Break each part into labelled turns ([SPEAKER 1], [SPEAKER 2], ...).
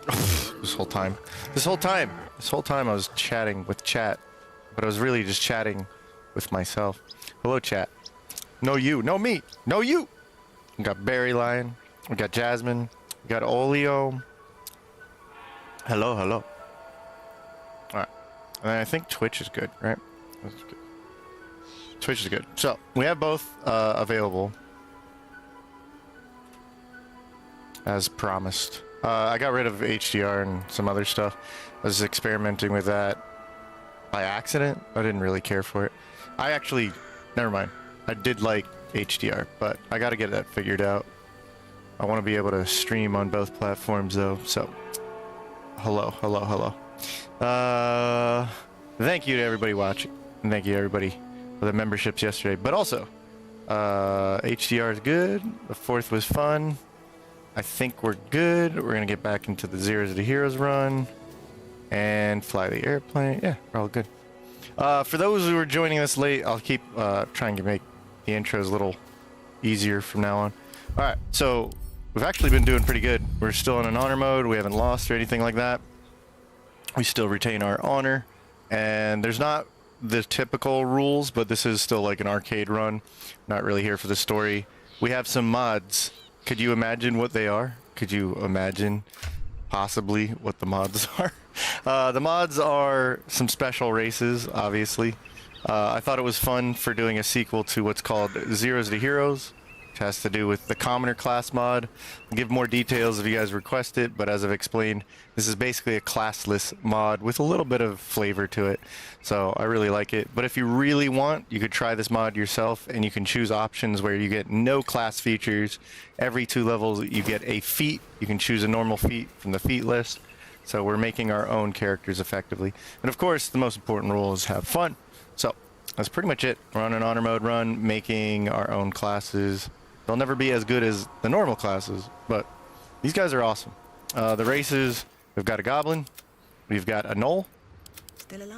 [SPEAKER 1] This whole time I was chatting with chat, but I was really just chatting with myself. Hello, chat. No you, no me, no you. We got Barry Lion, we got Jasmine, we got Olio. Hello, hello. All right, and I think Twitch is good, right? That's good. Twitch is good. So we have both available as promised. I got rid of HDR and some other stuff. I was experimenting with that by accident. I didn't really care for it. I actually, never mind. I did like HDR, but I got to get that figured out. I want to be able to stream on both platforms though. So, hello, hello, hello. Thank you to everybody watching, and thank you to everybody for the memberships yesterday. But also, HDR is good. The 4th was fun. I think we're good. We're gonna get back into the Zeros to Heroes run and fly the airplane. Yeah, we're all good. For those who are joining us late, I'll keep trying to make the intros a little easier from now on. All right, so we've actually been doing pretty good. We're still in an honor mode. We haven't lost or anything like that. We still retain our honor, and there's not the typical rules, but this is still like an arcade run. Not really here for the story. We have some mods. Could you imagine what they are? Could you imagine possibly what the mods are? The mods are some special races, obviously. I thought it was fun for doing a sequel to what's called Zeros to Heroes, which has to do with the commoner class mod. I'll give more details if you guys request it, but as I've explained, this is basically a classless mod with a little bit of flavor to it. So I really like it. But if you really want, you could try this mod yourself, and you can choose options where you get no class features. Every 2 levels you get a feat. You can choose a normal feat from the feat list. So we're making our own characters effectively. And of course, the most important rule is have fun. So that's pretty much it. We're on an honor mode run, making our own classes. They'll never be as good as the normal classes, but these guys are awesome. The races, we've got a Goblin, we've got a Gnoll,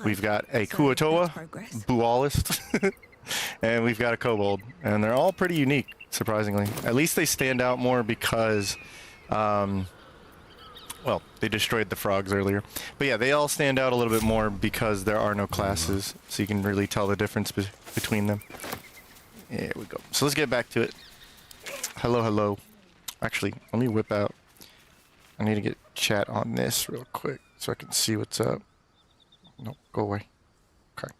[SPEAKER 1] we've got a Kuotoa, Bualist, and we've got a Kobold. And they're all pretty unique, surprisingly. At least they stand out more because, well, they destroyed the frogs earlier. But yeah, they all stand out a little bit more because there are no classes, so you can really tell the difference between them. There we go. So let's get back to it. Hello, hello. Actually, let me whip out. I need to get chat on this real quick so I can see what's up. Nope, go away. Okay.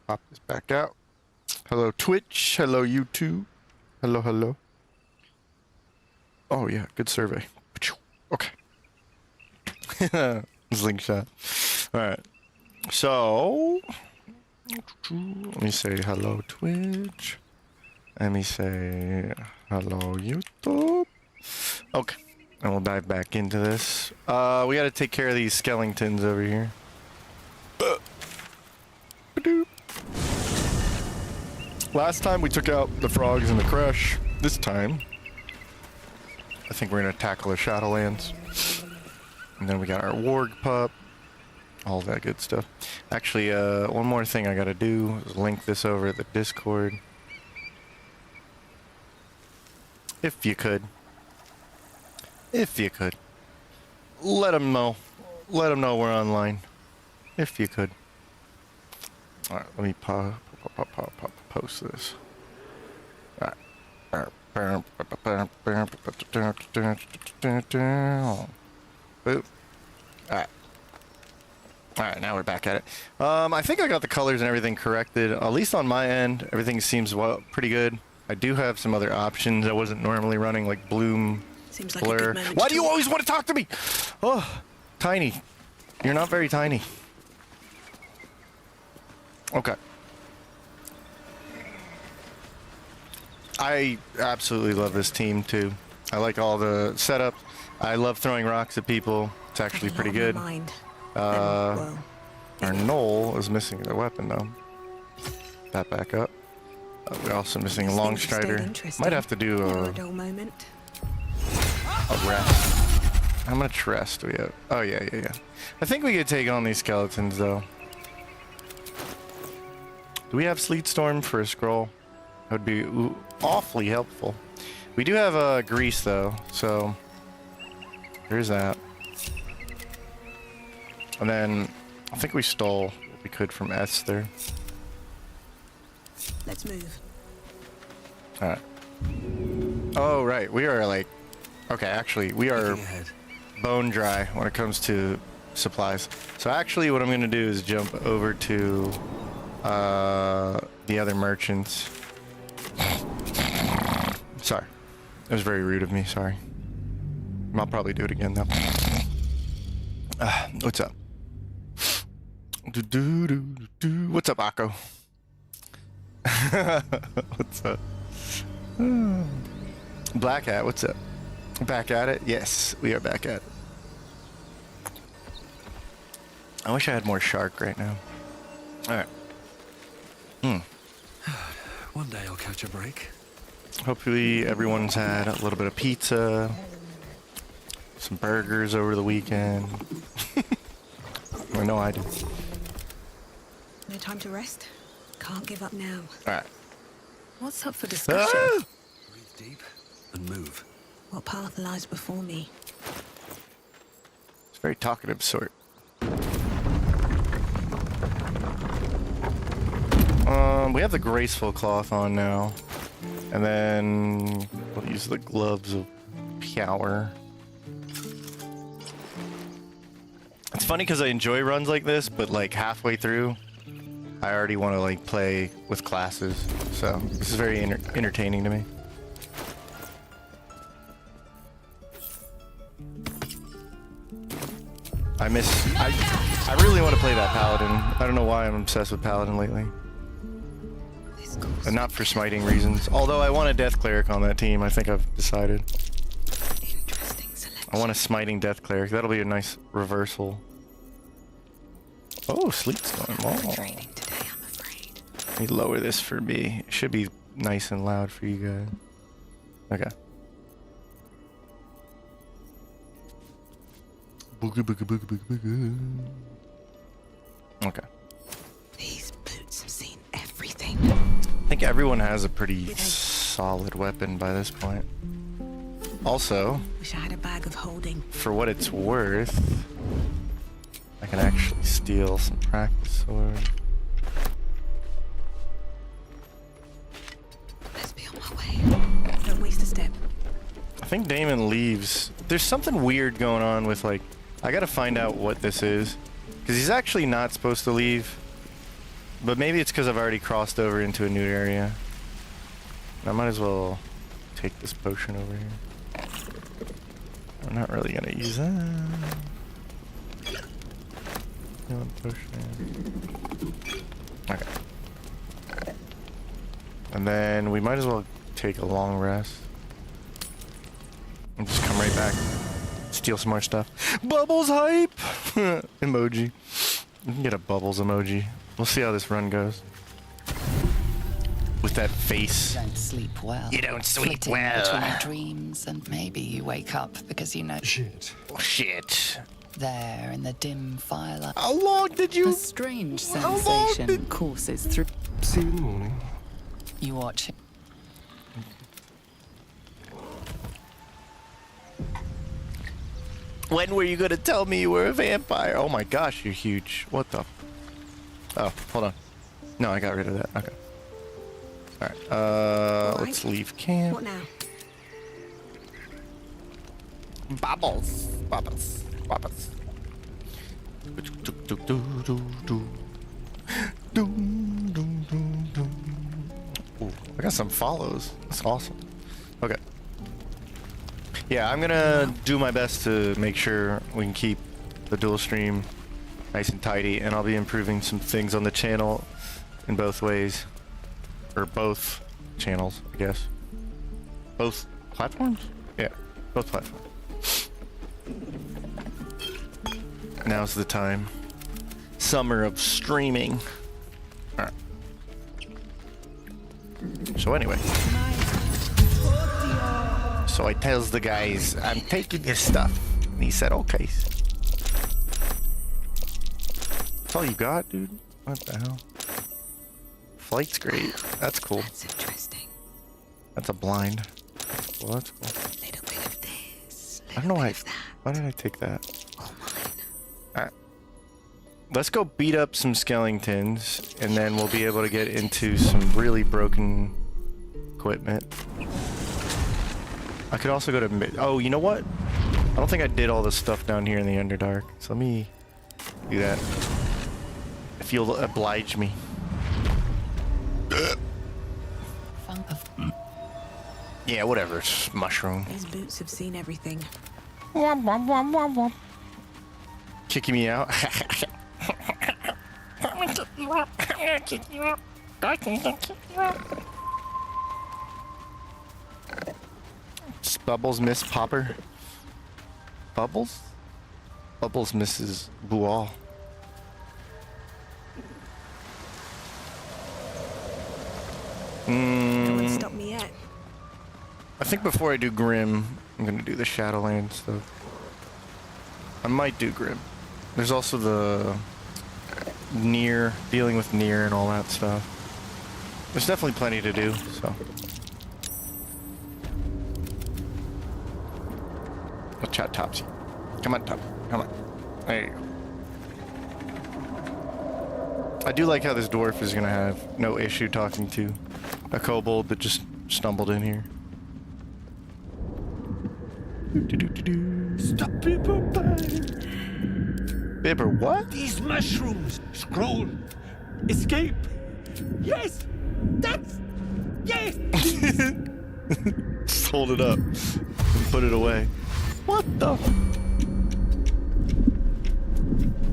[SPEAKER 1] Pop this back out. Hello, Twitch. Hello, YouTube. Hello, hello. Oh, yeah, good survey. Okay. Slingshot. Alright. So, let me say hello, Twitch. Let me say hello, YouTube. Okay, and we'll dive back into this. We gotta take care of these skeletons over here. Last time we took out the frogs in the crush. This time, I think we're gonna tackle the Shadowlands. And then we got our warg pup. All that good stuff. Actually, one more thing I gotta do is link this over at the Discord. If you could. If you could. Let them know. Let them know we're online. If you could. Alright, let me post this. Alright. Boop. Alright. Alright, now we're back at it. I think I got the colors and everything corrected. At least on my end, everything seems pretty good. I do have some other options I wasn't normally running, like Bloom,
[SPEAKER 2] Seems like
[SPEAKER 1] Blur. Why do you always want to talk to me? Oh, tiny. You're not very tiny. Okay. I absolutely love this team, too. I like all the setup. I love throwing rocks at people. It's actually pretty good. Our Gnoll is missing their weapon, though. That back up. We're also missing a long strider. Might have to do a rest. How much rest do we have? Oh, yeah. I think we could take on these skeletons, though. Do we have Sleet Storm for a scroll? That would be awfully helpful. We do have grease, though, so there's that. And then I think we stole what we could from Esther.
[SPEAKER 2] Let's move.
[SPEAKER 1] Alright. Oh, right. We are like... Okay, actually, we are bone dry when it comes to supplies. So actually what I'm going to do is jump over to the other merchants. Sorry. It was very rude of me, sorry. I'll probably do it again though. What's up? What's up, Akko? What's up? Black Hat, what's up? Back at it? Yes, we are back at it. I wish I had more shark right now. Alright.
[SPEAKER 3] One day I'll catch a break.
[SPEAKER 1] Hopefully everyone's had a little bit of pizza, some burgers over the weekend. I know I did.
[SPEAKER 2] No time to rest. Can't give up now.
[SPEAKER 1] Alright.
[SPEAKER 2] What's up for discussion?
[SPEAKER 1] Ah!
[SPEAKER 3] Breathe deep and move.
[SPEAKER 2] What path lies before me?
[SPEAKER 1] It's a very talkative sort. We have the graceful cloth on now. And then we'll use the gloves of power. It's funny because I enjoy runs like this, but like halfway through, I already want to like play with classes. So this is very entertaining to me. I really want to play that paladin. I don't know why I'm obsessed with paladin lately. And not for smiting reasons. Although I want a death cleric on that team, I think I've decided.
[SPEAKER 2] Interesting selection.
[SPEAKER 1] I want a smiting death cleric. That'll be a nice reversal. Oh, sleep's going long.
[SPEAKER 2] Training today, I'm afraid.
[SPEAKER 1] Let me lower this for me. It should be nice and loud for you guys. Okay. Booga booga booga booga booga. Okay.
[SPEAKER 2] These boots have seen everything.
[SPEAKER 1] I think everyone has a pretty solid weapon by this point. Also,
[SPEAKER 2] Wish I had a bag of holding.
[SPEAKER 1] for what it's worth, I can actually steal some practice swords.
[SPEAKER 2] Let's be on my way. Don't waste a step.
[SPEAKER 1] I think Damon leaves. There's something weird going on with like, I gotta find out what this is. Because he's actually not supposed to leave. But maybe it's because I've already crossed over into a new area. I might as well take this potion over here. I'm not really gonna use that. Healing potion. Okay. And then we might as well take a long rest. And just come right back. Steal some more stuff. Bubbles hype! Emoji. We can get a bubbles emoji. We'll see how this run goes. With that face.
[SPEAKER 4] You don't sleep well.
[SPEAKER 1] You don't sleep
[SPEAKER 4] Flitting
[SPEAKER 1] well.
[SPEAKER 4] between dreams, and maybe you wake up because you know
[SPEAKER 3] Shit.
[SPEAKER 1] Oh, shit.
[SPEAKER 4] there in the dim firelight.
[SPEAKER 1] How long did
[SPEAKER 5] A
[SPEAKER 1] you...
[SPEAKER 5] strange
[SPEAKER 1] How long
[SPEAKER 5] sensation
[SPEAKER 1] did-
[SPEAKER 5] courses through.
[SPEAKER 3] See you in the morning.
[SPEAKER 4] You watch it.
[SPEAKER 1] When were you gonna tell me you were a vampire? Oh my gosh, you're huge. What the... Oh, hold on. No, I got rid of that. Okay. Alright, let's leave camp.
[SPEAKER 2] What now?
[SPEAKER 1] Bubbles. Bubbles. Bubbles. Ooh, I got some follows. That's awesome. Okay. Yeah, I'm gonna do my best to make sure we can keep the dual stream nice and tidy, and I'll be improving some things on the channel in both ways. Or both channels, I guess. Both platforms? Yeah, both platforms. Now's the time. Summer of streaming. Alright. So anyway. So I tells the guys, I'm taking your stuff. And he said, okay. That's all you got, dude? What the hell? Flight's great. That's cool.
[SPEAKER 2] That's interesting.
[SPEAKER 1] That's a blind. Well, that's cool.
[SPEAKER 2] Little bit of this.
[SPEAKER 1] I don't know why.
[SPEAKER 2] Bit of that.
[SPEAKER 1] Why did I take that?
[SPEAKER 2] All mine.
[SPEAKER 1] Alright. let's go beat up some skeletons, and then we'll be able to get into some really broken equipment. I could also go to oh, you know what? I don't think I did all this stuff down here in the Underdark, so let me do that. If you'll oblige me. Yeah, whatever. It's mushroom.
[SPEAKER 2] These boots have seen everything.
[SPEAKER 1] Kicking me out. Bubbles miss Popper. Bubbles? Bubbles misses Bual.
[SPEAKER 2] No one stopped me yet.
[SPEAKER 1] I think before I do Grim, I'm gonna do the Shadowlands stuff. I might do Grim. There's also the Near, dealing with Near and all that stuff. There's definitely plenty to do, so. Let's chat Topsy. Come on, Top. Come on. There you go. I do like how this dwarf is gonna have no issue talking to a kobold that just stumbled in here.
[SPEAKER 3] Stop people buying.
[SPEAKER 1] Bibber, what?
[SPEAKER 3] These mushrooms. Scroll. Escape. Yes. That's. Yes.
[SPEAKER 1] Just hold it up and put it away. What the?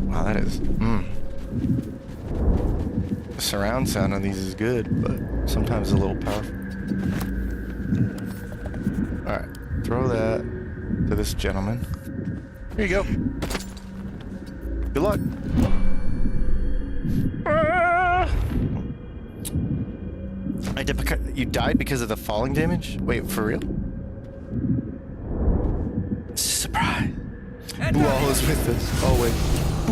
[SPEAKER 1] Wow, that is. The surround sound on these is good, but sometimes a little powerful. Alright, throw that to this gentleman. Here you go. Good luck. You died because of the falling damage? Wait, for real? Surprise. Bual is with us, always.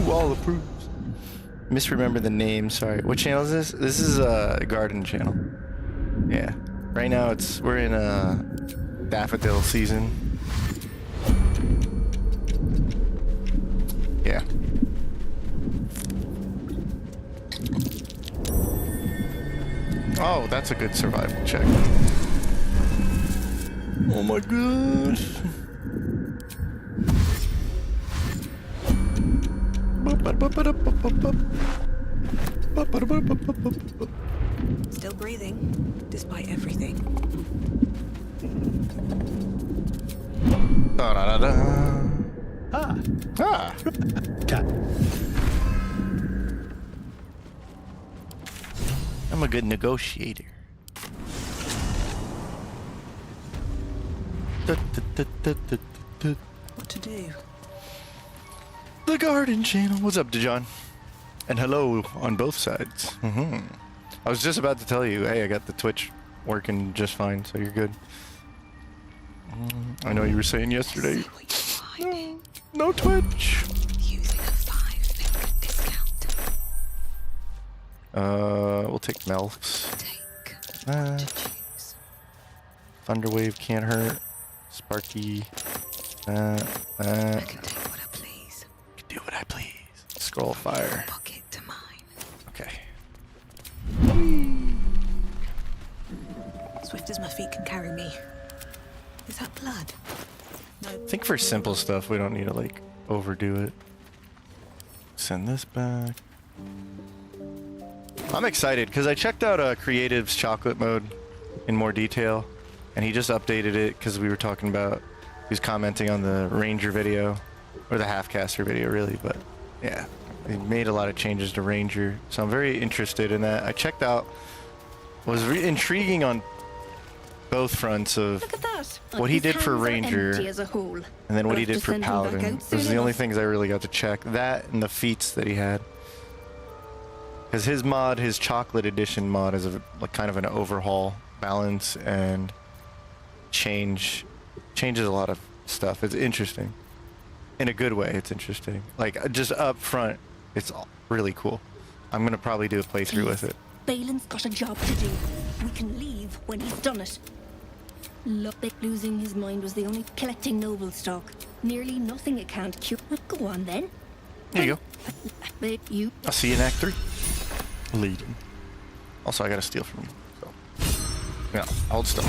[SPEAKER 1] Bual approves. Misremember the name, sorry. What channel is this? This is a garden channel. Yeah. Right now we're in daffodil season. Yeah. Oh, that's a good survival check. Oh my gosh.
[SPEAKER 2] Still breathing, despite everything.
[SPEAKER 1] Da-da-da-da.
[SPEAKER 3] Ah.
[SPEAKER 1] Ah. I'm a good negotiator.
[SPEAKER 2] What to do?
[SPEAKER 1] The Garden Channel. What's up, Dijon? And hello on both sides. I was just about to tell you, hey, I got the Twitch working just fine, so you're good. I know you were saying yesterday.
[SPEAKER 2] See what you're hiding.
[SPEAKER 1] No Twitch.
[SPEAKER 2] Using a 5-finger discount.
[SPEAKER 1] We'll take Melks.
[SPEAKER 2] Take
[SPEAKER 1] Uh,
[SPEAKER 2] to choose.
[SPEAKER 1] Thunderwave can't hurt. Sparky.
[SPEAKER 2] I can take what I please.
[SPEAKER 1] Do what I please. Scroll fire.
[SPEAKER 2] Pocket to mine.
[SPEAKER 1] Okay.
[SPEAKER 2] Swift as my feet can carry me. Is that blood? No.
[SPEAKER 1] I think for simple stuff, we don't need to, like, overdo it. Send this back. I'm excited, because I checked out Creative's chocolate mode in more detail, and he just updated it, because we were talking about, he was commenting on the Ranger video, or the Halfcaster video, really, but, yeah. He made a lot of changes to Ranger, so I'm very interested in that. I checked out, was intriguing on both fronts of
[SPEAKER 5] Look at that.
[SPEAKER 1] what he did for
[SPEAKER 5] Hands are
[SPEAKER 1] Ranger,
[SPEAKER 5] empty as a whole.
[SPEAKER 1] and then what
[SPEAKER 5] We'll
[SPEAKER 1] he
[SPEAKER 5] have
[SPEAKER 1] did
[SPEAKER 5] to
[SPEAKER 1] for
[SPEAKER 5] send him back
[SPEAKER 1] Paladin.
[SPEAKER 5] out
[SPEAKER 1] Those are
[SPEAKER 5] soon
[SPEAKER 1] the only
[SPEAKER 5] enough.
[SPEAKER 1] things I really got to check. That and the feats that he had. Because his mod, his chocolate edition mod, is like kind of an overhaul, balance, and changes a lot of stuff. It's interesting. In a good way, it's interesting. Like, just up front, it's really cool. I'm going to probably do a playthrough with it.
[SPEAKER 5] Balin's got a job to do. We can leave when he's done it. Look, losing his mind was the only collecting noble stock. Nearly nothing it can't cure. Go on then.
[SPEAKER 1] There you go.
[SPEAKER 5] Babe, you.
[SPEAKER 1] I'll see you in Act 3. Leading. Also, I gotta steal from you. So. Yeah, hold still.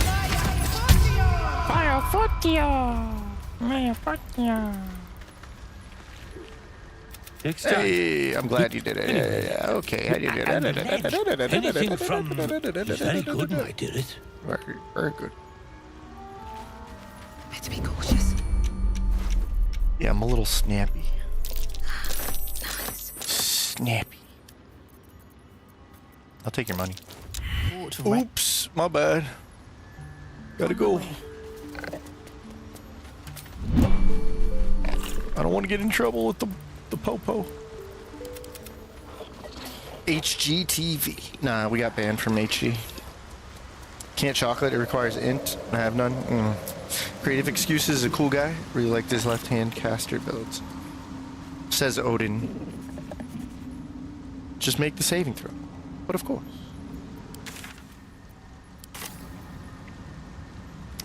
[SPEAKER 3] Next time.
[SPEAKER 1] Hey, I'm glad you did it. Yeah, okay.
[SPEAKER 3] Anything from very good, my dearest.
[SPEAKER 1] Very good.
[SPEAKER 2] Better be cautious.
[SPEAKER 1] Yeah, I'm a little snappy.
[SPEAKER 2] Nice.
[SPEAKER 1] Snappy. I'll take your money.
[SPEAKER 4] Fort Re-
[SPEAKER 1] Oops, my bad. Gotta go. I don't want to get in trouble with the popo. HGTV. Nah, we got banned from HG. Can't chocolate, it requires int. I have none. Creative Excuses is a cool guy. Really like his left-hand caster builds. Says Odin. Just make the saving throw. But of course.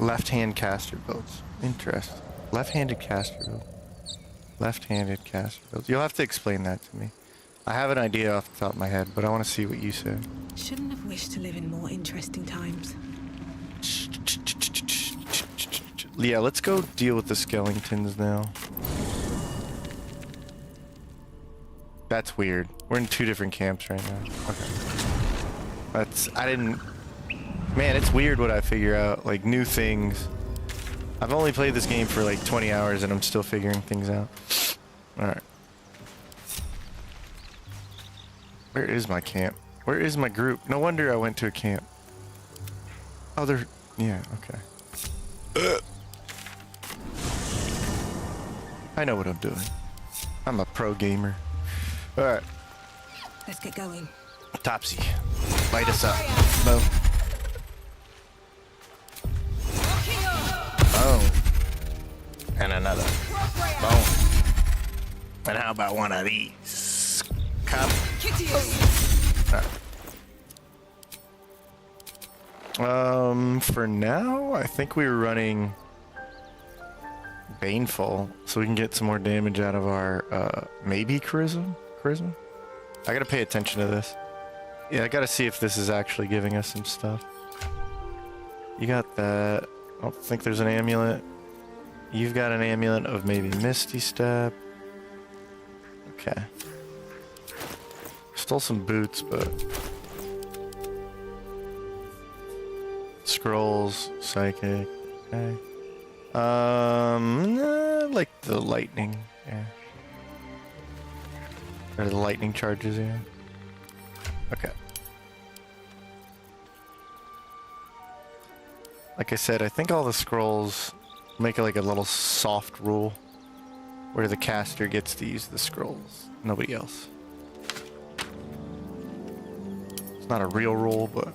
[SPEAKER 1] Left-hand caster builds. Interesting. Left-handed caster build. Left-handed caster builds. You'll have to explain that to me. I have an idea off the top of my head, but I want to see what you say.
[SPEAKER 2] Shouldn't have wished to live in more interesting times.
[SPEAKER 1] Yeah, let's go deal with the skeletons now. That's weird. We're in two different camps right now. Okay. Man, it's weird what I figure out. Like, new things. I've only played this game for like 20 hours and I'm still figuring things out. Alright. Where is my camp? Where is my group? No wonder I went to a camp. Oh, they're... Yeah, okay. I know what I'm doing. I'm a pro gamer. Alright.
[SPEAKER 2] Let's get going.
[SPEAKER 1] Topsy. Light us up. Boom. Boom. And another. Boom. And how about one of these? Cup. For now, I think we were running Baneful, so we can get some more damage out of our, maybe Charisma? I gotta pay attention to this. Yeah, I gotta see if this is actually giving us some stuff. You got that. I don't think there's an amulet. You've got an amulet of maybe Misty Step. Okay. Stole some boots, but... Scrolls, Psychic, okay. Like the lightning, yeah. Or the lightning charges, yeah. Okay. Like I said, I think all the scrolls make it like a little soft rule where the caster gets to use the scrolls, nobody else. It's not a real rule, but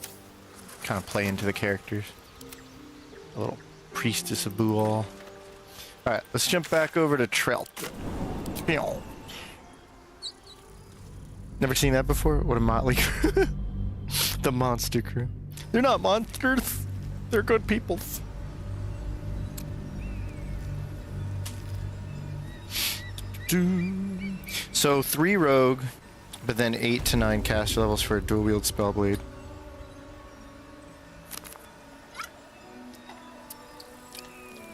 [SPEAKER 1] kind of play into the characters. A little priestess of Buol. Alright, let's jump back over to Trelt. Never seen that before? What a motley crew. The monster crew. They're not monsters. They're good people. So 3 rogue, but then 8 to 9 caster levels for a dual wield spellblade.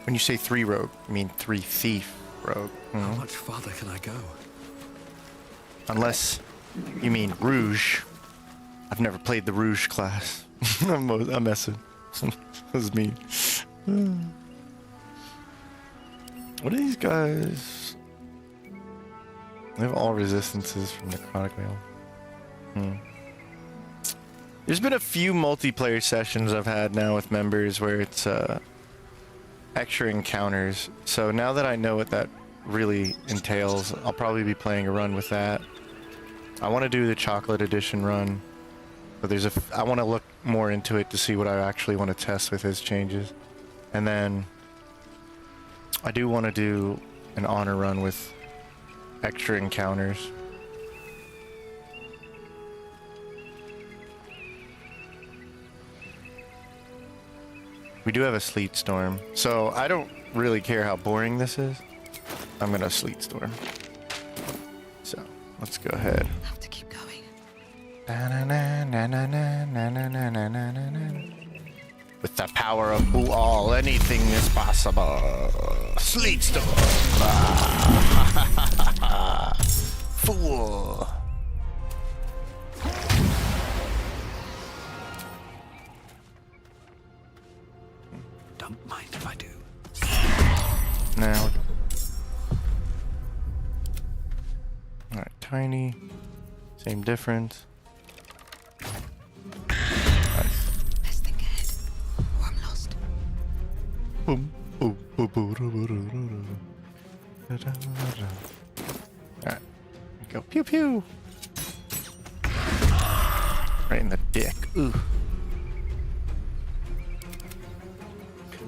[SPEAKER 1] When you say 3 rogue, you mean 3 thief rogue.
[SPEAKER 3] How much farther can I go?
[SPEAKER 1] Unless you mean Rouge. I've never played the Rouge class. I'm messing. That was mean. What are these guys? They have all resistances from necrotic mail. There's been a few multiplayer sessions I've had now with members where it's extra encounters. So now that I know what that really entails, I'll probably be playing a run with that. I want to do the chocolate edition run, but I want to look more into it to see what I actually want to test with his changes. And then I do want to do an honor run with extra encounters. We do have a sleet storm, so I don't really care how boring this is. I'm gonna sleet storm. So let's go ahead.
[SPEAKER 2] Have to keep going.
[SPEAKER 1] With the power of all, anything is possible. Sleet storm. Fool.
[SPEAKER 3] Don't mind if I do.
[SPEAKER 1] Now. Alright, tiny. Same difference. Nice.
[SPEAKER 2] Best think ahead, or I'm lost.
[SPEAKER 1] Boom. Boom. Boom. Boom. Boom. Alright. Go pew pew. Right in the dick. Ooh.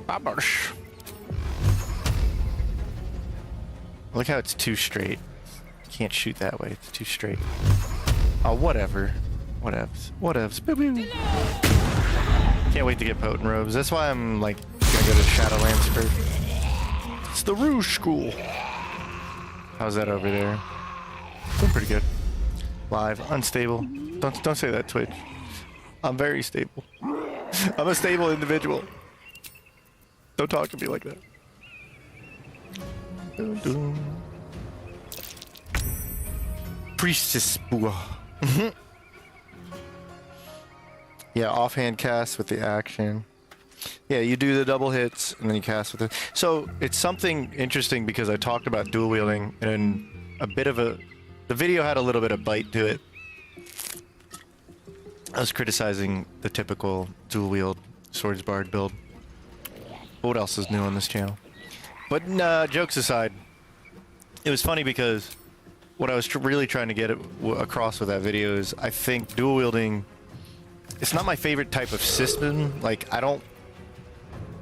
[SPEAKER 1] Babosh. Look how it's too straight. Can't shoot that way. It's too straight. Oh, whatever. Whatevs. Whatevs. Boo boo. Can't wait to get potent robes. That's why I'm like gonna go to Shadowlands first. It's the Rouge School. How's that over there? Doing pretty good. Live, unstable. Don't say that, Twitch. I'm very stable. I'm a stable individual. Don't talk to me like that. Dun, dun. Priestess Bua. Yeah, offhand cast with the action. Yeah, you do the double hits and then you cast with it. So it's something interesting because I talked about dual wielding and a bit of a. The video had a little bit of bite to it. I was criticizing the typical dual wield swords bard build. What else is new on this channel? But jokes aside, it was funny because what I was really trying to get across with that video is I think dual wielding, it's not my favorite type of system. Like I don't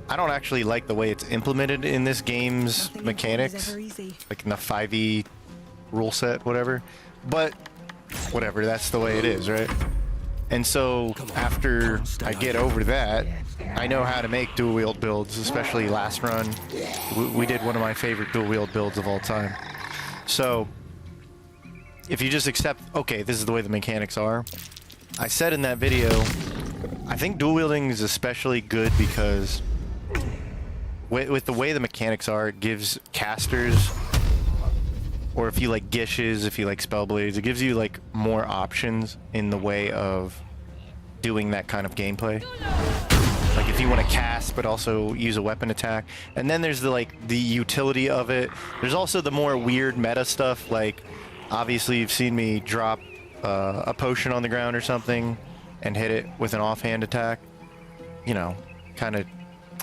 [SPEAKER 1] actually like the way it's implemented in this game's mechanics, like in the 5e rule set, whatever. But whatever, that's the way it is, right? And so after I get over that, I know how to make dual wield builds, especially last run. We did one of my favorite dual wield builds of all time. So if you just accept, okay, this is the way the mechanics are. I said in that video, I think dual wielding is especially good because with the way the mechanics are, it gives casters, or if you like gishes, if you like spellblades, it gives you like more options in the way of doing that kind of gameplay. Like if you want to cast but also use a weapon attack. And then there's the utility of it. There's also the more weird meta stuff, like obviously you've seen me drop a potion on the ground or something and hit it with an offhand attack. You know, kind of,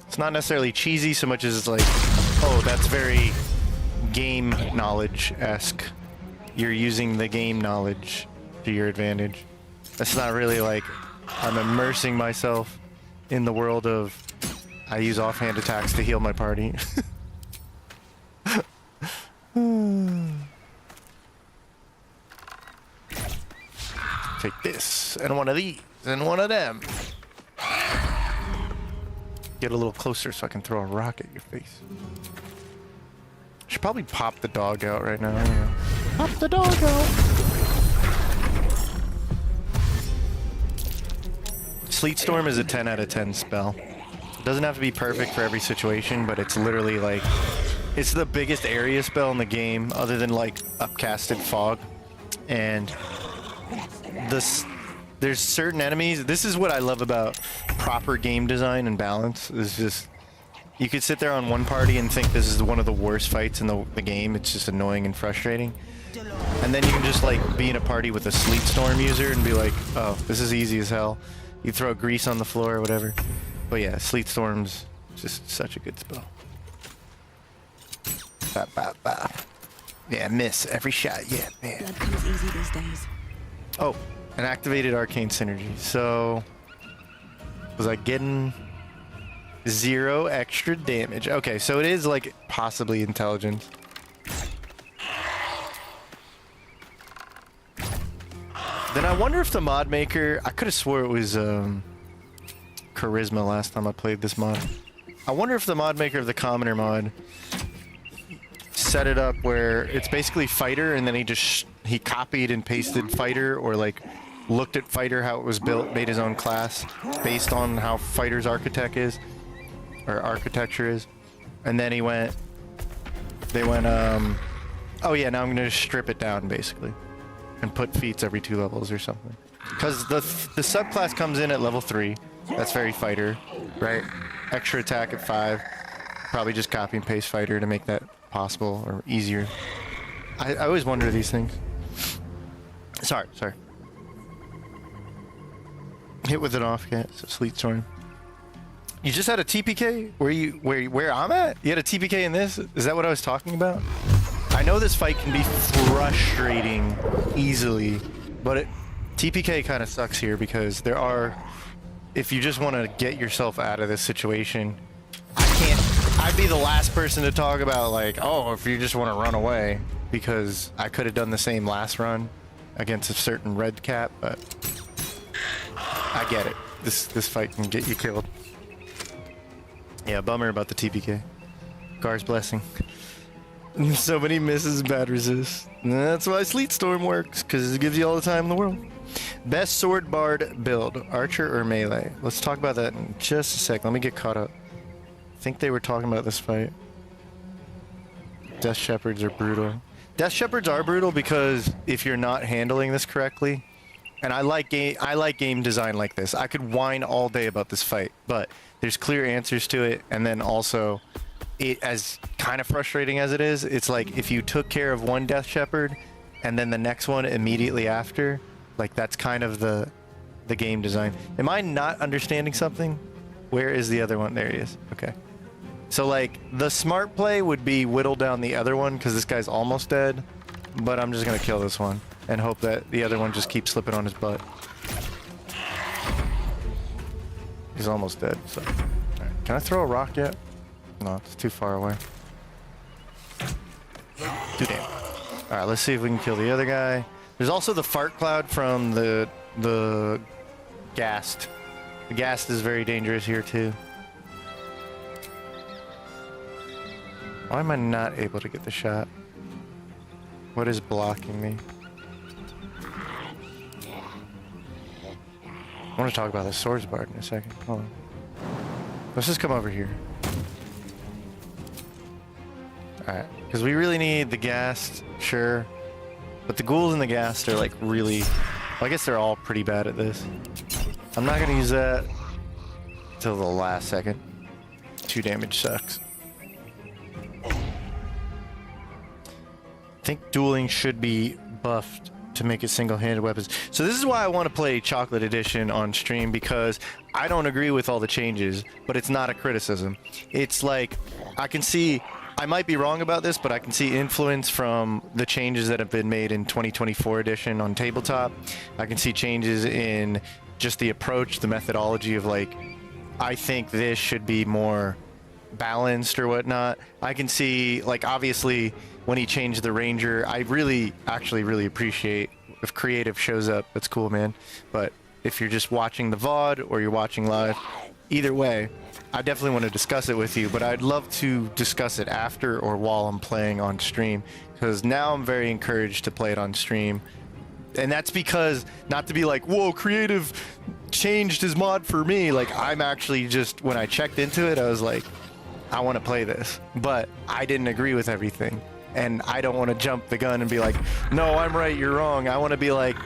[SPEAKER 1] it's not necessarily cheesy so much as it's like, oh, that's very game knowledge-esque. You're using the game knowledge to your advantage. That's not really like I'm immersing myself in the world of I use offhand attacks to heal my party. Take this and one of these and one of them. Get a little closer so I can throw a rock at your face. Should probably pop the dog out right now. Pop the dog out. Sleet Storm is a 10 out of 10 spell. It doesn't have to be perfect for every situation, but it's literally like, it's the biggest area spell in the game other than like upcasted fog. And there's certain enemies. This is what I love about proper game design and balance. Is just, you could sit there on one party and think this is one of the worst fights in the game. It's just annoying and frustrating. And then you can just like be in a party with a Sleet Storm user and be like, oh, this is easy as hell. You throw grease on the floor or whatever. But yeah, Sleet Storm's just such a good spell. Bop, bop, bop. Yeah, miss every shot. Yeah, man.
[SPEAKER 2] Blood comes easy these days.
[SPEAKER 1] Oh, an activated arcane synergy. So was I getting 0 extra damage? Okay, so it is like possibly intelligence. Then I wonder if the mod maker, I could have swore it was charisma last time I played this mod. I wonder if the mod maker of the commoner mod set it up where it's basically fighter, and then he copied and pasted fighter, or like looked at fighter how it was built, made his own class based on how fighter's architecture is, and then they went oh yeah, now I'm gonna just strip it down basically and put feats every 2 levels or something, because the subclass comes in at level 3. That's very fighter, right? Extra attack at 5. Probably just copy and paste fighter to make that possible or easier. I always wonder these things. Sorry. Hit with an off, yeah, so Sleet Storm. You just had a TPK? Where I'm at? You had a TPK in this? Is that what I was talking about? I know this fight can be frustrating easily, but TPK kind of sucks here because there are, if you just want to get yourself out of this situation, I'd be the last person to talk about like, oh, if you just want to run away, because I could have done the same last run against a certain red cap, but I get it. This fight can get you killed. Yeah, bummer about the TPK. Gar's blessing. So many misses, bad resist. That's why Sleet Storm works, because it gives you all the time in the world. Best sword bard build, archer or melee? Let's talk about that in just a sec. Let me get caught up. I think they were talking about this fight. Death Shepherds are brutal. Death Shepherds are brutal because if you're not handling this correctly, and I like game design like this. I could whine all day about this fight, but there's clear answers to it, and then also, as kind of frustrating as it is, it's like if you took care of one Death Shepherd and then the next one immediately after, like that's kind of the game design. Am I not understanding something? Where is the other one? There he is. Okay. So like the smart play would be whittle down the other one because this guy's almost dead, but I'm just gonna kill this one and hope that the other one just keeps slipping on his butt. He's almost dead, so. All right. Can I throw a rock yet? No, it's too far away. Too damn. Alright, let's see if we can kill the other guy. There's also the fart cloud from the ghast. The ghast is very dangerous here too. Why am I not able to get the shot? What is blocking me? I want to talk about the swords bard in a second. Hold on. Let's just come over here. Alright, because we really need the ghast, sure. But the ghouls and the ghast are like really... Well, I guess they're all pretty bad at this. I'm not going to use that till the last second. 2 damage sucks. I think dueling should be buffed to make it single-handed weapons. So this is why I want to play Chocolate Edition on stream, because I don't agree with all the changes, but it's not a criticism. It's like, I can see... I might be wrong about this, but I can see influence from the changes that have been made in 2024 edition on tabletop. I can see changes in just the approach, the methodology of like, I think this should be more balanced or whatnot. I can see, like, obviously when he changed the ranger, I actually really appreciate if creative shows up. That's cool, man. But if you're just watching the VOD or you're watching live, either way, I definitely want to discuss it with you, but I'd love to discuss it after or while I'm playing on stream, because now I'm very encouraged to play it on stream. And that's because, not to be like, whoa, creative changed his mod for me. Like, I'm actually just, when I checked into it, I was like, I want to play this. But I didn't agree with everything. And I don't want to jump the gun and be like, no, I'm right, you're wrong. I want to be like,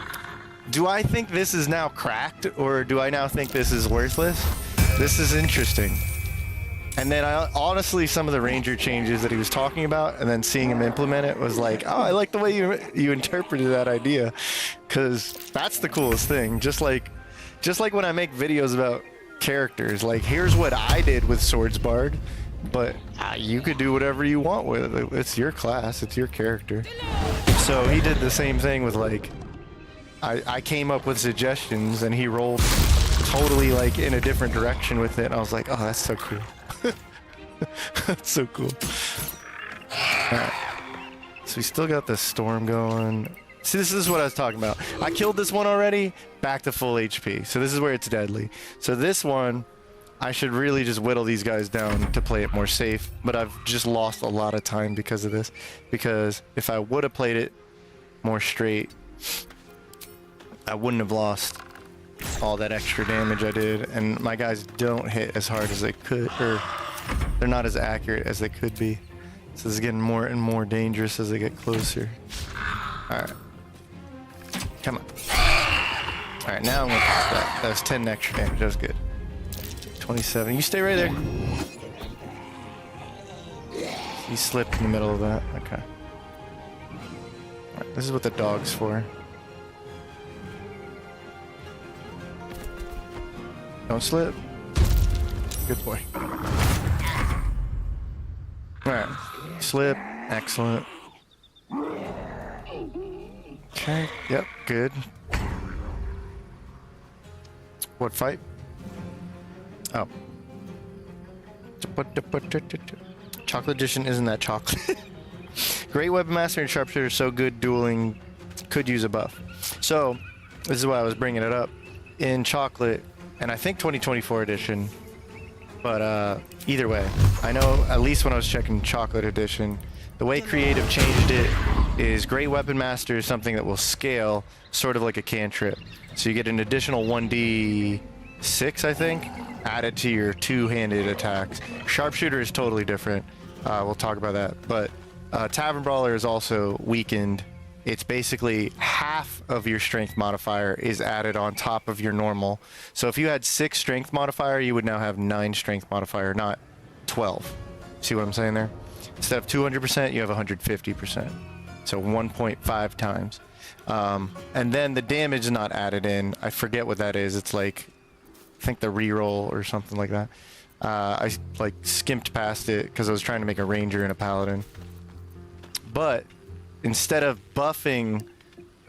[SPEAKER 1] do I think this is now cracked, or do I now think this is worthless? This is interesting. And then honestly, some of the ranger changes that he was talking about, and then seeing him implement it was like, oh, I like the way you interpreted that idea, because that's the coolest thing. Just like when I make videos about characters, like, here's what I did with Swords Bard, but you could do whatever you want with it. It's your class, it's your character. So he did the same thing with, like, I came up with suggestions and he rolled totally like in a different direction with it, and I was like, oh, that's so cool. That's so cool. Alright, so we still got the storm going. See, this is what I was talking about. I killed this one already, back to full HP, so this is where it's deadly. So this one, I should really just whittle these guys down to play it more safe, but I've just lost a lot of time because of this. Because if I would have played it more straight, I wouldn't have lost all that extra damage I did, and my guys don't hit as hard as they could, or they're not as accurate as they could be. So this is getting more and more dangerous as they get closer. Alright. Come on. Alright, now I'm gonna that. That was 10 extra damage. That was good. 27. You stay right there. He slipped in the middle of that. Okay. Alright, this is what the dog's for. Don't slip. Good boy. Alright. Slip. Excellent. Okay. Yep. Good. What fight? Oh. Chocolate edition isn't that chocolate. Great Weapon Master and Sharpshooter are so good dueling could use a buff. So, this is why I was bringing it up. In chocolate, and I think 2024 edition, but either way, I know at least when I was checking chocolate edition, the way creative changed it is Great Weapon Master is something that will scale sort of like a cantrip. So you get an additional 1d6, I think, added to your two-handed attacks. Sharpshooter is totally different. We'll talk about that. But Tavern Brawler is also weakened. It's basically half of your strength modifier is added on top of your normal. So if you had 6 strength modifier, you would now have 9 strength modifier, not 12. See what I'm saying there? Instead of 200%, you have 150%. So 1.5 times. And then the damage is not added in. I forget what that is. It's like, I think the reroll or something like that. I like skimped past it because I was trying to make a ranger and a paladin. But instead of buffing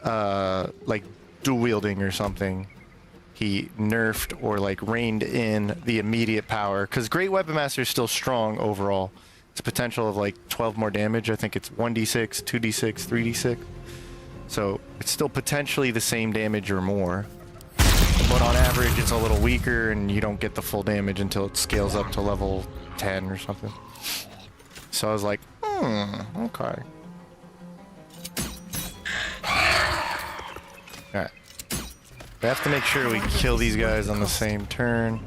[SPEAKER 1] like dual wielding or something, he nerfed or like reined in the immediate power, because Great Weapon Master is still strong overall. It's a potential of like 12 more damage. I think it's 1d6, 2d6, 3d6. So it's still potentially the same damage or more, but on average it's a little weaker and you don't get the full damage until it scales up to level 10 or something. So I was like, okay. Alright. We have to make sure we kill these guys on the same turn.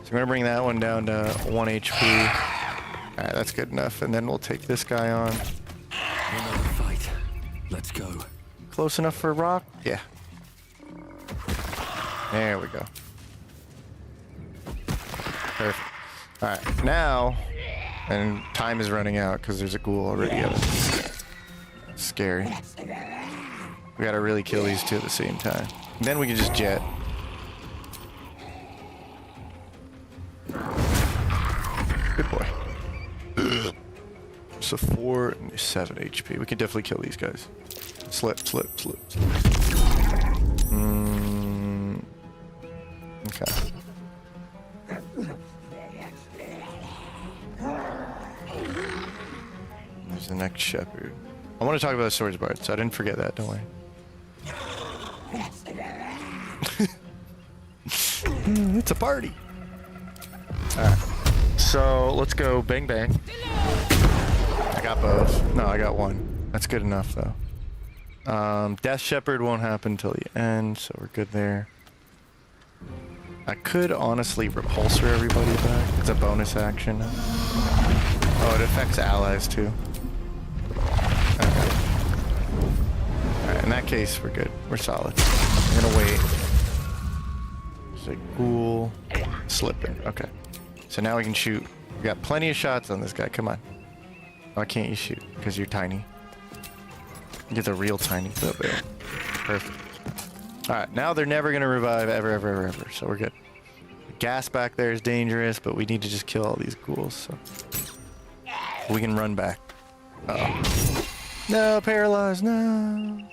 [SPEAKER 1] So I'm going to bring that one down to 1 HP. Alright, that's good enough. And then we'll take this guy on.
[SPEAKER 3] Another fight. Let's go.
[SPEAKER 1] Close enough for a rock? Yeah. There we go. Perfect. Alright, now... And time is running out because there's a ghoul already out. Scary. We gotta really kill these two at the same time. And then we can just jet. Good boy. So 4 and 7 HP. We can definitely kill these guys. Slip, slip, slip, slip. Okay. There's the next shepherd. I want to talk about the swords bard, so I didn't forget that, don't worry. It's a party. Alright. So let's go bang bang. I got both. No, I got one. That's good enough though. Death Shepherd won't happen until the end, so we're good there. I could honestly repulsor everybody back. It's a bonus action. Oh, it affects allies too. Okay. Alright, in that case, we're good. We're solid. I'm gonna wait. There's a ghoul. Slipping. Okay. So now we can shoot. We got plenty of shots on this guy. Come on. Why can't you shoot? Because you're tiny. You're the real tiny. Perfect. Alright, now they're never gonna revive ever, ever, ever, ever. So we're good. The gas back there is dangerous, but we need to just kill all these ghouls, so we can run back. Uh-oh. No, paralyzed, no.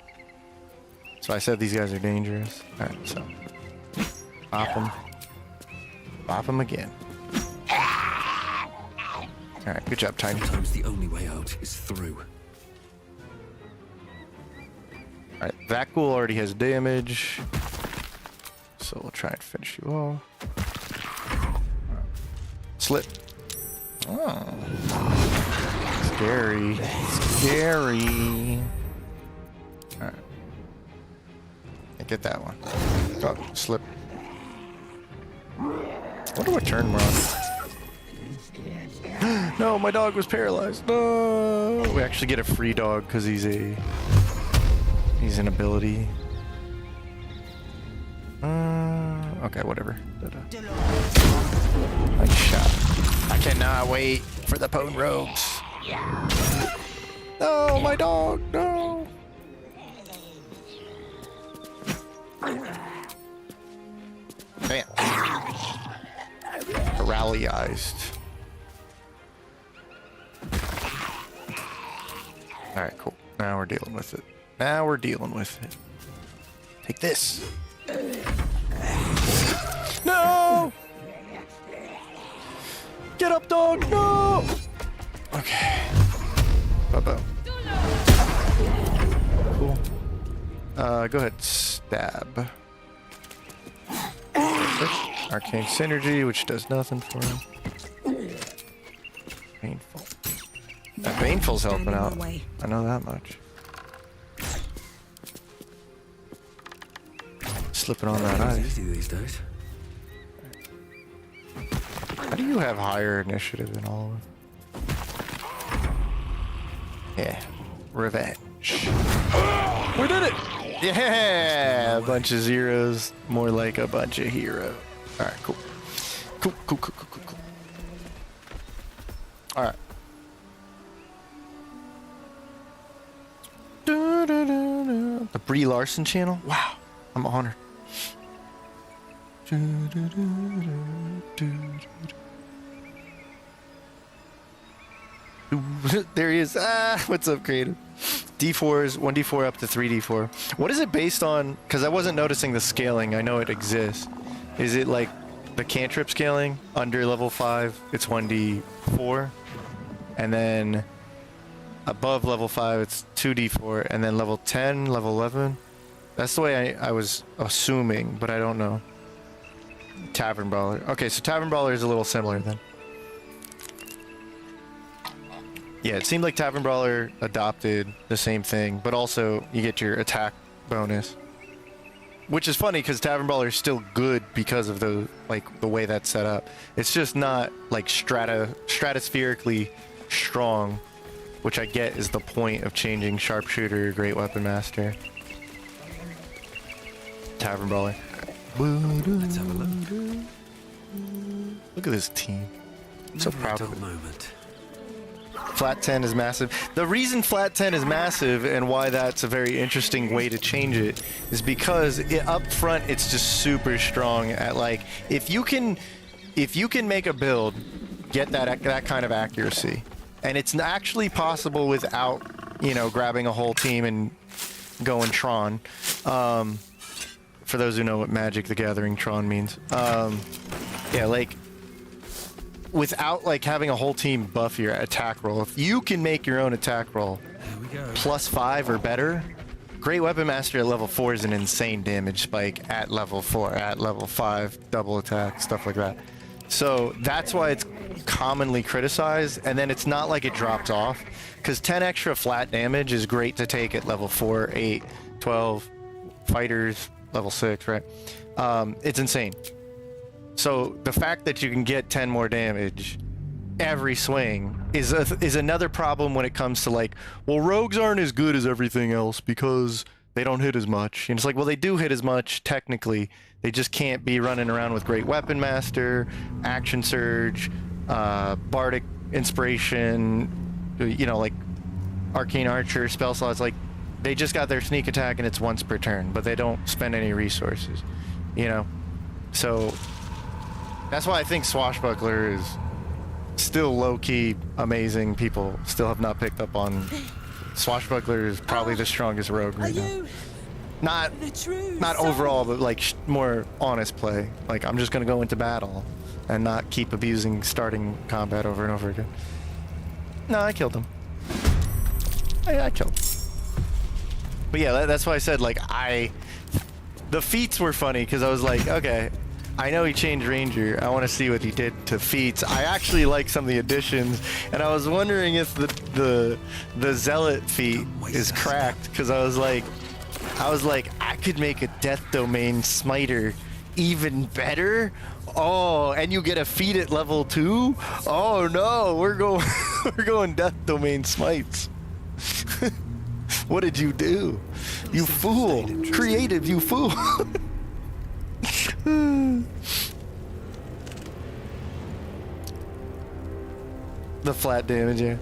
[SPEAKER 1] So I said these guys are dangerous. Alright, so bop them. Bop them again. Alright, good job, Tiny.
[SPEAKER 3] Sometimes the only way out is through.
[SPEAKER 1] Alright, that ghoul already has damage. So we'll try and finish you all. Slip. Oh. Scary. Scary. Alright. Get that one. Oh, slip. I wonder what turn we're on. No, my dog was paralyzed. No. We actually get a free dog because he's an ability. Okay, whatever. Nice shot. I cannot wait for the Pwn Rogues. No, my dog, no. Bam. Paralyzed. Alright, cool. Now we're dealing with it. Now we're dealing with it. Take this. No! Get up, dog! No! Okay. Bye-bye. Cool. Go ahead. Stab. Arcane Synergy, which does nothing for him. Painful. That Baneful's helping out. I know that much. Slipping on that ice.
[SPEAKER 3] Easy these days.
[SPEAKER 1] How do you have higher initiative than all of them? Yeah. Revenge. We did it! Yeah! A bunch of zeros. More like a bunch of heroes. Alright, cool. Cool. Alright. The Brie Larson channel? Wow. I'm honored. There he is. Ah, what's up, creative? D4s, 1d4 up to 3d4. What is it based on? Because I wasn't noticing the scaling. I know it exists. Is it like the cantrip scaling? Under level 5, it's 1d4. And then above level 5, it's 2d4. And then level 10, level 11. That's the way I was assuming, but I don't know. Tavern Brawler. Okay, so Tavern Brawler is a little similar then. Yeah, it seemed like Tavern Brawler adopted the same thing, but also you get your attack bonus. Which is funny because Tavern Brawler is still good because of the way that's set up. It's just not like stratospherically strong, which I get is the point of changing Sharpshooter, Great Weapon Master. Tavern Brawler.
[SPEAKER 3] Let's have a look.
[SPEAKER 1] Look at this team. So
[SPEAKER 3] Never a
[SPEAKER 1] proud
[SPEAKER 3] dull
[SPEAKER 1] of it.
[SPEAKER 3] moment.
[SPEAKER 1] Flat 10 is massive. The reason flat 10 is massive and why that's a very interesting way to change it is because up front it's just super strong at like if you can make a build get that kind of accuracy, and it's actually possible without grabbing a whole team and going Tron. For those who know what Magic the Gathering Tron means, yeah, like without like having a whole team buff your attack roll, if you can make your own attack roll +5 or better, Great Weapon Master at level 4 is an insane damage spike at level 4, at level 5, double attack, stuff like that. So that's why it's commonly criticized, and then it's not like it drops off, because 10 extra flat damage is great to take at level 4, 8, 12, fighters, level 6, right? It's insane. So the fact that you can get 10 more damage every swing is another problem when it comes to like, well, rogues aren't as good as everything else because they don't hit as much. And it's like, well, they do hit as much technically. They just can't be running around with Great Weapon Master, Action Surge, Bardic Inspiration, like Arcane Archer, Spell Slots. Like, they just got their sneak attack and it's once per turn, but they don't spend any resources, So that's why I think Swashbuckler is still low-key amazing. People still have not picked up on Swashbuckler is probably the strongest rogue right now. Not overall, but like more honest play. Like, I'm just gonna go into battle and not keep abusing starting combat over and over again. No, I killed him. I killed him. But yeah, that's why I said like the feats were funny because I was like, okay, I know he changed Ranger. I want to see what he did to feats. I actually like some of the additions, and I was wondering if the Zealot feat is cracked, because I was like, I could make a Death Domain Smiter even better. Oh, and you get a feat at level 2. Oh no, we're going Death Domain Smites. What did you do? You fool! Creative, you fool! The flat damage, yeah.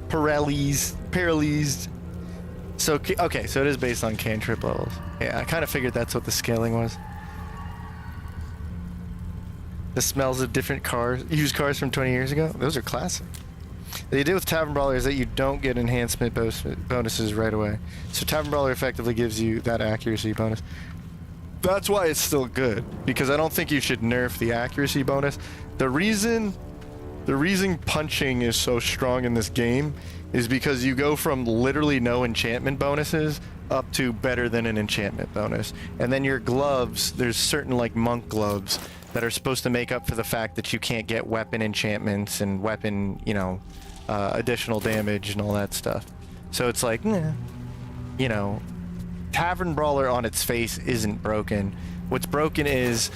[SPEAKER 1] Paralyzed. So, okay, so it is based on cantrip levels. Yeah, I kind of figured that's what the scaling was. The smells of different cars, used cars from 20 years ago. Those are classic. The idea with Tavern Brawler is that you don't get enhancement bonuses right away. So Tavern Brawler effectively gives you that accuracy bonus. That's why it's still good, because I don't think you should nerf the accuracy bonus. The reason punching is so strong in this game is because you go from literally no enchantment bonuses up to better than an enchantment bonus. And then your gloves, there's certain like monk gloves that are supposed to make up for the fact that you can't get weapon enchantments and weapon, you know, additional damage and all that stuff. So it's like, you know, Tavern Brawler on its face isn't broken. What's broken is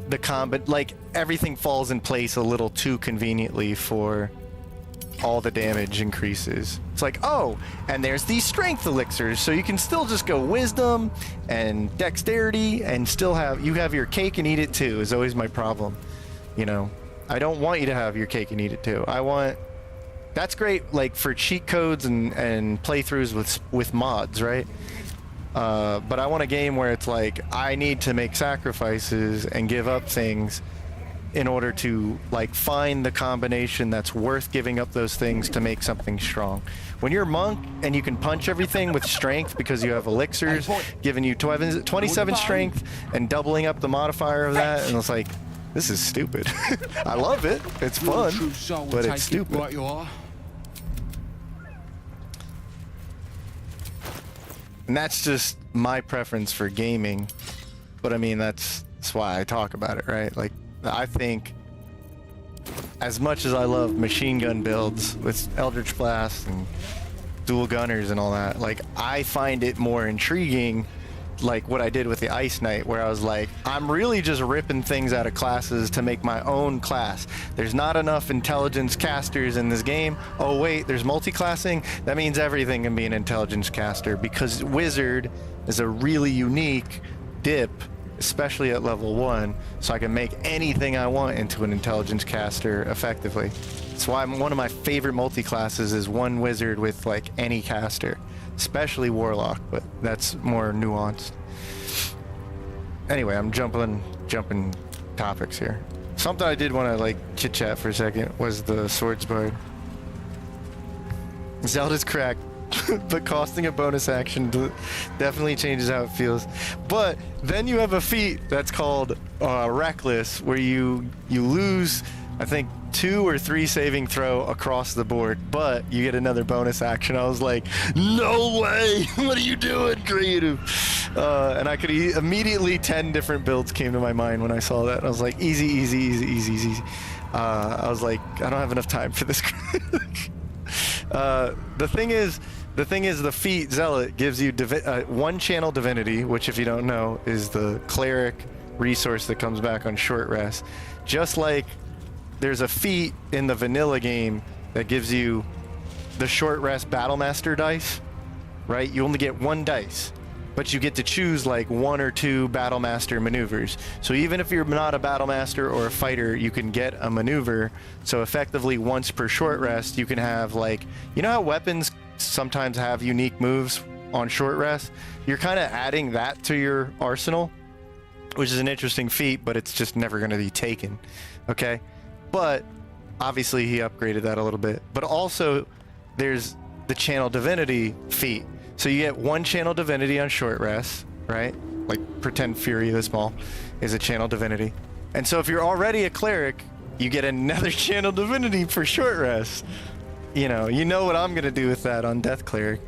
[SPEAKER 1] the combat, like everything falls in place a little too conveniently for all the damage increases. It's like, oh, and there's these strength elixirs, so you can still just go wisdom and dexterity and still have your cake and eat it too, is always my problem. You know, I don't want you to have your cake and eat it too. That's great like for cheat codes and playthroughs with mods, right? But I want a game where it's like, I need to make sacrifices and give up things in order to like find the combination that's worth giving up those things to make something strong. When you're a monk and you can punch everything with strength because you have elixirs giving you 27 strength and doubling up the modifier of that, and it's like, this is stupid. I love it, it's fun, but it's stupid.
[SPEAKER 3] Right you are.
[SPEAKER 1] And that's just my preference for gaming, but I mean that's why I talk about it, right? Like, I think as much as I love machine gun builds with Eldritch Blast and dual gunners and all that, like I find it more intriguing like what I did with the Ice Knight, where I was like, I'm really just ripping things out of classes to make my own class. There's not enough intelligence casters in this game. Oh wait, there's multi-classing? That means everything can be an intelligence caster, because Wizard is a really unique dip, especially at level 1, so I can make anything I want into an intelligence caster effectively. That's why one of my favorite multi-classes is one wizard with like any caster, especially Warlock, but that's more nuanced. Anyway, I'm jumping topics here. Something I did want to like chit-chat for a second was the Swordsbard. Zelda's cracked. But costing a bonus action definitely changes how it feels. But then you have a feat that's called Reckless, where you lose, I think, 2 or 3 saving throw across the board, but you get another bonus action. I was like, no way! What are you doing, creative? And I could immediately 10 different builds came to my mind when I saw that. And I was like, easy, easy, easy, easy, easy. I was like, I don't have enough time for this. The thing is, the feat Zealot gives you one channel divinity, which, if you don't know, is the cleric resource that comes back on short rest. Just like there's a feat in the vanilla game that gives you the short rest Battlemaster dice, right? You only get 1 dice, but you get to choose like 1 or 2 Battlemaster maneuvers. So even if you're not a Battlemaster or a fighter, you can get a maneuver. So effectively, once per short rest, you can have like, you know how weapons sometimes have unique moves on short rest? You're kind of adding that to your arsenal, which is an interesting feat, but it's just never going to be taken. Okay, but obviously he upgraded that a little bit. But also there's the channel divinity feat. So you get 1 channel divinity on short rest, right? Like pretend Fury the Small is a channel divinity. And so if you're already a cleric, you get another channel divinity for short rest. You know what I'm gonna do with that on Death Cleric.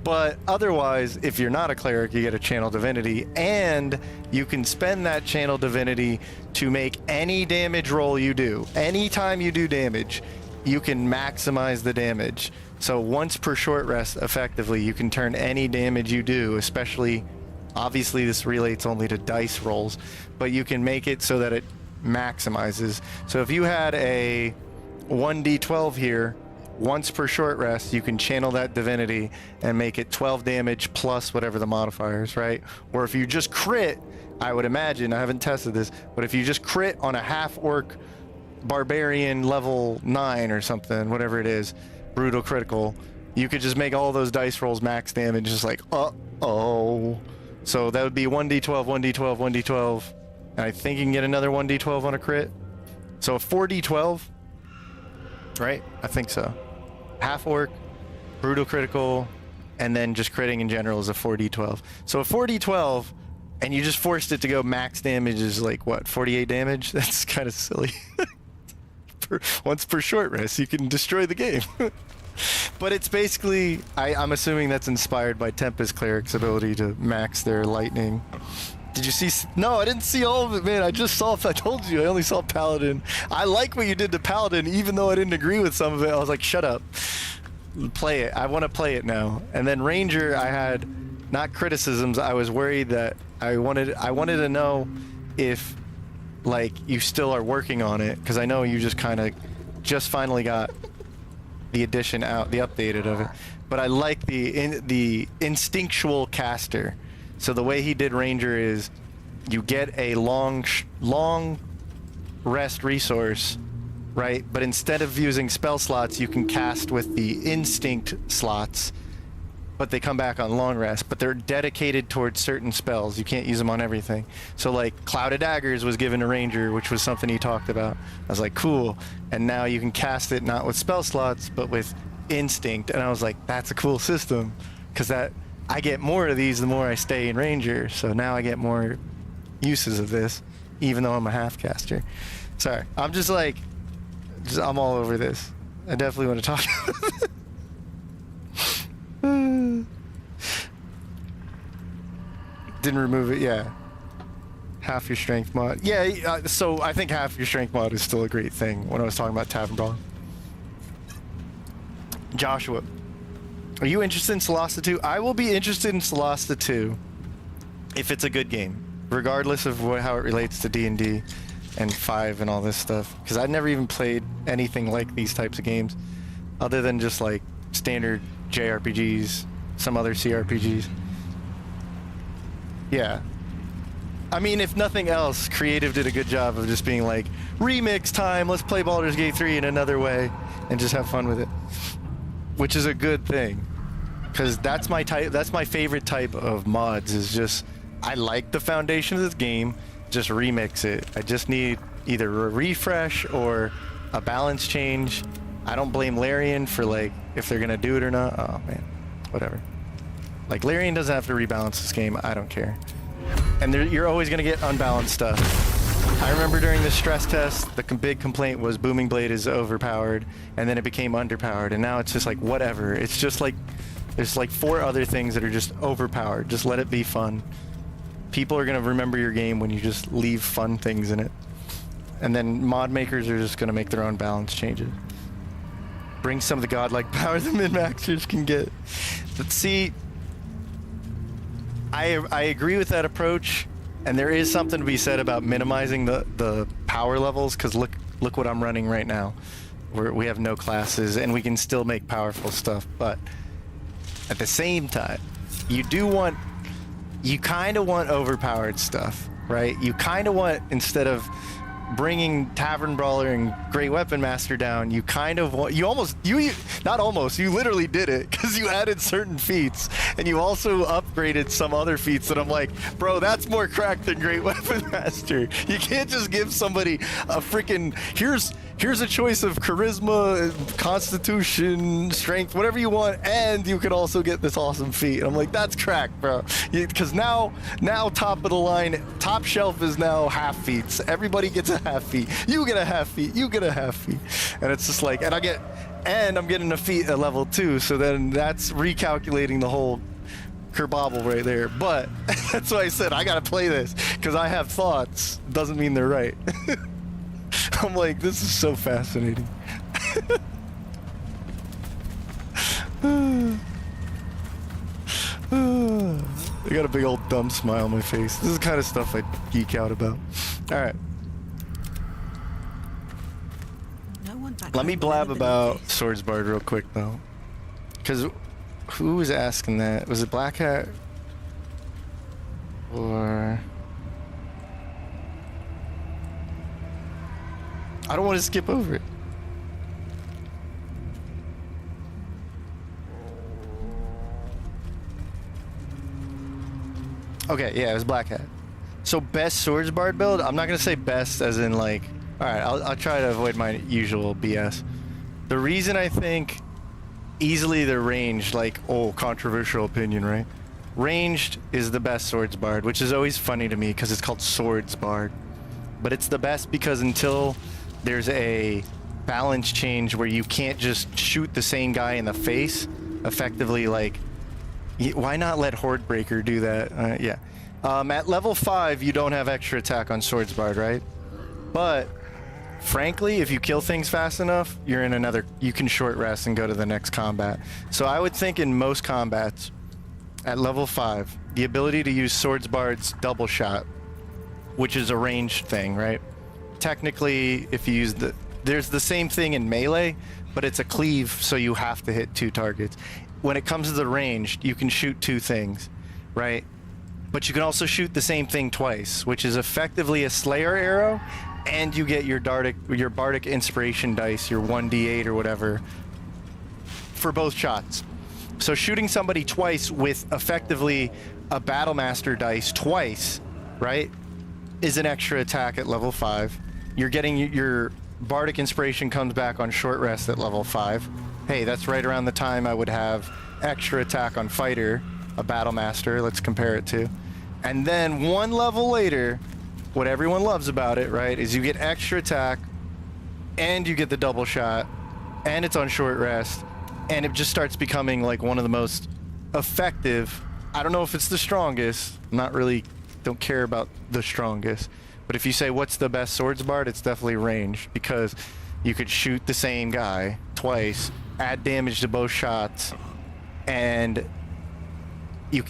[SPEAKER 1] But otherwise, if you're not a cleric, you get a channel divinity, and you can spend that channel divinity to make any damage roll you do. Anytime you do damage, you can maximize the damage. So once per short rest, effectively, you can turn any damage you do, especially, obviously this relates only to dice rolls, but you can make it so that it maximizes. So if you had a 1d12 here, once per short rest, you can channel that divinity and make it 12 damage plus whatever the modifiers, right? Or if you just crit, I would imagine, I haven't tested this, but if you just crit on a half-orc barbarian level 9 or something, whatever it is, brutal critical, you could just make all those dice rolls max damage, just like, uh-oh. So that would be 1d12, 1d12, 1d12, and I think you can get another 1d12 on a crit. So a 4d12, right? I think so. Half orc, brutal critical, and then just critting in general is a 4d12. So a 4d12, and you just forced it to go max damage is like, what, 48 damage? That's kind of silly. Once per short rest, you can destroy the game. But it's basically, I'm assuming that's inspired by Tempest Cleric's ability to max their lightning. Did you see? No, I didn't see all of it, man. I just saw, I told you, I only saw Paladin. I like what you did to Paladin, even though I didn't agree with some of it. I was like, shut up. Play it. I want to play it now. And then Ranger, I had not criticisms. I was worried that I wanted to know if, like, you still are working on it, because I know you just kind of just finally got the addition out, the updated of it. But I like the instinctual caster. So the way he did Ranger is you get a long rest resource, right? But instead of using spell slots, you can cast with the instinct slots, but they come back on long rest, but they're dedicated towards certain spells. You can't use them on everything. So like Clouded Daggers was given to Ranger, which was something he talked about. I was like, cool. And now you can cast it not with spell slots, but with instinct. And I was like, that's a cool system, because that I get more of these the more I stay in Ranger, so now I get more uses of this, even though I'm a half caster. Sorry, I'm just like, I'm all over this. I definitely want to talk about it. Didn't remove it, yeah. Half your strength mod. Yeah, so I think half your strength mod is still a great thing when I was talking about Tavern Brawl. Joshua. Are you interested in Solasta 2? I will be interested in Solasta 2 if it's a good game, regardless of how it relates to D&D and 5 and all this stuff. Because I've never even played anything like these types of games, other than just like standard JRPGs, some other CRPGs. Yeah. I mean, if nothing else, Creative did a good job of just being like, remix time, let's play Baldur's Gate 3 in another way, and just have fun with it. Which is a good thing, because that's my type. That's my favorite type of mods. Is just, I like the foundation of this game, just remix it. I just need either a refresh or a balance change. I don't blame Larian for like if they're gonna do it or not. Oh man, whatever. Like Larian doesn't have to rebalance this game. I don't care. And you're always gonna get unbalanced stuff. I remember during the stress test, the big complaint was Booming Blade is overpowered, and then it became underpowered, and now it's just like, whatever. It's just like, there's like 4 other things that are just overpowered. Just let it be fun. People are going to remember your game when you just leave fun things in it. And then mod makers are just going to make their own balance changes. Bring some of the godlike power the min-maxers can get. But see, I agree with that approach. And there is something to be said about minimizing the power levels, because look what I'm running right now. We have no classes, and we can still make powerful stuff. But at the same time, you kind of want overpowered stuff, right? You kind of want, instead of bringing Tavern Brawler and Great Weapon Master down, you kind of want, you literally did it, because you added certain feats, and you also upgraded some other feats that I'm like, bro, that's more cracked than Great Weapon Master. You can't just give somebody a freaking, here's a choice of charisma, constitution, strength, whatever you want, and you can also get this awesome feat. And I'm like, that's cracked, bro. Because now top of the line, top shelf is now half feats. Everybody gets a half feat. You get a half feat. You get a half feat. And it's just like, and And I'm getting a feat at level 2, so then that's recalculating the whole kerbobble right there. But that's why I said I gotta play this, because I have thoughts. Doesn't mean they're right. I'm like, this is so fascinating. I got a big old dumb smile on my face. This is the kind of stuff I geek out about. All right.
[SPEAKER 2] No one back
[SPEAKER 1] Let me
[SPEAKER 2] home
[SPEAKER 1] blab
[SPEAKER 2] will ever
[SPEAKER 1] about
[SPEAKER 2] believe this.
[SPEAKER 1] Swordsbard real quick, though. Because who was asking that? Was it Black Hat? Or... I don't want to skip over it. Okay, yeah, it was Black Hat. So best Swordsbard build? I'm not gonna say best as in like... Alright, I'll try to avoid my usual BS. The reason I think easily they're ranged, like, oh, controversial opinion, right? Ranged is the best Swordsbard, which is always funny to me because it's called Swordsbard. But it's the best because until there's a balance change where you can't just shoot the same guy in the face, effectively, like, why not let Hordebreaker do that? Yeah. At level 5, you don't have extra attack on Swordsbard, right? But frankly, if you kill things fast enough, you're in another... You can short rest and go to the next combat. So I would think in most combats, at level 5, the ability to use Swordsbard's double shot, which is a ranged thing, right? Technically, if you use the... There's the same thing in melee, but it's a cleave, so you have to hit 2 targets. When it comes to the ranged, you can shoot 2 things, right? But you can also shoot the same thing twice, which is effectively a Slayer arrow, and you get your Bardic Inspiration dice, your 1d8 or whatever, for both shots. So shooting somebody twice with effectively a Battlemaster dice twice, right, is an extra attack at level 5. You're getting your Bardic Inspiration comes back on short rest at level 5. Hey, that's right around the time I would have extra attack on Fighter, a Battlemaster, let's compare it to. And then one level later, what everyone loves about it, right, is you get extra attack, and you get the double shot, and it's on short rest, and it just starts becoming like one of the most effective. I don't know if it's the strongest, not really, don't care about the strongest, but if you say what's the best Swordsbard, it's definitely ranged, because you could shoot the same guy twice, add damage to both shots, and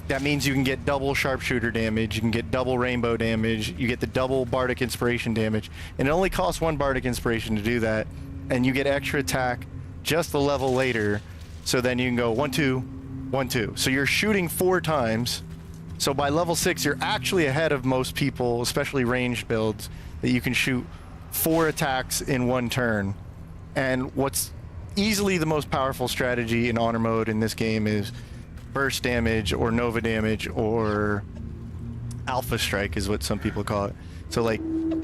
[SPEAKER 1] that means you can get double sharpshooter damage, you can get double rainbow damage, you get the double Bardic Inspiration damage, and it only costs 1 Bardic Inspiration to do that, and you get extra attack just a level later, so then you can go 1-2, 1-2. So you're shooting 4 times, so by level 6 you're actually ahead of most people, especially ranged builds, that you can shoot 4 attacks in 1 turn. And what's easily the most powerful strategy in honor mode in this game is burst damage or nova damage or alpha strike is what some people call it. So like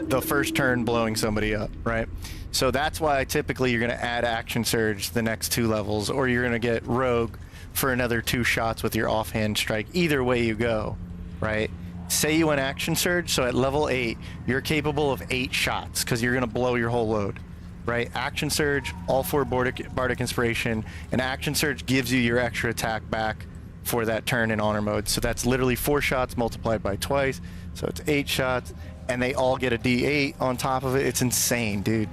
[SPEAKER 1] the first turn blowing somebody up, right? So that's why typically you're going to add action surge the next 2 levels, or you're going to get rogue for another 2 shots with your offhand strike. Either way you go, right? Say you went action surge, so at level 8 you're capable of 8 shots because you're going to blow your whole load. Right, action surge, all 4 Bardic Inspiration, and action surge gives you your extra attack back for that turn in honor mode. So that's literally 4 shots multiplied by twice, so it's 8 shots, and they all get a D8 on top of it. It's insane, dude.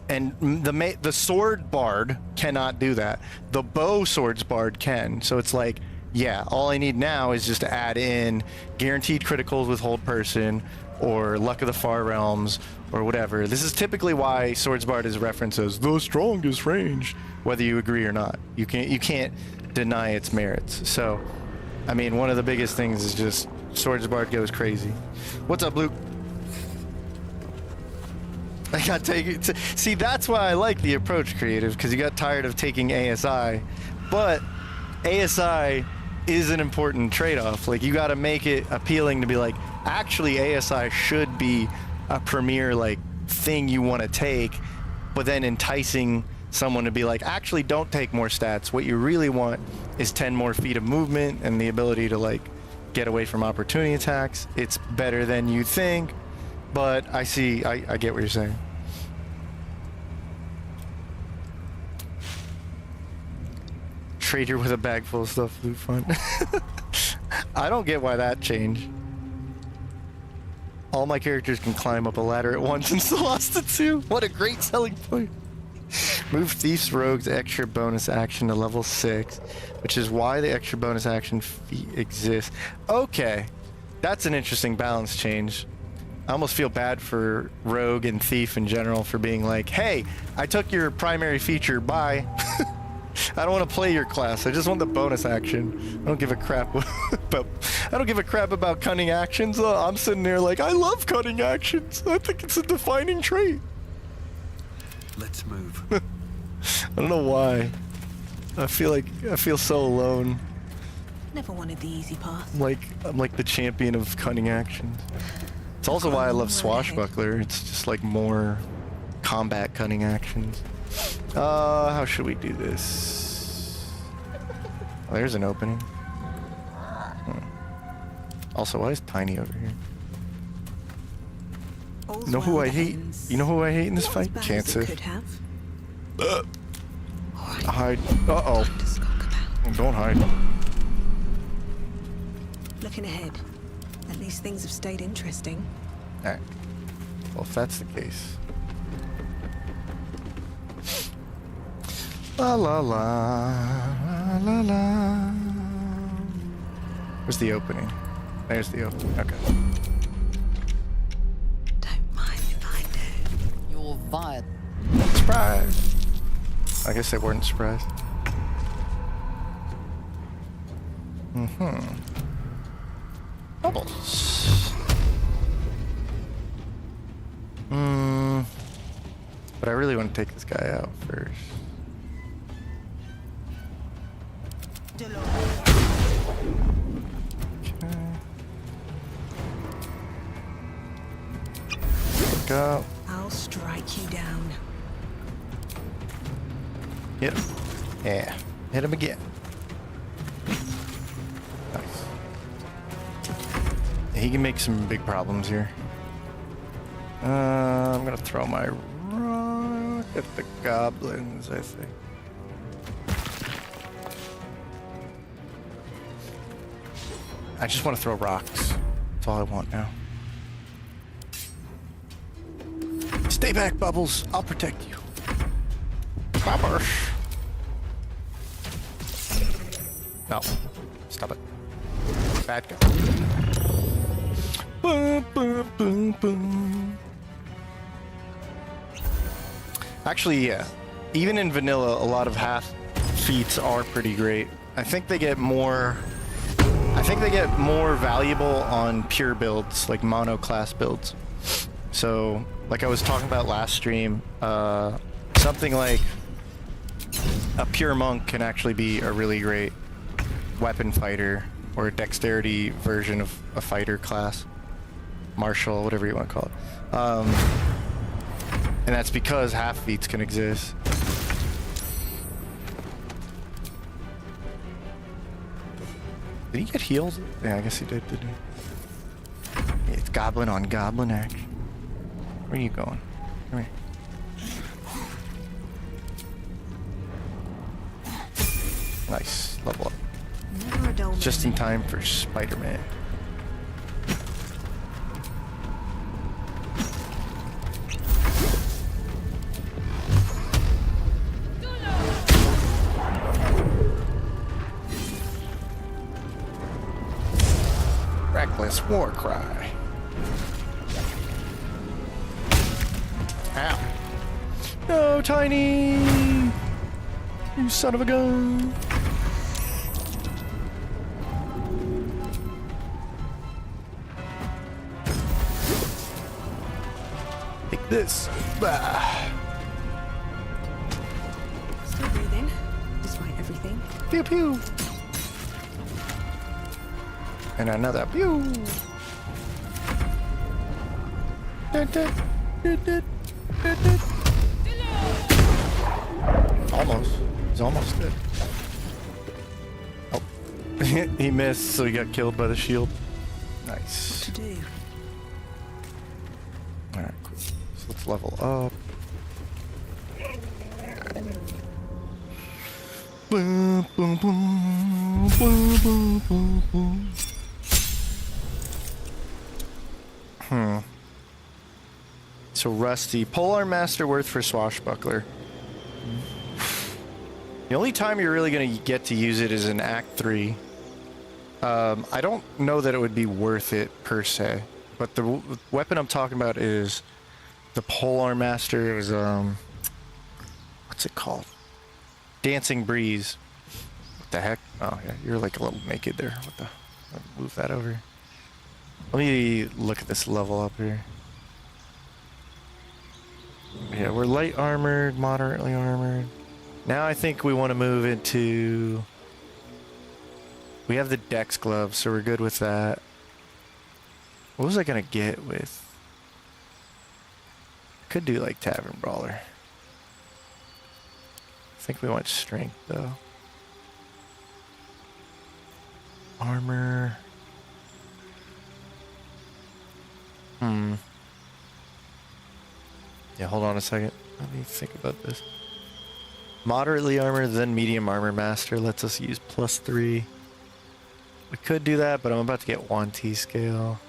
[SPEAKER 1] And the sword bard cannot do that. The bow swords bard can. So it's like, yeah, all I need now is just to add in guaranteed criticals with hold person, or Luck of the Far Realms, or whatever. This is typically why Swordsbard is referenced as the strongest range, whether you agree or not. You can't deny its merits. So, I mean, one of the biggest things is just Swordsbard goes crazy. What's up, Luke? I got taken. See, that's why I like the approach creative, because you got tired of taking ASI, but ASI is an important trade-off. Like, you got to make it appealing to be like, actually ASI should be a premier like thing you want to take, but then enticing someone to be like, actually don't take more stats. What you really want is 10 more feet of movement and the ability to like get away from opportunity attacks. It's better than you think, but I get what you're saying. trade you with a bag full of stuff, loot fun. I don't get why that changed. All my characters can climb up a ladder at once and still lost it too. What a great selling point. Move Thief's Rogue's extra bonus action to level 6, which is why the extra bonus action feat exists. Okay, that's an interesting balance change. I almost feel bad for Rogue and Thief in general for being like, hey, I took your primary feature, bye. I don't want to play your class, I just want the bonus action. I don't give a crap about cunning actions. I'm sitting there like, I love cunning actions. I think it's a defining trait.
[SPEAKER 3] Let's move.
[SPEAKER 1] I don't know why. I feel so alone.
[SPEAKER 2] Never wanted the easy path.
[SPEAKER 1] I'm like the champion of cunning actions. It's also why I love Swashbuckler. It's just like more combat cunning actions. How should we do this? Oh, there's an opening. Also, why is Tiny over here?
[SPEAKER 2] All's
[SPEAKER 1] Know who
[SPEAKER 2] well
[SPEAKER 1] I
[SPEAKER 2] that
[SPEAKER 1] hate?
[SPEAKER 2] ends.
[SPEAKER 1] You know who I hate in this
[SPEAKER 2] Not as
[SPEAKER 1] fight?
[SPEAKER 2] bad as it
[SPEAKER 1] Cancer.
[SPEAKER 2] could have.
[SPEAKER 1] Hide. Uh-oh.
[SPEAKER 2] Time to skulk about.
[SPEAKER 1] Don't hide.
[SPEAKER 2] Looking ahead. At least things have stayed interesting.
[SPEAKER 1] Alright. Well, if that's the case. La la la la la. Where's the opening? There's the opening. Okay.
[SPEAKER 2] Don't mind if I do.
[SPEAKER 4] You're vile.
[SPEAKER 1] Surprise! I guess they weren't surprised. Bubbles. But I really want to take this guy out first. Okay. Look up.
[SPEAKER 2] I'll strike you down.
[SPEAKER 1] Hit him. Yeah. Hit him again. Nice. He can make some big problems here. I'm gonna throw my rock at the goblins, I think. I just want to throw rocks. That's all I want now. Stay back, Bubbles. I'll protect you. Bubbles. No. Stop it. Bad guy. Boom, boom, boom, boom. Actually, yeah. Even in vanilla, a lot of half feats are pretty great. I think they get more valuable on pure builds, like mono class builds. So, like I was talking about last stream, something like a pure monk can actually be a really great weapon fighter or a dexterity version of a fighter class. Martial, whatever you want to call it. And that's because half feats can exist. Did he get healed? Yeah, I guess he did, didn't he? It's goblin on goblin action. Where are you going? Come here. Nice. Level up.
[SPEAKER 2] Never a dull
[SPEAKER 1] Just in
[SPEAKER 2] moment.
[SPEAKER 1] time for Spider-Man. Reckless war cry. Ow. No, Tiny! You son of a gun! Take this. Bah.
[SPEAKER 2] Still breathing, despite everything.
[SPEAKER 1] Pew pew. And another pew. Dun, dun, dun, dun, dun, dun. Almost. He's almost dead. Oh. He missed, so he got killed by the shield. Nice.
[SPEAKER 2] To do.
[SPEAKER 1] Alright, cool. So let's level up. Boom, boom, boom, boom, boom, boom, boom. So Rusty, Polearm Master worth for Swashbuckler. The only time you're really going to get to use it is in Act 3. I don't know that it would be worth it per se, but the weapon I'm talking about is the Polearm Master. It was, what's it called? Dancing Breeze. What the heck? Oh, yeah, you're like a little naked there. What the? I'll move that over. Let me look at this level up here. Yeah, we're light armored, moderately armored. Now I think we want to move into... We have the Dex gloves, so we're good with that. What was I going to get with... Could do like Tavern Brawler. I think we want strength, though. Armor... Yeah, hold on a second. Let me think about this. Moderately armored, then medium armor master lets us use +3. We could do that, but I'm about to get 1 T-scale.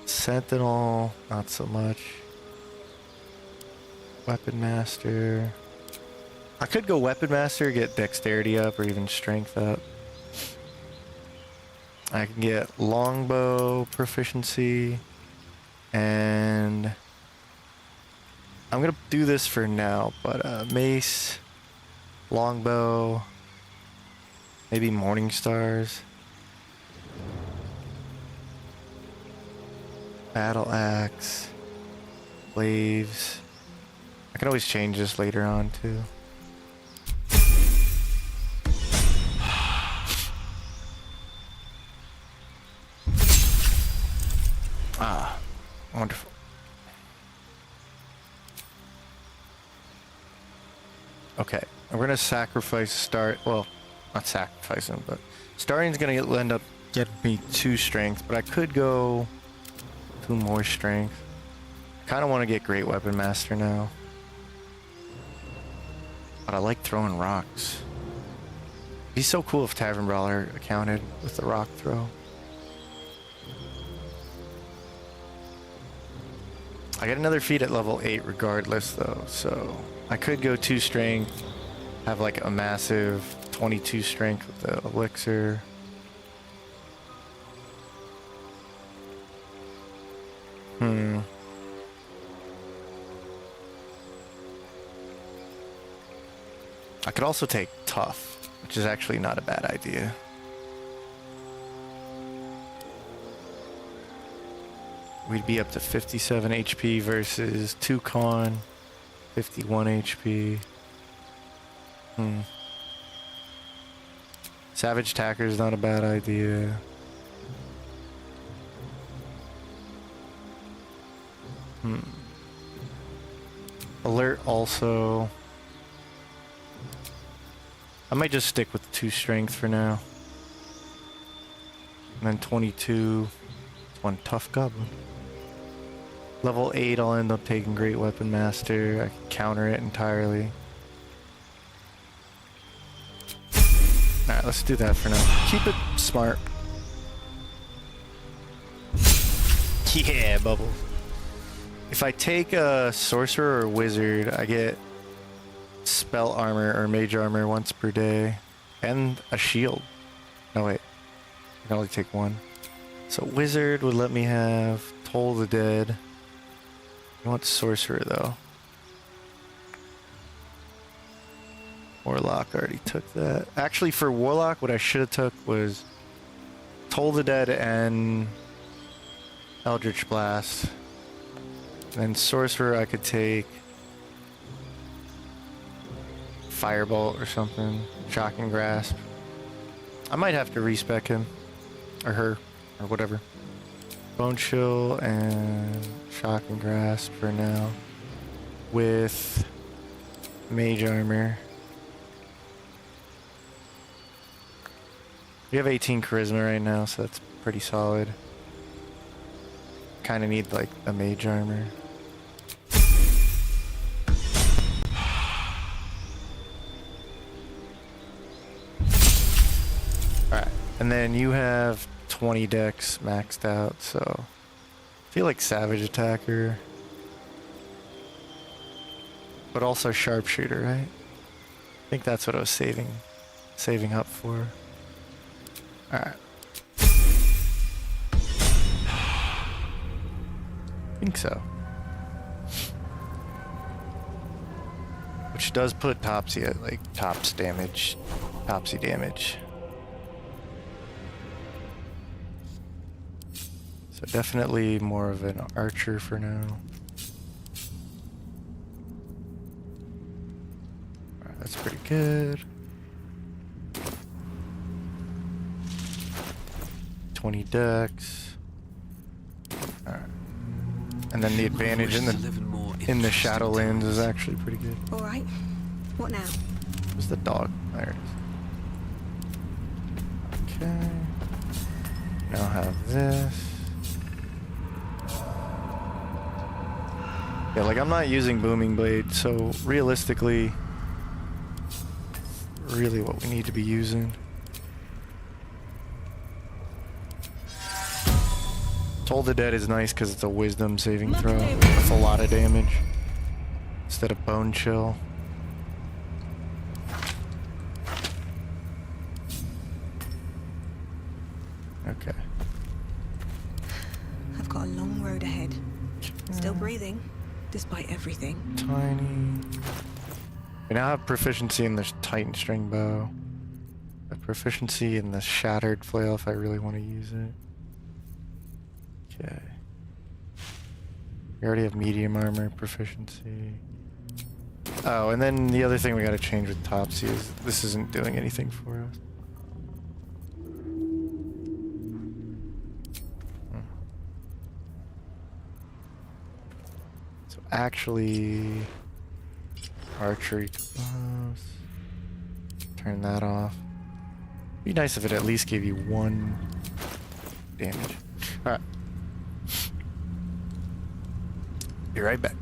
[SPEAKER 1] Sentinel, not so much. Weapon master. I could go weapon master, get dexterity up, or even strength up. I can get longbow proficiency, and I'm gonna do this for now, but mace, longbow, maybe morning stars, battle axe, glaives. I can always change this later on too. Ah, wonderful. Okay, we're gonna sacrifice start. Well, not sacrifice him, but starting's gonna end up getting me 2 strength, but I could go 2 more strength. Kind of want to get Great Weapon Master now, but I like throwing rocks. It'd be so cool if Tavern Brawler accounted with the rock throw. I get another feat at level 8 regardless though, so I could go 2 strength, have like a massive 22 strength with the elixir. I could also take tough, which is actually not a bad idea. We'd be up to 57 HP versus 2 con, 51 HP. Savage Tacker is not a bad idea. Alert also. I might just stick with 2 strength for now. And then 22. It's 1 tough goblin. Level 8, I'll end up taking Great Weapon Master. I can counter it entirely. Alright, let's do that for now. Keep it smart. Yeah, bubbles. If I take a Sorcerer or Wizard, I get Spell Armor or Mage Armor once per day. And a Shield. No, wait. I can only take 1. So Wizard would let me have Toll the Dead. I want Sorcerer though. Warlock already took that. Actually, for Warlock, what I should have took was Toll the Dead and Eldritch Blast. And then Sorcerer, I could take Firebolt or something. Shocking Grasp. I might have to respec him. Or her. Or whatever. Bone Chill and Shocking Grasp for now. With Mage Armor. We have 18 Charisma right now, so that's pretty solid. Kind of need like a Mage Armor. And then you have 20 decks maxed out, so I feel like Savage Attacker. But also Sharpshooter, right? I think that's what I was saving up for. Alright. I think so. Which does put Topsy at like Topsy damage. So definitely more of an archer for now. Alright, that's pretty good. 20 decks. Alright. And then the advantage in the Shadowlands is actually pretty good.
[SPEAKER 2] All right. What now?
[SPEAKER 1] Where's the dog? There it is. Okay. Now have this. Yeah, like I'm not using Booming Blade, so realistically, really what we need to be using. Toll the Dead is nice because it's a wisdom saving throw with a lot of damage instead of Bone Chill. Okay.
[SPEAKER 2] I've got a long road ahead. Still breathing, despite everything.
[SPEAKER 1] Tiny. We now have proficiency in the Titan String Bow. A proficiency in the Shattered Flail if I really want to use it. Okay. We already have medium armor proficiency. Oh, and then the other thing we gotta change with Topsy is this isn't doing anything for us. So actually, archery gloves. Turn that off. Be nice if it at least gave you 1 damage. Alright. Be right back.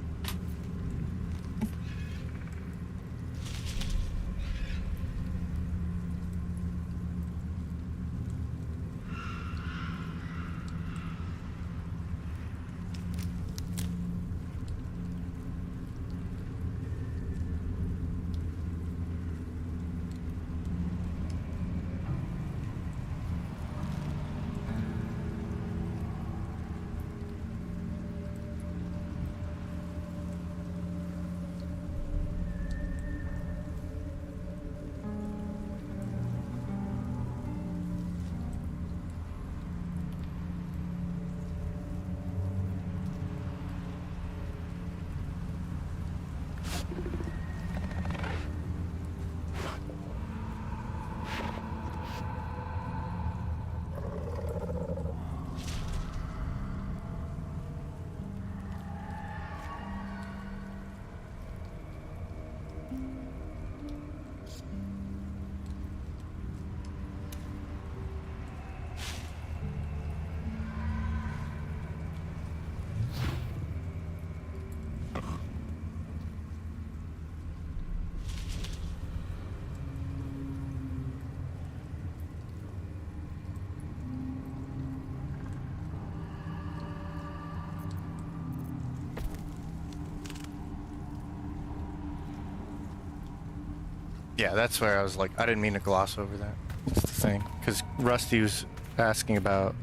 [SPEAKER 1] Yeah, that's where I was like, I didn't mean to gloss over that. That's the thing. Because Rusty was asking about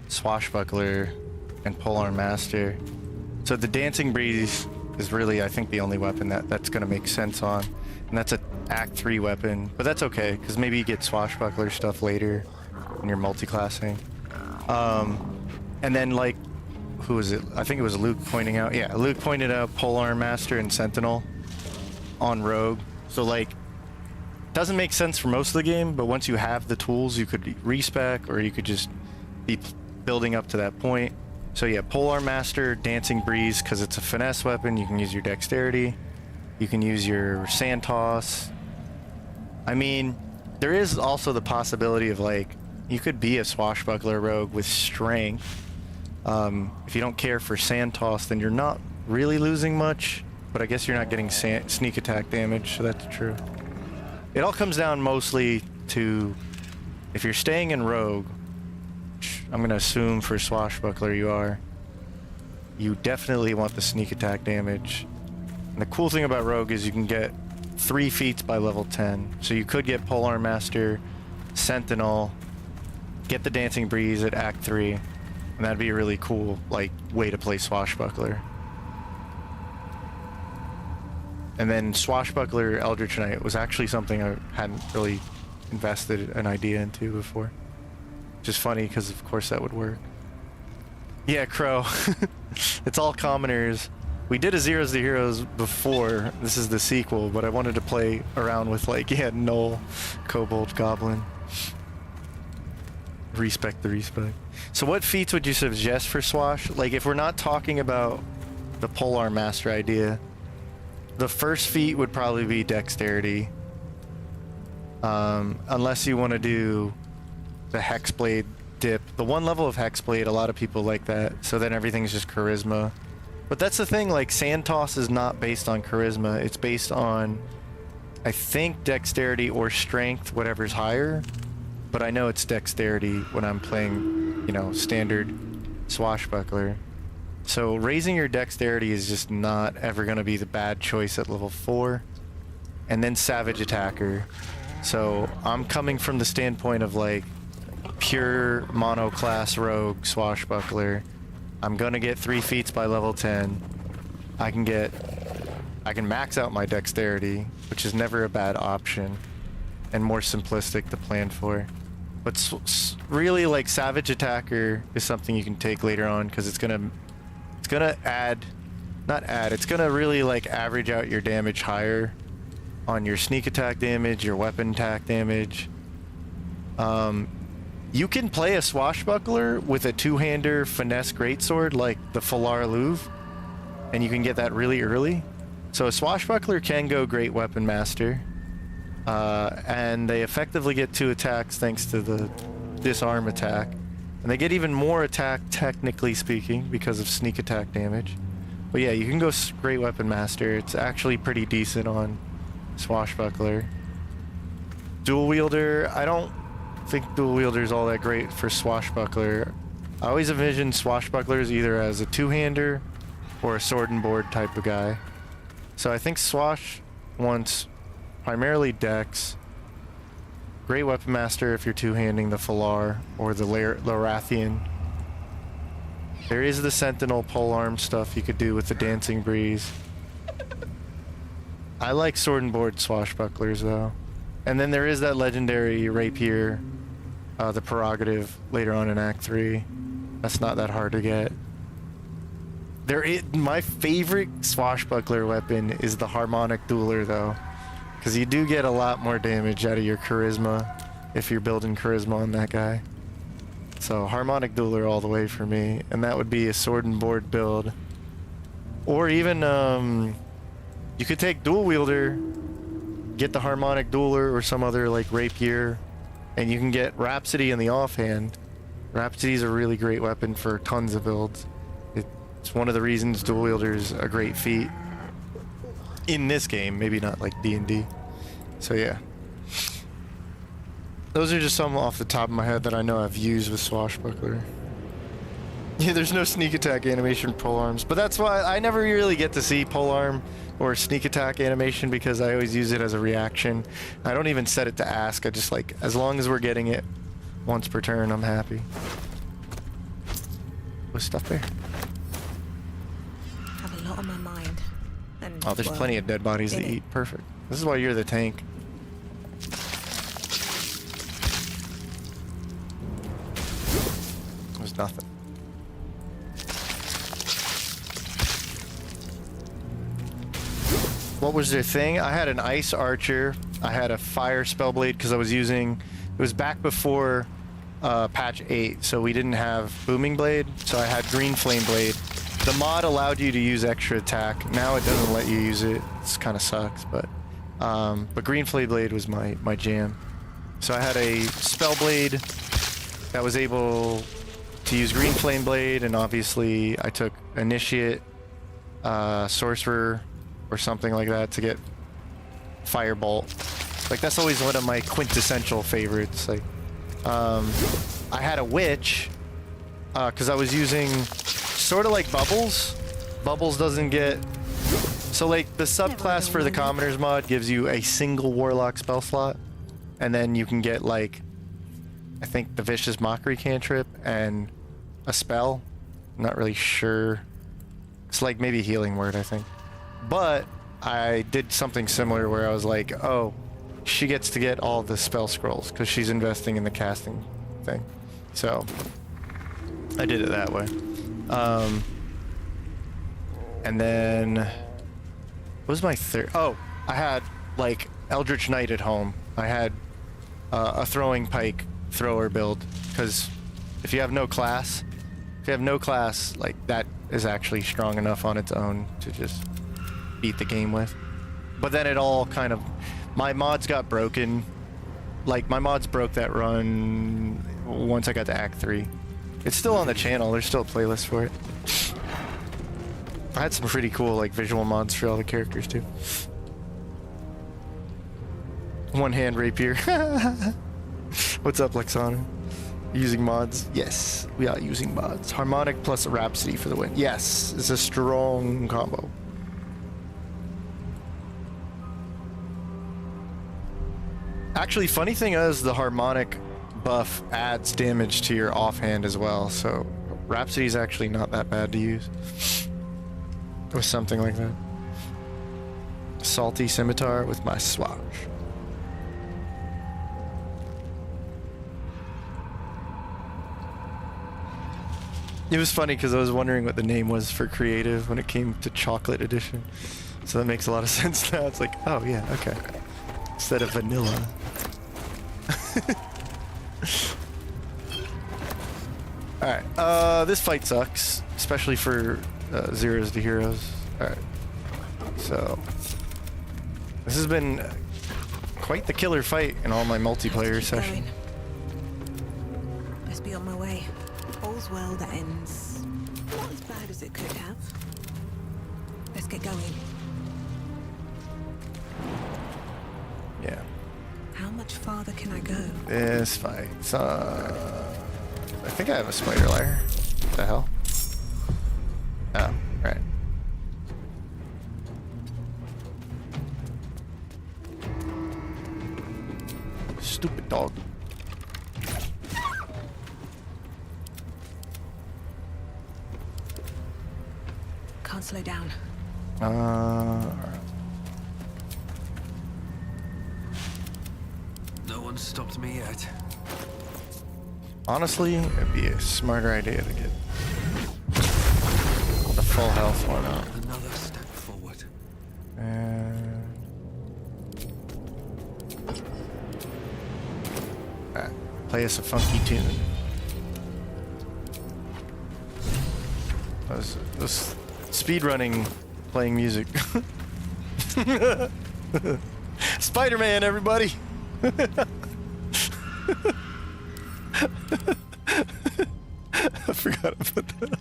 [SPEAKER 1] Swashbuckler and Polearm Master. So the Dancing Breeze is really, I think, the only weapon that's going to make sense on. And that's a Act 3 weapon. But that's okay, because maybe you get Swashbuckler stuff later when you're multi-classing. And then, like, who was it? I think it was Luke pointing out. Yeah, Luke pointed out Polearm Master and Sentinel on Rogue. So, like, doesn't make sense for most of the game, but once you have the tools, you could respec, or you could just be building up to that point. So yeah, Polearm Master, Dancing Breeze, because it's a finesse weapon, you can use your dexterity. You can use your sand toss. I mean, there is also the possibility of, like, you could be a Swashbuckler rogue with strength. If you don't care for sand toss, then you're not really losing much, but I guess you're not getting sneak attack damage, so that's true. It all comes down mostly to if you're staying in Rogue, which I'm gonna assume for Swashbuckler you are, you definitely want the sneak attack damage. And the cool thing about Rogue is you can get 3 feats by level 10. So you could get Polearm Master, Sentinel, get the Dancing Breeze at Act 3, and that'd be a really cool like way to play Swashbuckler. And then Swashbuckler Eldritch Knight was actually something I hadn't really invested an idea into before. Just funny because of course that would work. Yeah, Crow. It's all commoners. We did a Zeros to Heroes before. This is the sequel, but I wanted to play around with like, yeah, Null, Kobold, Goblin. Respect the respect. So what feats would you suggest for Swash? Like if we're not talking about the Polearm Master idea, the first feat would probably be Dexterity. Unless you want to do the Hexblade dip. The 1 level of Hexblade, a lot of people like that. So then everything's just Charisma. But that's the thing, like Sand Toss is not based on Charisma. It's based on, I think, Dexterity or Strength, whatever's higher. But I know it's Dexterity when I'm playing, you know, standard Swashbuckler. So raising your Dexterity is just not ever going to be the bad choice at level 4. And then Savage Attacker. So I'm coming from the standpoint of like pure mono class rogue Swashbuckler. I'm gonna get 3 feats by level 10. I can max out my Dexterity, which is never a bad option and more simplistic to plan for. But really, like Savage Attacker is something you can take later on because it's gonna it's gonna really like average out your damage higher on your sneak attack damage, your weapon attack damage. You can play a Swashbuckler with a 2-hander finesse greatsword like the Falar Louvre, and you can get that really early. So a Swashbuckler can go Great Weapon Master, and they effectively get 2 attacks thanks to the disarm attack. And they get even more attack, technically speaking, because of sneak attack damage. But yeah, you can go Great Weapon Master. It's actually pretty decent on Swashbuckler. Dual Wielder, I don't think Dual Wielder is all that great for Swashbuckler. I always envision Swashbucklers either as a 2-hander or a sword and board type of guy. So I think Swash wants primarily Dex, Great Weapon Master if you're 2-handing the Falar or the Lorathian. There is the Sentinel polearm stuff you could do with the Dancing Breeze. I like sword and board Swashbucklers though. And then there is that legendary Rapier, the Prerogative later on in Act 3. That's not that hard to get. My favorite Swashbuckler weapon is the Harmonic Dueler though, because you do get a lot more damage out of your Charisma if you're building Charisma on that guy. So Harmonic Dueler all the way for me, and that would be a sword and board build. Or even you could take Dual Wielder, get the Harmonic Dueler or some other like Rapier, and you can get Rhapsody in the offhand. Rhapsody's a really great weapon for tons of builds. It's one of the reasons Dual Wielder's a great feat in this game, maybe not like D&D. So yeah. Those are just some off the top of my head that I know I've used with Swashbuckler. Yeah, there's no sneak attack animation polearms, but that's why I never really get to see polearm or sneak attack animation because I always use it as a reaction. I don't even set it to ask. I just like, as long as we're getting it once per turn, I'm happy. What's stuff there?
[SPEAKER 2] Have a lot on my mind. And,
[SPEAKER 1] Oh, there's
[SPEAKER 2] well,
[SPEAKER 1] plenty of dead bodies to
[SPEAKER 2] in it.
[SPEAKER 1] eat. Perfect. This is why you're the tank. There's nothing. What was their thing? I had an Ice Archer. I had a Fire Spellblade because I was using... It was back before patch 8, so we didn't have Booming Blade, so I had Green Flame Blade. The mod allowed you to use extra attack. Now it doesn't let you use it. It kind of sucks, but Green Flame Blade was my jam. So I had a Spellblade that was able to use Green Flame Blade, and obviously I took Initiate, Sorcerer, or something like that to get Firebolt. Like that's always one of my quintessential favorites. Like I had a witch, because I was using sort of like Bubbles. Bubbles doesn't get... So like the subclass for the Commoners mod gives you a single Warlock spell slot, and then you can get like, I think the Vicious Mockery cantrip and a spell. I'm not really sure. It's like maybe a healing word, I think. But I did something similar where I was like, oh, she gets to get all the spell scrolls because she's investing in the casting thing. So I did it that way. And then what was my third? Oh, I had like Eldritch Knight at home. I had a throwing pike thrower build because if you have no class, like that is actually strong enough on its own to just beat the game with. But then it all kind of, my mods got broken. Like my mods broke that run once I got to Act 3. It's still on the channel. There's still a playlist for it. I had some pretty cool like visual mods for all the characters too. One hand rapier. What's up, Lexana? Using mods? Yes, we are using mods. Harmonic plus Rhapsody for the win. Yes, it's a strong combo. Actually, funny thing is the harmonic buff adds damage to your offhand as well, so Rhapsody is actually not that bad to use. With something like that. Salty Scimitar with my Swash. It was funny because I was wondering what the name was for creative when it came to Chocolate Edition. So that makes a lot of sense now. It's like, oh yeah, okay. Instead of vanilla. Alright, this fight sucks. Especially for zeros to heroes. Alright. So this has been quite the killer fight in all my multiplayer sessions.
[SPEAKER 2] Must be on my way. All's well that ends not as bad as it could have. Let's get going.
[SPEAKER 1] Yeah.
[SPEAKER 2] How much farther can I go?
[SPEAKER 1] This fight. I think I have a spider lair. What the hell? Oh, right. Stupid dog.
[SPEAKER 2] Can't slow down.
[SPEAKER 3] No one stopped me yet.
[SPEAKER 1] Honestly, it'd be a smarter idea to get the full health one up.
[SPEAKER 3] Another step forward.
[SPEAKER 1] And play us a funky tune. I was speedrunning playing music. Spider-Man, everybody! I forgot about that.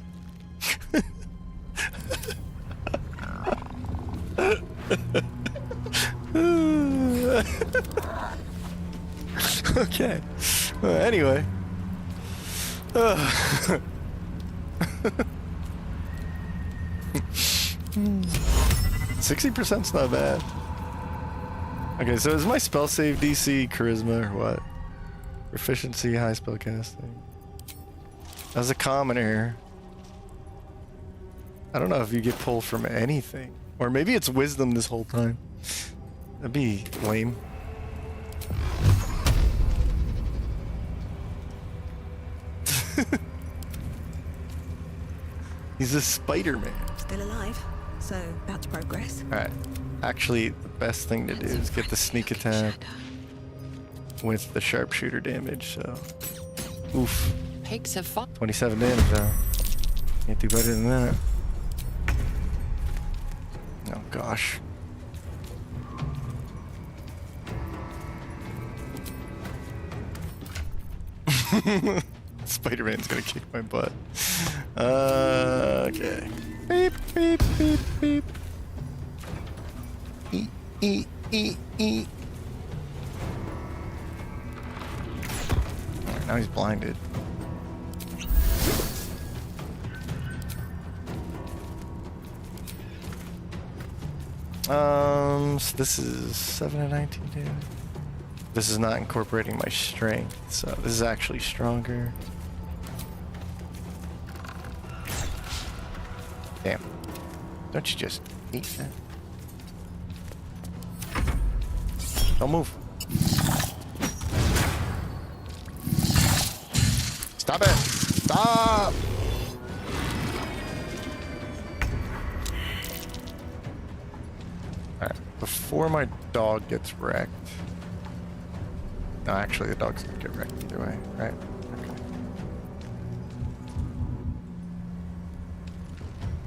[SPEAKER 1] Okay. Anyway. 60%'s not bad. Okay, so is my spell save DC charisma or what? Proficiency, high spell casting. As a commoner, I don't know if you get pulled from anything. Or maybe it's wisdom this whole time. That'd be lame. He's a Spider-Man.
[SPEAKER 2] Still alive, so that's progress.
[SPEAKER 1] Alright. Actually, the best thing to do is get the sneak attack with the sharpshooter damage, so... Oof.
[SPEAKER 4] Pigs have fun.
[SPEAKER 1] 27 damage, though. Can't do better than that. Oh, gosh. Spider-Man's gonna kick my butt. Okay. Beep, beep, beep, beep. Now he's blinded. So this is 7 and 19 damage. This is not incorporating my strength, so this is actually stronger. Damn. Don't you just hate that? Don't move. Stop it! Stop! Alright, before my dog gets wrecked. No, actually, the dog's gonna get wrecked either way, right? Okay.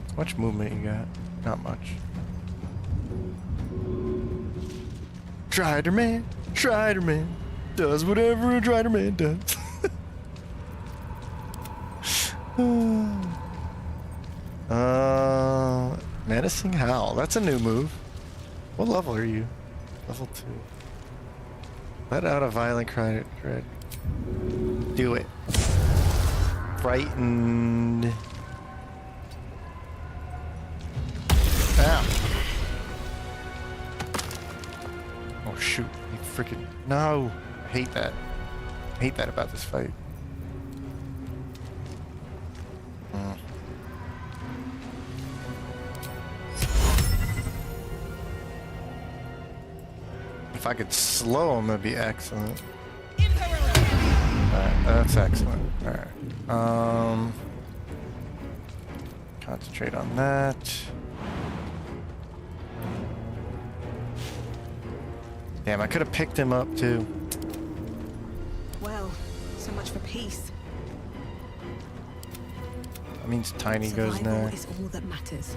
[SPEAKER 1] How much movement you got? Not much. Striderman, Striderman, does whatever a Striderman does. Menacing Howl. That's a new move. What level are you? Level 2. Let out a violent cry. Dread. Do it. Frightened. Ow. Oh shoot. You freaking. No. I hate that. I hate that about this fight. If I could slow him, that'd be excellent. Alright, that's excellent. Alright. Concentrate on that. Damn, I could have picked him up too.
[SPEAKER 2] Well, so much for peace.
[SPEAKER 1] That means Tiny goes
[SPEAKER 2] Survival
[SPEAKER 1] next.
[SPEAKER 2] is all that matters.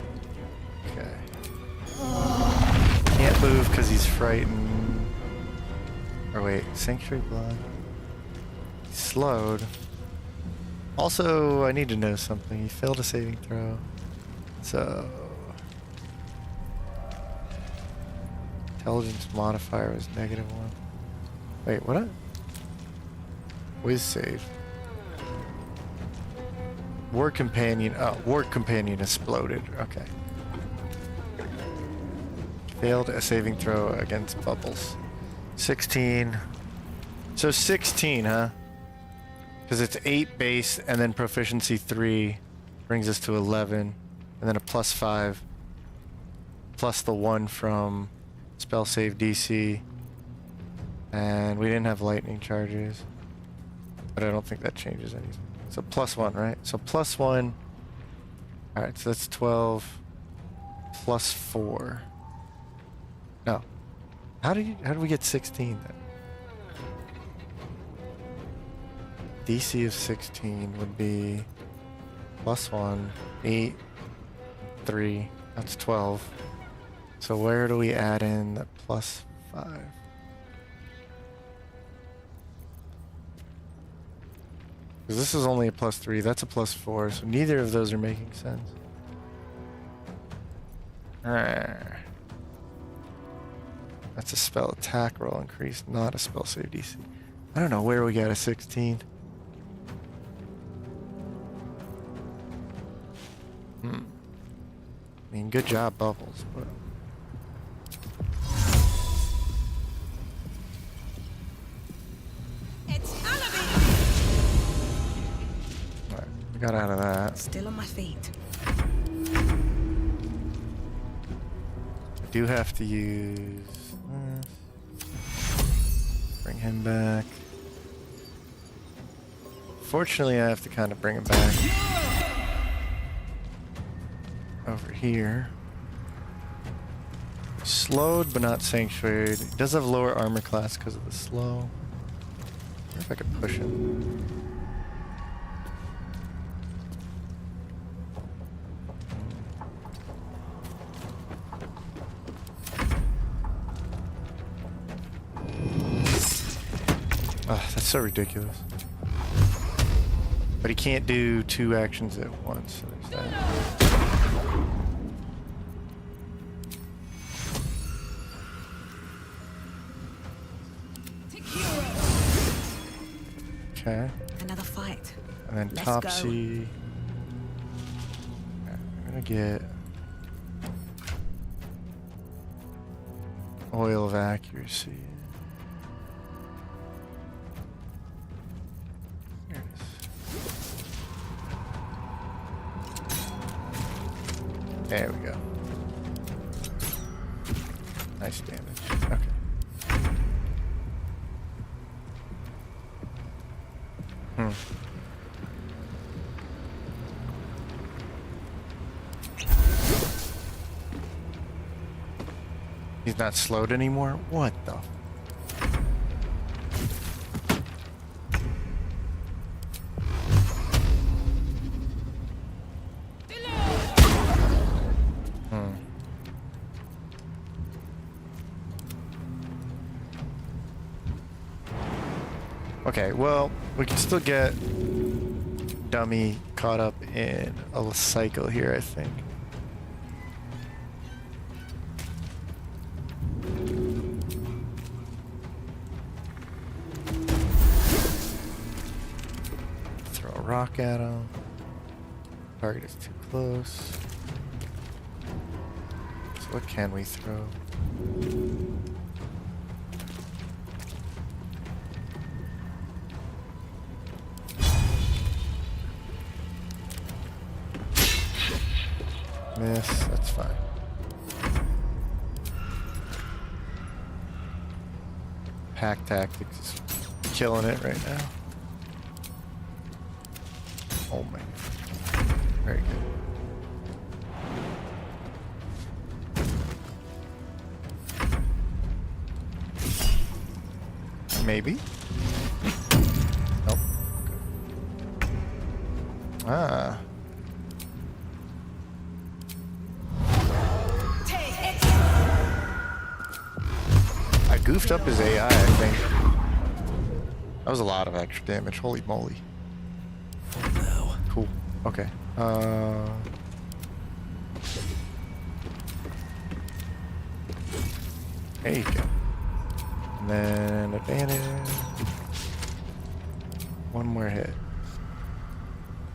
[SPEAKER 1] Okay. Can't move because he's frightened. Or wait, Sanctuary Blood. He's slowed. Also, I need to know something. He failed a saving throw. So... Intelligence modifier is -1. Wait, what? Whiz save. War Companion. Oh, War Companion exploded. Okay. Failed a saving throw against bubbles. 16. So 16, huh? Because it's 8 base and then proficiency 3 brings us to 11. And then a +5 plus the 1 from spell save DC. And we didn't have lightning charges. But I don't think that changes anything. So +1, right? So +1. Alright, so that's 12 plus 4. No. How do we get 16 then? DC of 16 would be +1, 8, 3. That's 12. So where do we add in the +5? Because this is only a +3, that's a +4, so neither of those are making sense. That's a spell attack roll increase, not a spell save DC. I don't know where we got a 16. I mean, good job, Bubbles, but... Alright, we got out of that.
[SPEAKER 2] Still on my feet.
[SPEAKER 1] I do have to use... bring him back. Fortunately, I have to kind of bring him back over here. Slowed, but not sanctuaried. He does have lower armor class because of the slow. I wonder if I could push him. That's so ridiculous. But he can't do 2 actions at once. So there's that. Okay.
[SPEAKER 2] Another fight.
[SPEAKER 1] And then
[SPEAKER 2] Let's
[SPEAKER 1] Topsy. Okay, I'm gonna get oil of accuracy. There it is. There we go. Nice damage. Okay. He's not slowed anymore? What the? Okay, well, we can still get Dummy caught up in a cycle here, I think. Throw a rock at him. Target is too close. So what can we throw? Miss, that's fine. Pack tactics is killing it right now. Oh my god. Very good. Maybe? Nope. Okay. Ah. Goofed up his AI, I think. That was a lot of extra damage. Holy moly.
[SPEAKER 3] No.
[SPEAKER 1] Cool. Okay. There you go. And then advantage. One more hit.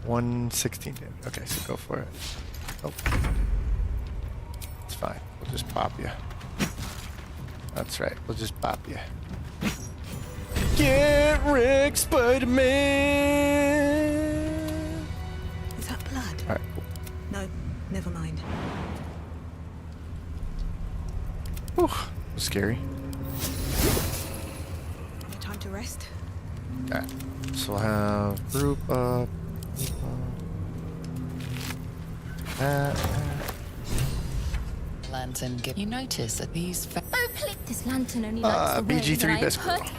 [SPEAKER 1] 116 damage. Okay, so go for it. Oh. It's fine. We'll just pop you. That's right. We'll just pop you. Get wrecked, Spider-Man!
[SPEAKER 2] Is that blood?
[SPEAKER 1] Alright, cool.
[SPEAKER 2] No, never mind.
[SPEAKER 1] Whew. Scary.
[SPEAKER 2] Time to rest.
[SPEAKER 1] Alright. So we'll have group up.
[SPEAKER 4] Lantern, you notice that these.
[SPEAKER 5] Oh, please. This lantern only likes the way
[SPEAKER 1] BG3
[SPEAKER 5] that I
[SPEAKER 1] best girl.
[SPEAKER 5] put.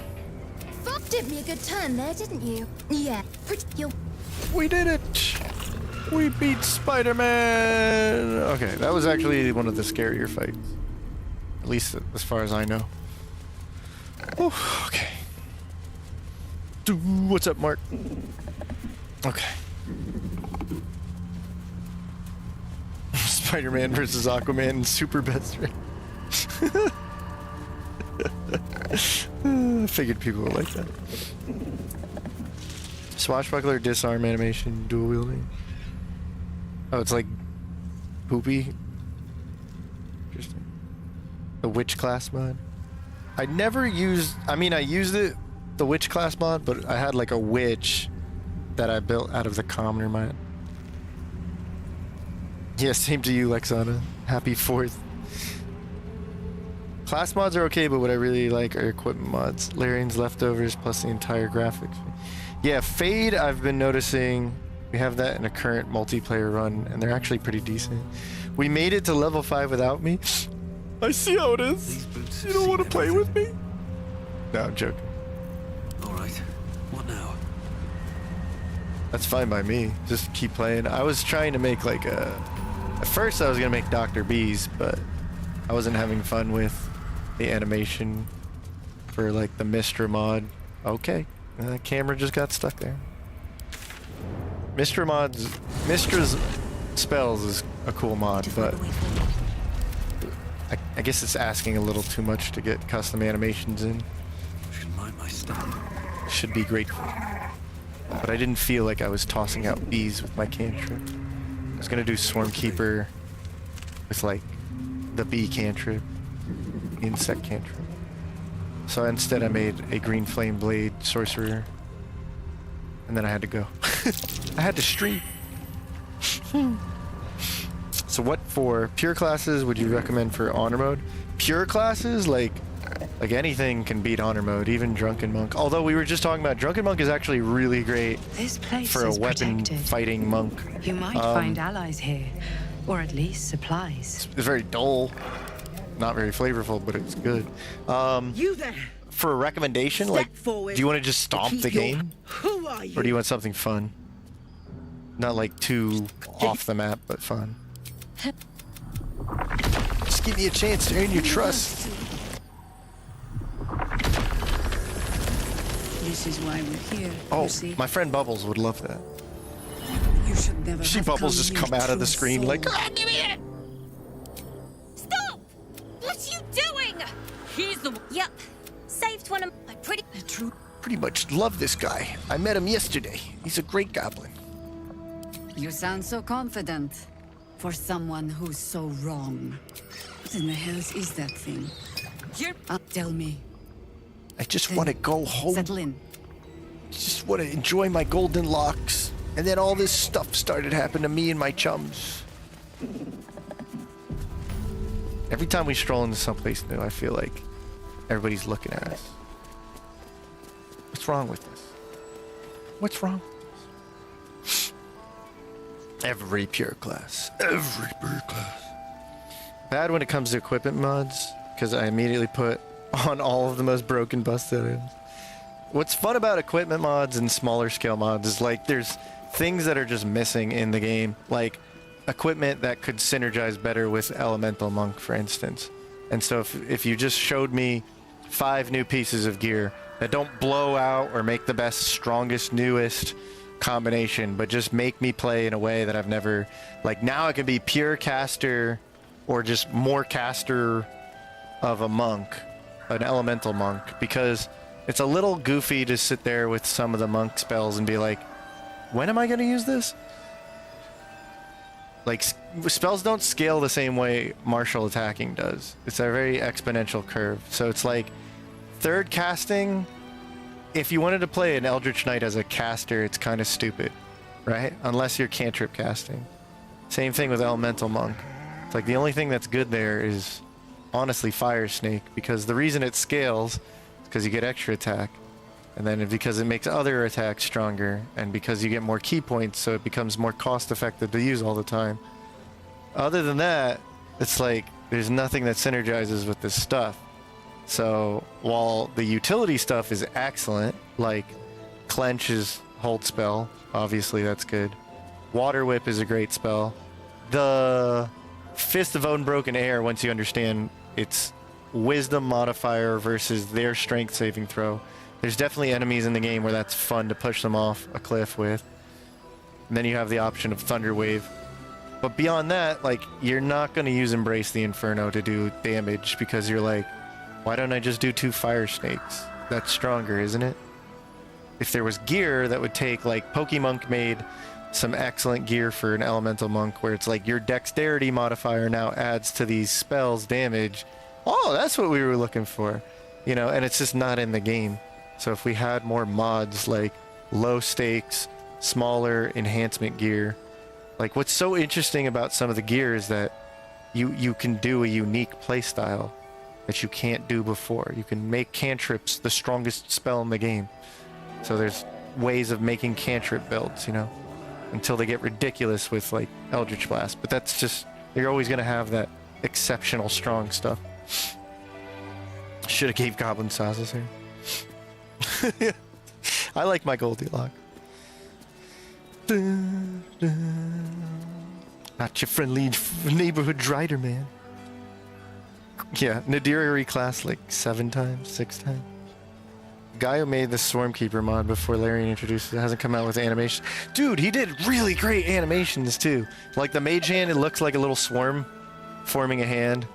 [SPEAKER 5] Fuck, did me a good turn there, didn't you? Yeah. You.
[SPEAKER 1] We did it! We beat Spider-Man! Okay, that was actually one of the scarier fights. At least as far as I know. Whew, okay. What's up, Mark? Okay. Spider-Man versus Aquaman, super best friend. I figured people would like that. Swashbuckler, disarm animation, dual wielding. Oh, it's like poopy. Interesting. The witch class mod. I never used. I mean, I used it, the witch class mod, but I had like a witch that I built out of the commoner mod. Yeah, same to you, Lexana. Happy 4th. Class mods are okay, but what I really like are equipment mods. Larian's leftovers plus the entire graphics. Yeah, Fade, I've been noticing. We have that in a current multiplayer run, and they're actually pretty decent. We made it to level 5 without me. I see how it is.
[SPEAKER 3] These boots
[SPEAKER 1] You don't want to
[SPEAKER 3] have
[SPEAKER 1] play
[SPEAKER 3] seen
[SPEAKER 1] with me? No, I'm joking.
[SPEAKER 3] All right. What now?
[SPEAKER 1] That's fine by me. Just keep playing. I was trying to make like a... At first I was going to make Dr. B's, but I wasn't having fun with the animation for like the Mistra mod. Okay. The camera just got stuck there. Mistra's spells is a cool mod,
[SPEAKER 2] Just
[SPEAKER 1] but
[SPEAKER 2] wait for me.
[SPEAKER 1] I guess it's asking a little too much to get custom animations in.
[SPEAKER 3] Should mind my step.
[SPEAKER 1] Should be grateful. but I didn't feel like I was tossing out bees with my cantrip. I was gonna do Swarmkeeper with like the bee cantrip, insect cantrip. So instead I made a green flame blade sorcerer, and then I had to go. I had to stream. So what for pure classes would you recommend for honor mode? Pure classes, like anything can beat honor mode, even Drunken Monk. Although we were just talking about Drunken Monk is actually really great
[SPEAKER 4] This place
[SPEAKER 1] for a
[SPEAKER 4] is
[SPEAKER 1] weapon
[SPEAKER 4] protected.
[SPEAKER 1] fighting monk.
[SPEAKER 4] You might find allies here, or at least supplies.
[SPEAKER 1] It's very dull, not very flavorful, but it's good.
[SPEAKER 2] You there!
[SPEAKER 1] For a recommendation,
[SPEAKER 2] Step
[SPEAKER 1] like,
[SPEAKER 2] forward.
[SPEAKER 1] do you want to just stomp
[SPEAKER 2] Keep
[SPEAKER 1] the
[SPEAKER 2] your-
[SPEAKER 1] game,
[SPEAKER 2] Who are you?
[SPEAKER 1] or do you want something fun? Not like too off the map, but fun. Just give me a chance to earn your trust.
[SPEAKER 6] This is why we're here.
[SPEAKER 1] Oh,
[SPEAKER 6] you see?
[SPEAKER 1] my friend Bubbles would love that.
[SPEAKER 6] You should never
[SPEAKER 1] She
[SPEAKER 6] have
[SPEAKER 1] Bubbles just
[SPEAKER 6] here
[SPEAKER 1] come out of the
[SPEAKER 6] true
[SPEAKER 1] screen
[SPEAKER 6] soul.
[SPEAKER 1] like, ah, give me it!
[SPEAKER 5] Stop! What are you doing? He's the. Yep. Saved one of my pretty.
[SPEAKER 6] True.
[SPEAKER 1] Pretty much love this guy. I met him yesterday. He's a great goblin.
[SPEAKER 6] You sound so confident for someone who's so wrong. What in the hell is that thing? Tell me.
[SPEAKER 1] I just want to go home.
[SPEAKER 6] Settle in.
[SPEAKER 1] Just want to enjoy my golden locks. And then all this stuff started happening to me and my chums. Every time we stroll into someplace new, I feel like everybody's looking at us. What's wrong with this? What's wrong with this? Every pure class. Every pure class. Bad when it comes to equipment mods, because I immediately put on all of the most broken busted items. What's fun about equipment mods and smaller scale mods is like there's things that are just missing in the game, like equipment that could synergize better with Elemental Monk, for instance. And so if you just showed me 5 new pieces of gear that don't blow out or make the best, strongest, newest combination, but just make me play in a way that I've never, like now I could be pure caster or just more caster of a monk, an elemental monk, because it's a little goofy to sit there with some of the monk spells and be like, when am I going to use this? Like, spells don't scale the same way martial attacking does. It's a very exponential curve. So it's like, third casting, if you wanted to play an Eldritch Knight as a caster, it's kind of stupid, right? Unless you're cantrip casting. Same thing with Elemental Monk. It's like the only thing that's good there is, honestly, Fire Snake, because the reason it scales is because you get extra attack. And then because it makes other attacks stronger, and because you get more key points, so it becomes more cost effective to use all the time. Other than that, it's like there's nothing that synergizes with this stuff. So while the utility stuff is excellent, like Clench is hold spell, obviously that's good. Water Whip is a great spell. The Fist of Unbroken Air, once you understand its wisdom modifier versus their strength saving throw, there's definitely enemies in the game where that's fun to push them off a cliff with. And then you have the option of Thunder Wave. But beyond that, like, you're not going to use Embrace the Inferno to do damage because you're like, why don't I just do 2 Fire Snakes? That's stronger, isn't it? If there was gear that would take, like, Pokemonk made some excellent gear for an Elemental Monk where it's like your Dexterity modifier now adds to these spells damage. Oh, that's what we were looking for. You know, and it's just not in the game. So if we had more mods like low stakes, smaller enhancement gear, like what's so interesting about some of the gear is that you can do a unique playstyle that you can't do before. You can make cantrips the strongest spell in the game. So there's ways of making cantrip builds, you know, until they get ridiculous with like Eldritch Blast. But that's just, you're always going to have that exceptional strong stuff. Should have gave Goblin sauces here. I like my Goldilocks. Not your friendly neighborhood Drider, man. Yeah, Nadira reclassed like 7 times, 6 times. Guy who made the Swarmkeeper mod before Larry introduced it hasn't come out with animation. Dude, he did really great animations too. Like the mage hand, it looks like a little swarm forming a hand.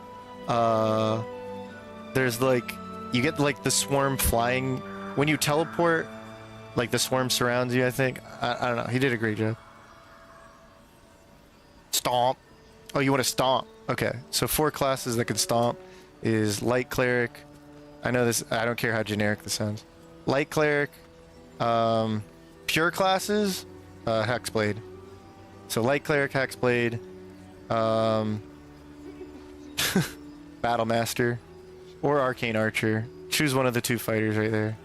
[SPEAKER 1] There's like, you get like the swarm flying when you teleport. Like the swarm surrounds you, I think. I don't know. He did a great job. Stomp. Oh, you want to stomp? Okay. So 4 classes that can stomp is light cleric. I know this. I don't care how generic this sounds. Light cleric. Pure classes. Hexblade. So light cleric, hexblade. Battle master, or arcane archer. Choose one of the 2 fighters right there.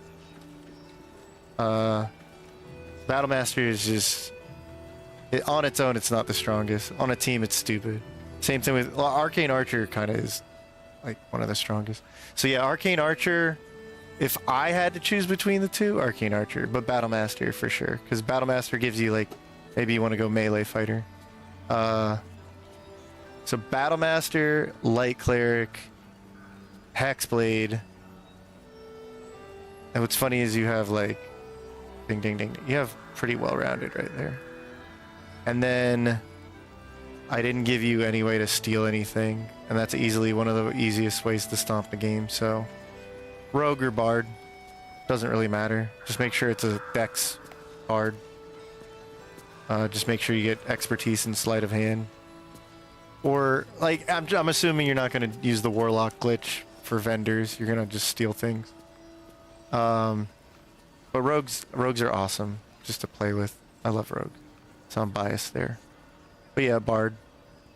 [SPEAKER 1] Battle master is just on its own. It's not the strongest. On a team, it's stupid. Same thing with arcane archer. Kind of is like one of the strongest. So yeah, arcane archer. If I had to choose between the 2, arcane archer, but battle master for sure, because battle master gives you like maybe you want to go melee fighter. So battle master, light cleric, hexblade. And what's funny is you have like ding ding ding. You have pretty well rounded right there. And then I didn't give you any way to steal anything, and that's easily one of the easiest ways to stomp the game. So rogue or bard, doesn't really matter. Just make sure it's a dex bard. Just make sure you get expertise in sleight of hand. Or like I'm assuming you're not going to use the warlock glitch for vendors. You're going to just steal things. But rogues are awesome just to play with. I love rogue, so I'm biased there. But yeah, bard,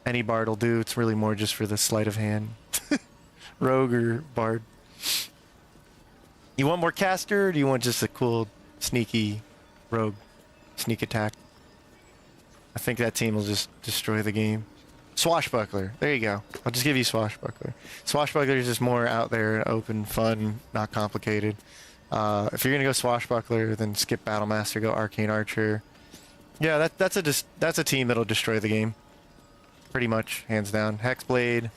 [SPEAKER 1] any bard will do. It's really more just for the sleight of hand. Rogue or bard. You want more caster, or do you want just a cool sneaky rogue sneak attack? I think that team will just destroy the game. Swashbuckler. There you go. I'll just give you Swashbuckler. Swashbuckler is just more out there, open, fun, not complicated. If you're gonna go Swashbuckler, then skip Battlemaster, go Arcane Archer. Yeah, that's a team that'll destroy the game. Pretty much, hands down. Hexblade,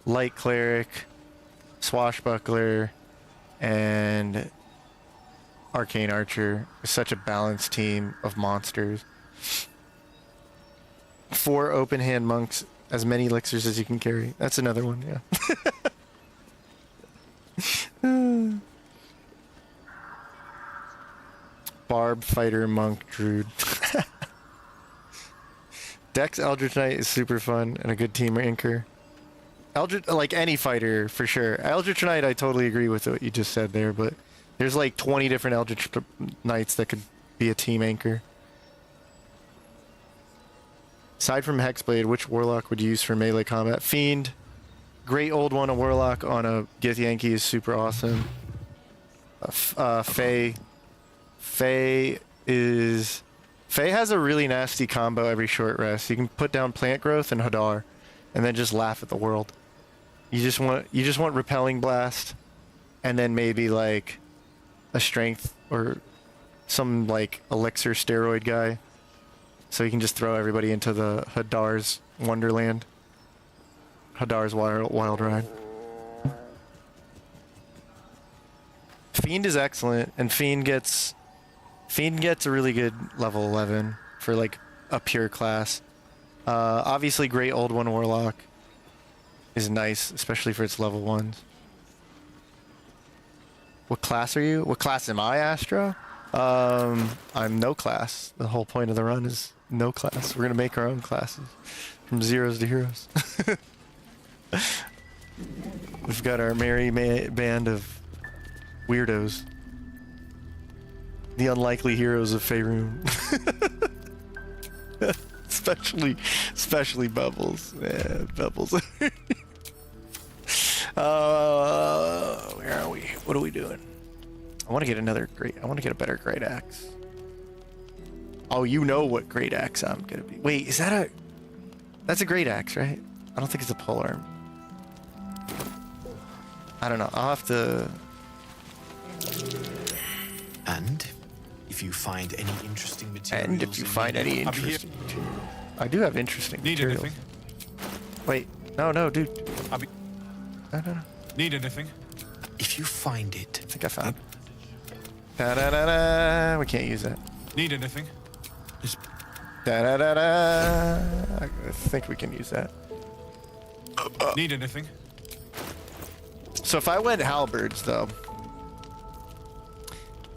[SPEAKER 1] Light Cleric, Swashbuckler, and Arcane Archer is such a balanced team of monsters. 4 open hand monks, as many elixirs as you can carry. That's another one, yeah. Barb, fighter, monk, druid. Dex Eldritch Knight is super fun and a good team anchor. Eldritch, like any fighter for sure. Eldritch Knight, I totally agree with what you just said there, but there's like 20 different Eldritch Knights that could be a team anchor. Aside from Hexblade, which Warlock would you use for melee combat? Fiend. Great old one, a Warlock on a Githyanki is super awesome. Fae. Fae has a really nasty combo every short rest. You can put down Plant Growth and Hadar, and then just laugh at the world. You just want Repelling Blast, and then maybe like a Strength or some like Elixir steroid guy. So you can just throw everybody into the Hadar's Wonderland. Hadar's Wild Ride. Fiend is excellent, and Fiend gets a really good level 11 for like a pure class. Obviously, Great Old One Warlock is nice, especially for its level 1s. What class are you? What class am I, Astro? I'm no class. The whole point of the run is no class. We're gonna make our own classes from zeros to heroes. We've got our merry band of weirdos. The unlikely heroes of Faerun. especially Bubbles. Yeah, Bubbles. Where are we? What are we doing? I want to get a better great axe. Oh, you know what great axe I'm gonna be. Wait, that's a great axe, right? I don't think it's a polearm. I don't know. I'll have to.
[SPEAKER 7] And if you find any interesting materials.
[SPEAKER 1] I do have interesting
[SPEAKER 8] Need
[SPEAKER 1] materials.
[SPEAKER 8] anything?
[SPEAKER 1] Wait, no, dude. No.
[SPEAKER 8] Need anything?
[SPEAKER 7] If you find it.
[SPEAKER 1] I think I found. Da-da-da-da. We can't use that.
[SPEAKER 8] Need anything?
[SPEAKER 1] Da-da-da-da. I think we can use that.
[SPEAKER 8] Need anything?
[SPEAKER 1] So if I went halberds, though,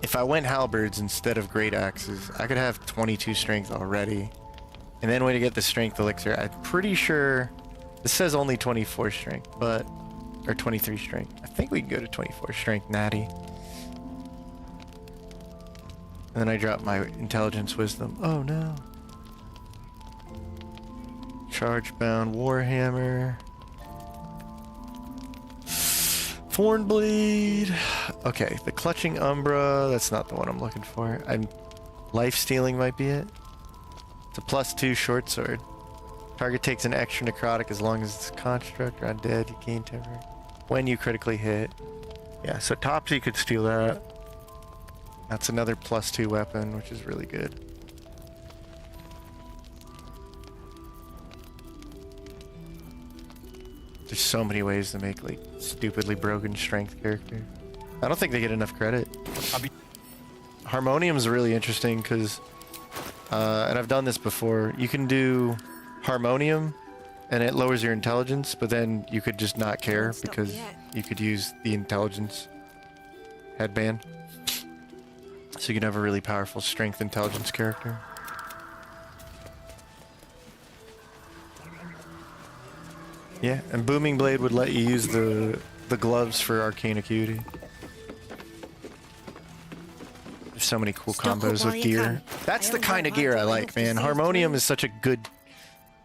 [SPEAKER 1] if I went halberds instead of great axes, I could have 22 strength already. And then when you get the strength elixir, I'm pretty sure this says only 24 strength, but or 23 strength. I think we can go to 24 strength natty. And then I drop my intelligence wisdom. Oh no. Charge bound warhammer. Thornblade. Okay, the clutching umbra. That's not the one I'm looking for. Life stealing might be it. It's a +2 short sword. Target takes an extra necrotic as long as it's a construct or undead. You gain temporary when you critically hit. Yeah, so Topsy could steal that. That's another +2 weapon, which is really good. There's so many ways to make like stupidly broken strength character. I don't think they get enough credit. Harmonium's really interesting because, and I've done this before, you can do Harmonium and it lowers your intelligence, but then you could just not care because you could use the intelligence headband. So you can have a really powerful strength intelligence character. Yeah, and Booming Blade would let you use the gloves for arcane acuity. There's so many cool combos with gear. That's the kind of gear I like, man. Harmonium is such a good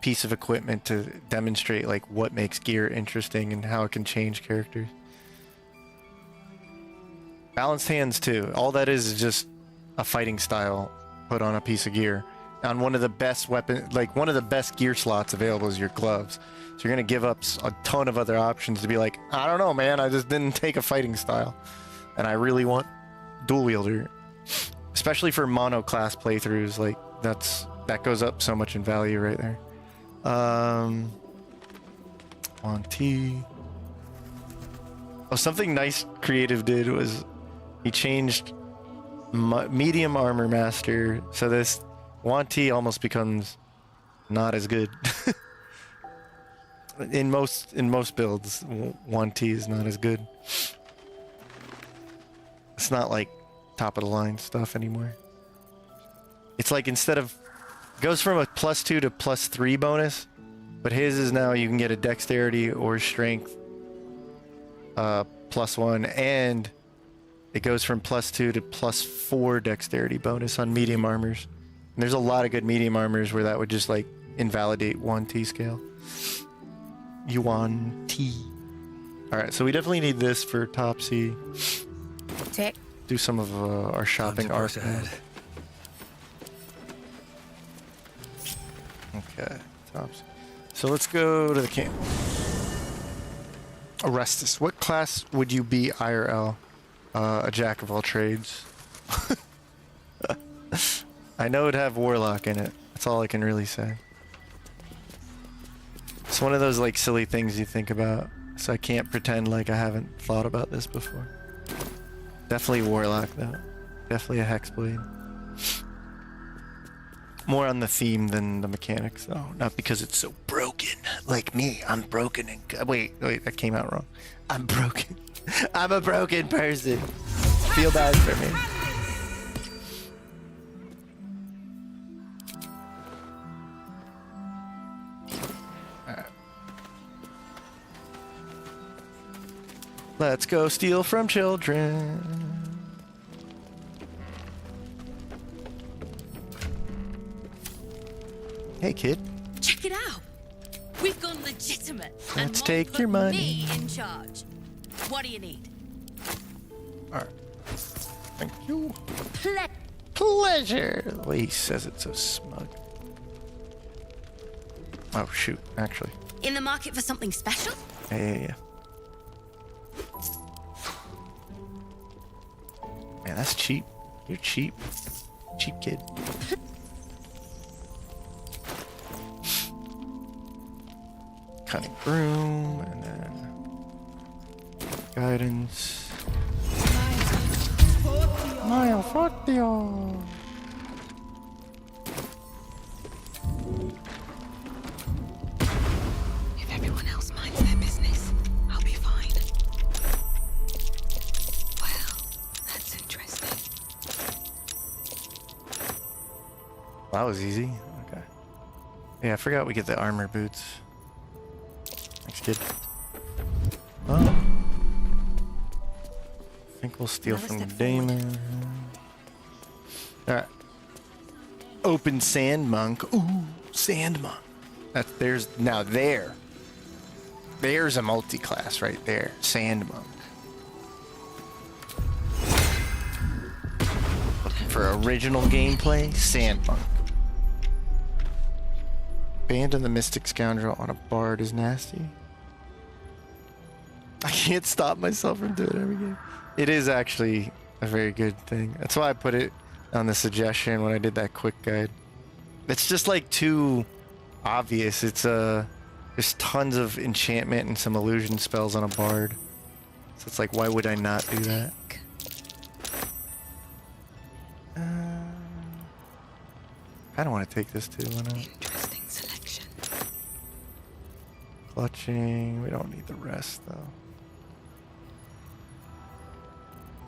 [SPEAKER 1] piece of equipment to demonstrate like what makes gear interesting and how it can change characters. Balanced hands too. All that is just a fighting style put on a piece of gear. On one of the best weapon, like one of the best gear slots available is your gloves. So you're gonna give up a ton of other options to be like, I don't know, man. I just didn't take a fighting style, and I really want dual wielder, especially for mono class playthroughs. Like that goes up so much in value right there. On T. Oh, something nice creative did was he changed medium armor master, so this Wanty almost becomes not as good. in most builds, Wanty is not as good. It's not like top of the line stuff anymore. It's like instead of goes from a +2 to +3 bonus, but his is now you can get a dexterity or strength +1, and it goes from +2 to +4 dexterity bonus on medium armors. And there's a lot of good medium armors where that would just like invalidate 1T scale. Yuan T. Alright, so we definitely need this for Topsy.
[SPEAKER 2] Tick.
[SPEAKER 1] Do some of our shopping art. Okay, Topsy. So let's go to the camp. Orestes, what class would you be IRL? A jack of all trades. I know it'd have Warlock in it. That's all I can really say. It's one of those like silly things you think about, so I can't pretend like I haven't thought about this before. Definitely Warlock though. Definitely a Hexblade. More on the theme than the mechanics though. Not because it's so broken. Like me, I'm broken and... Wait, that came out wrong. I'm broken. I'm a broken person. Feel bad for me. Alright. Let's go steal from children. Hey, kid.
[SPEAKER 5] Check it out. We've gone legitimate.
[SPEAKER 1] Let's take your money.
[SPEAKER 5] Me in charge. What do you need?
[SPEAKER 1] All right. Thank you.
[SPEAKER 5] Pleasure.
[SPEAKER 1] The way he says it so smug. Oh shoot! Actually.
[SPEAKER 5] In the market for something special?
[SPEAKER 1] Yeah. Man, that's cheap. You're cheap. Cheap kid. Cunning broom, and then guidance. Mile 40.
[SPEAKER 2] If everyone else minds their business, I'll be fine. Well, that's interesting.
[SPEAKER 1] that was easy. Okay. Yeah, I forgot we get the armor boots. Thanks, kid. Well, I think we'll steal
[SPEAKER 2] Another
[SPEAKER 1] from
[SPEAKER 2] step
[SPEAKER 1] Damon. Alright. Open Sand Monk. Ooh, Sand Monk. There's a multi-class right there. Sand Monk. Looking for original gameplay? Sand Monk. Abandon the Mystic Scoundrel on a bard is nasty. I can't stop myself from doing it every game. It is actually a very good thing. That's why I put it on the suggestion when I did that quick guide. It's just like too obvious. It's there's tons of enchantment and some illusion spells on a bard. So it's like, why would I not do that? I don't want to take this too. Why not?
[SPEAKER 2] Interesting selection.
[SPEAKER 1] Clutching. We don't need the rest though.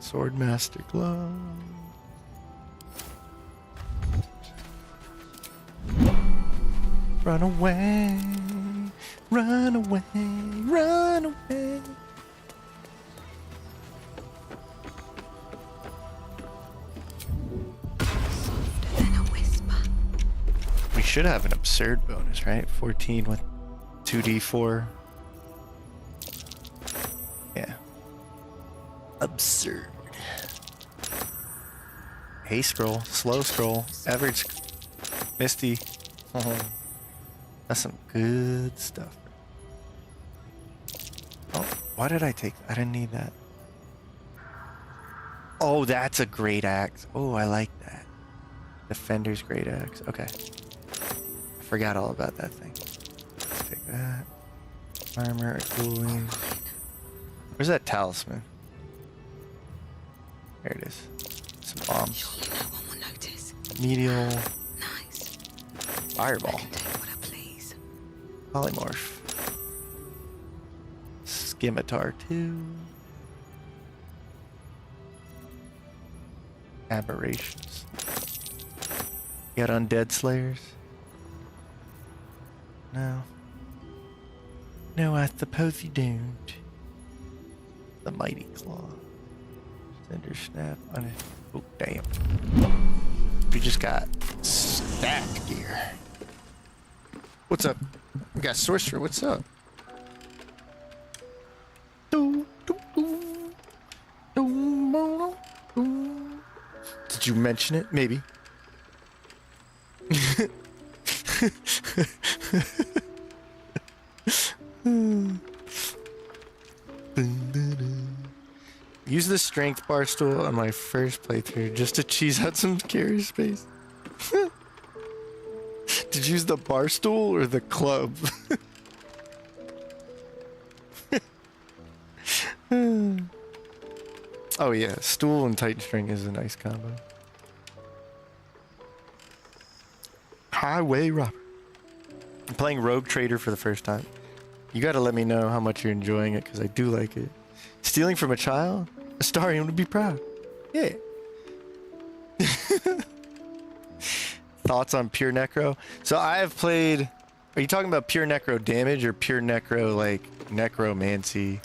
[SPEAKER 1] Swordmaster glove. Run away, run away, run away.
[SPEAKER 2] Softer than a whisper.
[SPEAKER 1] We should have an absurd bonus, right? 14 with 2d4. Yeah. Absurd. Hey, scroll, slow scroll, average, misty. Oh, that's some good stuff. Oh, why did I take that? I didn't need that. Oh, that's a great axe. Oh, I like that. Defender's great axe. Okay. I forgot all about that thing. Let's take that. Armor, cooling. Where's that talisman? There it is. Some bombs.
[SPEAKER 2] Surely no one will notice.
[SPEAKER 1] Medial.
[SPEAKER 2] Nice.
[SPEAKER 1] Fireball.
[SPEAKER 2] I can take what I please.
[SPEAKER 1] Polymorph. Scimitar 2. Aberrations. You got undead slayers? No. No, I suppose you don't. The mighty claw. Cinder snap on it. Oh, damn. We just got stacked gear. What's up? We got sorcerer. What's up? Did you mention it? Maybe. Use the strength bar stool on my first playthrough just to cheese out some carry space. Did you use the bar stool or the club? Oh yeah, stool and tight string is a nice combo. Highway robber. I'm playing Rogue Trader for the first time. You gotta let me know how much you're enjoying it, because I do like it. Stealing from a child? Astarion would be proud. Yeah. Thoughts on pure necro? So I have played... Are you talking about pure necro damage or pure necro, like, necromancy?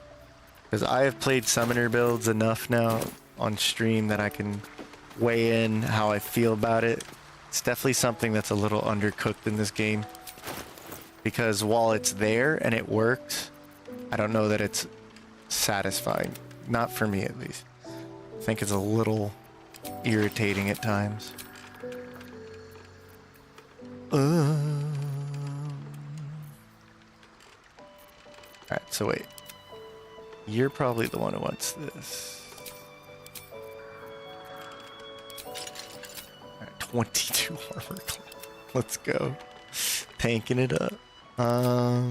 [SPEAKER 1] Because I have played summoner builds enough now on stream that I can weigh in how I feel about it. It's definitely something that's a little undercooked in this game. Because while it's there and it works, I don't know that it's satisfying. Not for me, at least. I think it's a little irritating at times. Alright, so wait. You're probably the one who wants this. Alright, 22 armor class. Let's go. Tanking it up. I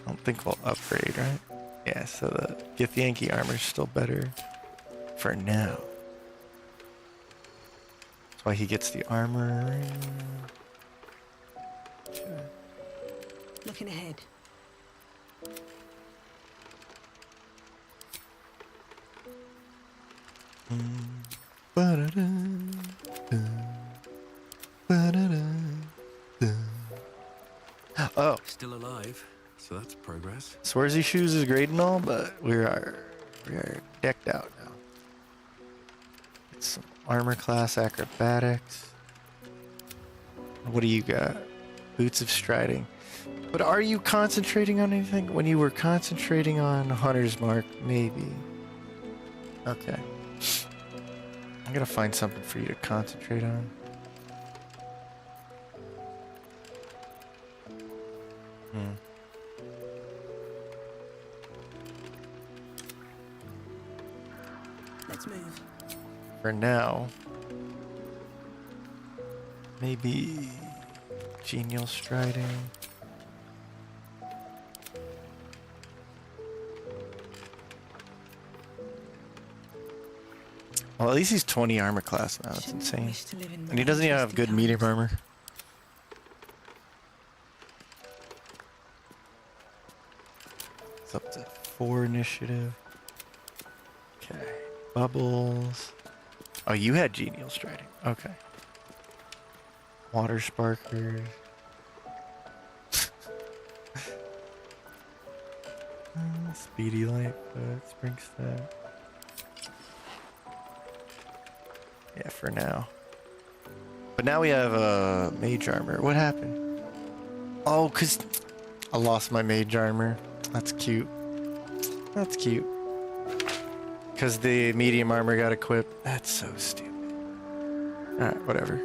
[SPEAKER 1] don't think we'll upgrade, right? Yeah, so the Githyanki armor is still better for now. That's why he gets the armor. Sure.
[SPEAKER 2] Looking ahead.
[SPEAKER 1] Ba-da-da.
[SPEAKER 3] Still alive, so that's progress.
[SPEAKER 1] Swarzy shoes is great and all, but we are decked out now. Get some armor class acrobatics. What do you got? Boots of striding. But are you concentrating on anything? When you were concentrating on Hunter's Mark, maybe. Okay. I'm gonna find something for you to concentrate on.
[SPEAKER 2] Let's move.
[SPEAKER 1] For now, maybe genial striding. Well, at least he's 20 armor class now. That's
[SPEAKER 2] Shouldn't
[SPEAKER 1] insane.
[SPEAKER 2] wish to live in
[SPEAKER 1] And he doesn't even have good medium armor. It's up to 4 initiative. Okay. Bubbles. Oh, you had genial striding. Okay. Water sparkers. Speedy Lightfoot, Spring Step. Yeah, for now. But now we have mage armor. What happened? Oh, 'cause I lost my mage armor. That's cute. That's cute. 'Cause the medium armor got equipped. That's so stupid. Alright, whatever.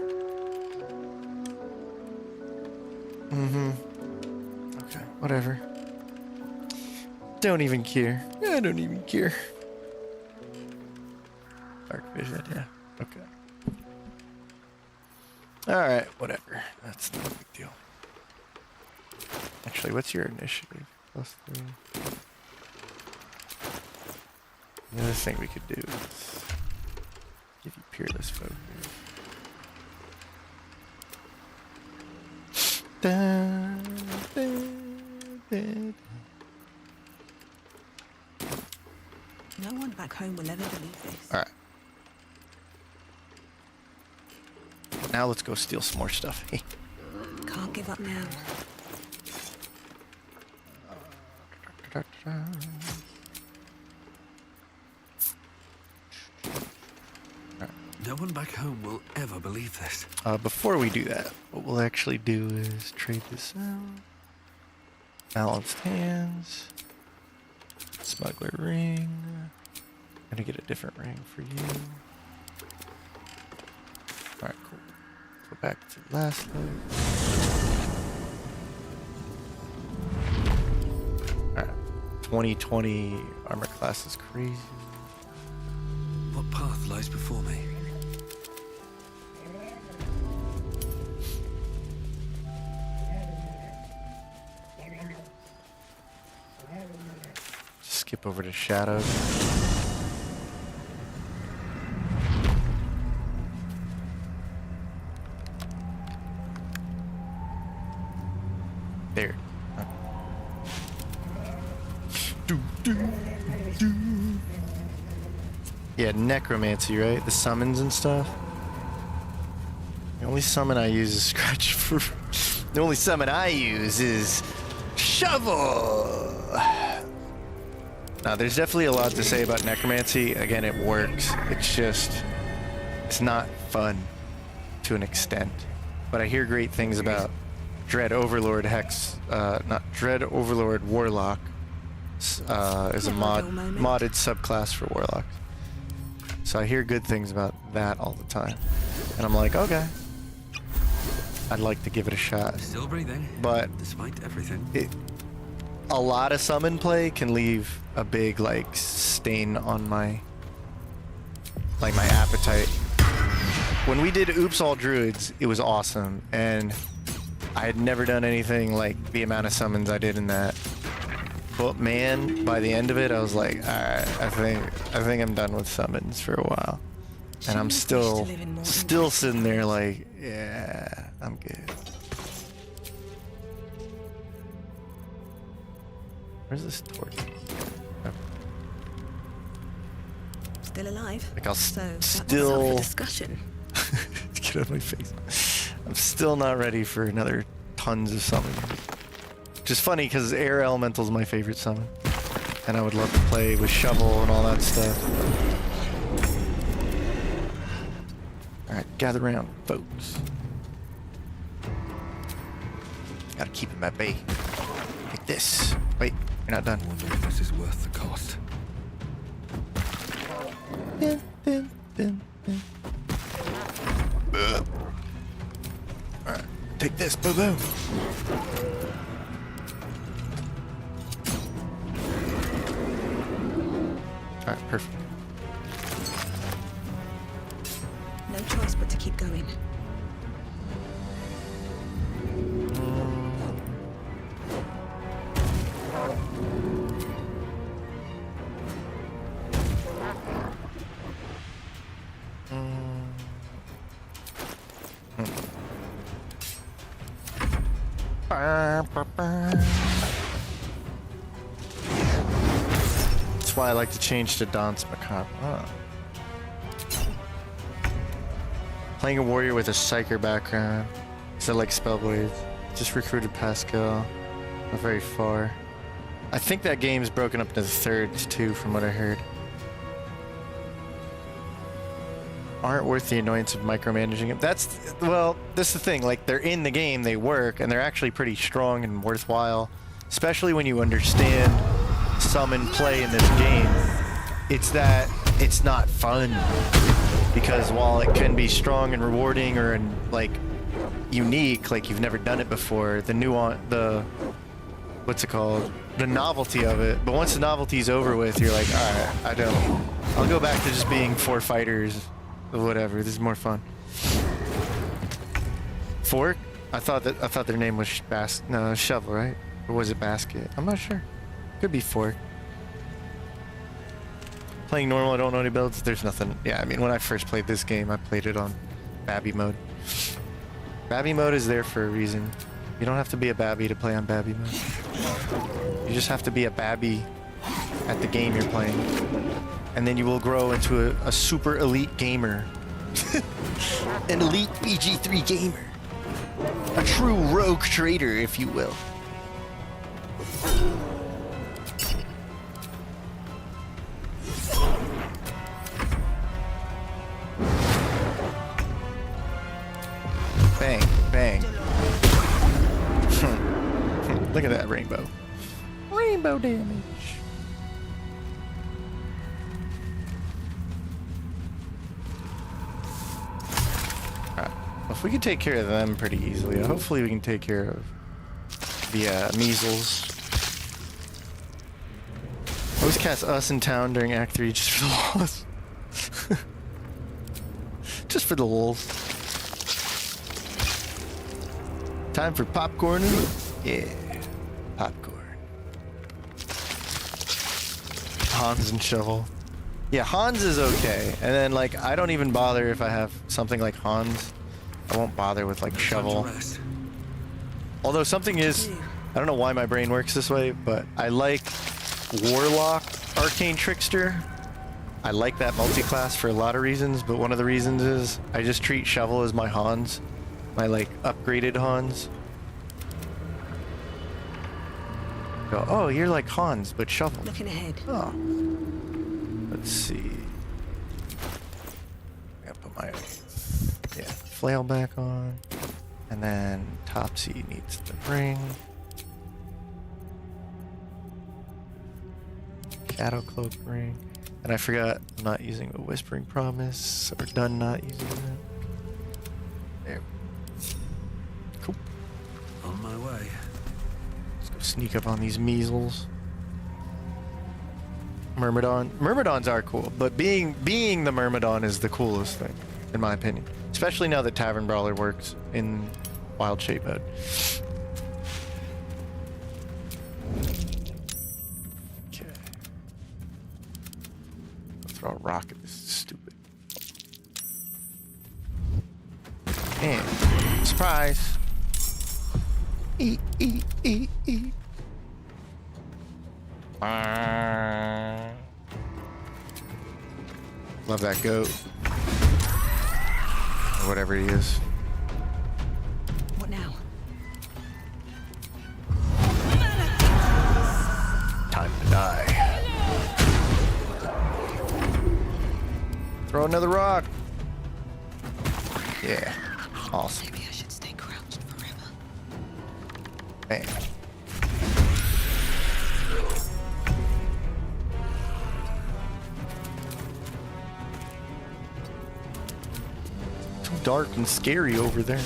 [SPEAKER 1] Okay, whatever. Don't even care. I don't even care. Dark vision, yeah. Okay. Alright, whatever. That's not a big deal. Actually, what's your initiative? +3. The other thing we could do is give you peerless focus. Dun, dun, dun.
[SPEAKER 2] No one back home will ever believe this.
[SPEAKER 1] Alright. Now let's go steal some more stuff.
[SPEAKER 2] Can't give up now.
[SPEAKER 3] No one back home will ever believe this.
[SPEAKER 1] Before we do that, what we'll actually do is trade this out. Balanced hands. Smuggler ring. Gonna get a different ring for you. Alright, cool. Go back to last load. Alright. 2020 armor class is crazy.
[SPEAKER 3] What path lies before me?
[SPEAKER 1] Just skip over to shadows. There. Yeah, necromancy, right? The summons and stuff. The only summon I use is scratch for. The only summon I use is shovel. Now, there's definitely a lot to say about necromancy. Again, it works. It's just, it's not fun to an extent. But I hear great things about Dread Overlord Hex, not Dread Overlord Warlock. Is a modded subclass for Warlock. So I hear good things about that all the time. And I'm like, okay. I'd like to give it a shot.
[SPEAKER 3] Still breathing.
[SPEAKER 1] But
[SPEAKER 3] despite everything.
[SPEAKER 1] A lot of summon play can leave a big like stain on my my appetite. When we did Oops All Druids, it was awesome, and I had never done anything like the amount of summons I did in that. But man, by the end of it, I was like, alright, I think I'm done with summons for a while. And I'm still sitting there like, yeah, I'm good. Where's this torch? Oh.
[SPEAKER 2] Still alive?
[SPEAKER 1] Like I'll
[SPEAKER 2] so
[SPEAKER 1] still
[SPEAKER 2] for discussion.
[SPEAKER 1] Get out of my face. I'm still not ready for another tons of summons. Which is funny because Air Elemental is my favorite summon. And I would love to play with Shovel and all that stuff. Alright, gather around, folks. Gotta keep him at bay. Like this. Wait, you're not done.
[SPEAKER 3] I wonder if this is worth the cost.
[SPEAKER 1] Alright, take this, boom boom. Alright, perfect.
[SPEAKER 2] No choice but to keep going.
[SPEAKER 1] That's why I like to change to Danse Macabre. Oh. Playing a warrior with a psyker background. So like Spellblades. Just recruited Pascal. Not very far. I think that game's broken up into thirds too, from what I heard. Aren't worth the annoyance of micromanaging it. That's, well, this is the thing. Like, they're in the game, they work, and they're actually pretty strong and worthwhile. Especially when you understand summon play in this game. It's that it's not fun. Because while it can be strong and rewarding or like unique, like you've never done it before, the nuance, what's it called? The novelty of it. But once the novelty's over with, you're like, alright, I'll go back to just being 4 fighters or whatever. This is more fun. Fork? I thought their name was Shovel, right? Or was it Basket? I'm not sure. Could be Fork. Playing normal, I don't know any builds. There's nothing. Yeah, I mean, when I first played this game, I played it on Babby mode. Babby mode is there for a reason. You don't have to be a Babby to play on Babby mode. You just have to be a Babby at the game you're playing. And then you will grow into a super elite gamer. An elite BG3 gamer. A true rogue trader, if you will. Bang, bang. Look at that rainbow. Rainbow damage. Alright. Well, if we can take care of them pretty easily, hopefully we can take care of the measles. Always cast us in town during Act 3 just for the loss. Just for the lulz. Time for popcorn. Yeah, popcorn. Hans and Shovel. Yeah, Hans is okay. And then, like, I don't even bother if I have something like Hans. I won't bother with, like, Shovel. Although something is... I don't know why my brain works this way, but I like Warlock Arcane Trickster. I like that multi-class for a lot of reasons, but one of the reasons is I just treat Shovel as my Hans. My, like, upgraded Hans. Go, oh, you're like Hans, but Shovel.
[SPEAKER 2] Looking ahead.
[SPEAKER 1] Oh. Let's see. I gotta put my, flail back on. And then Topsy needs the ring. Shadow Cloak ring. And I forgot I'm not using the Whispering Promise, or done not using that. There. Cool.
[SPEAKER 3] On my way.
[SPEAKER 1] Let's go sneak up on these measles. Myrmidon. Myrmidons are cool, but being the Myrmidon is the coolest thing, in my opinion. Especially now that Tavern Brawler works in Wild Shape mode. Okay. I'll throw a rock at this stupid. And surprise! Eat, eat, eat, eat. Love that goat. Or whatever he is.
[SPEAKER 2] What now?
[SPEAKER 1] Throw another rock. Yeah. Awesome.
[SPEAKER 2] Maybe I should stay crouched forever.
[SPEAKER 1] Bam. Too dark and scary over there.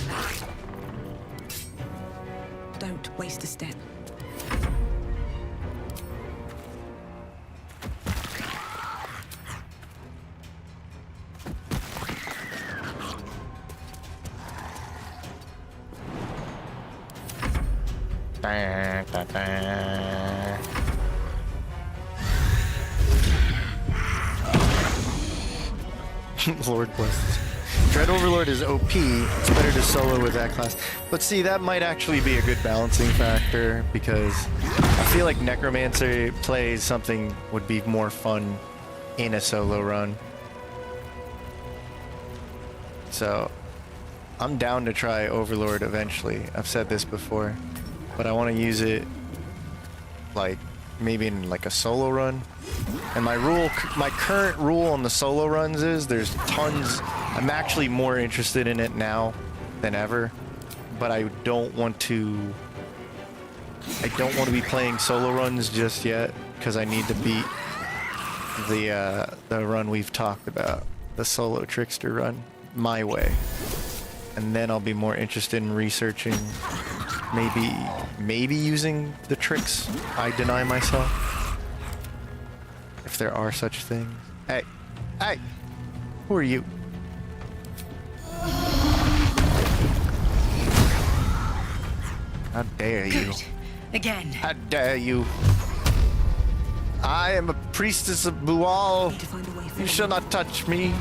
[SPEAKER 2] Don't waste a step.
[SPEAKER 1] Da, da, da. Lord bless. Dread Overlord is OP. It's better to solo with that class. But see, that might actually be a good balancing factor because I feel like Necromancer plays something would be more fun in a solo run. So I'm down to try Overlord eventually. I've said this before, but I want to use it like maybe in like a solo run. And my current rule on the solo runs is there's tons. I'm actually more interested in it now than ever, but I don't want to be playing solo runs just yet because I need to beat the run we've talked about, the solo trickster run, my way. And then I'll be more interested in researching, maybe using the tricks I deny myself, if there are such things. Hey, who are you? How dare you?
[SPEAKER 4] Good. Again.
[SPEAKER 1] How dare you? I am a priestess of Bual.
[SPEAKER 2] Need to find a way
[SPEAKER 1] You
[SPEAKER 2] forward.
[SPEAKER 1] shall not touch me.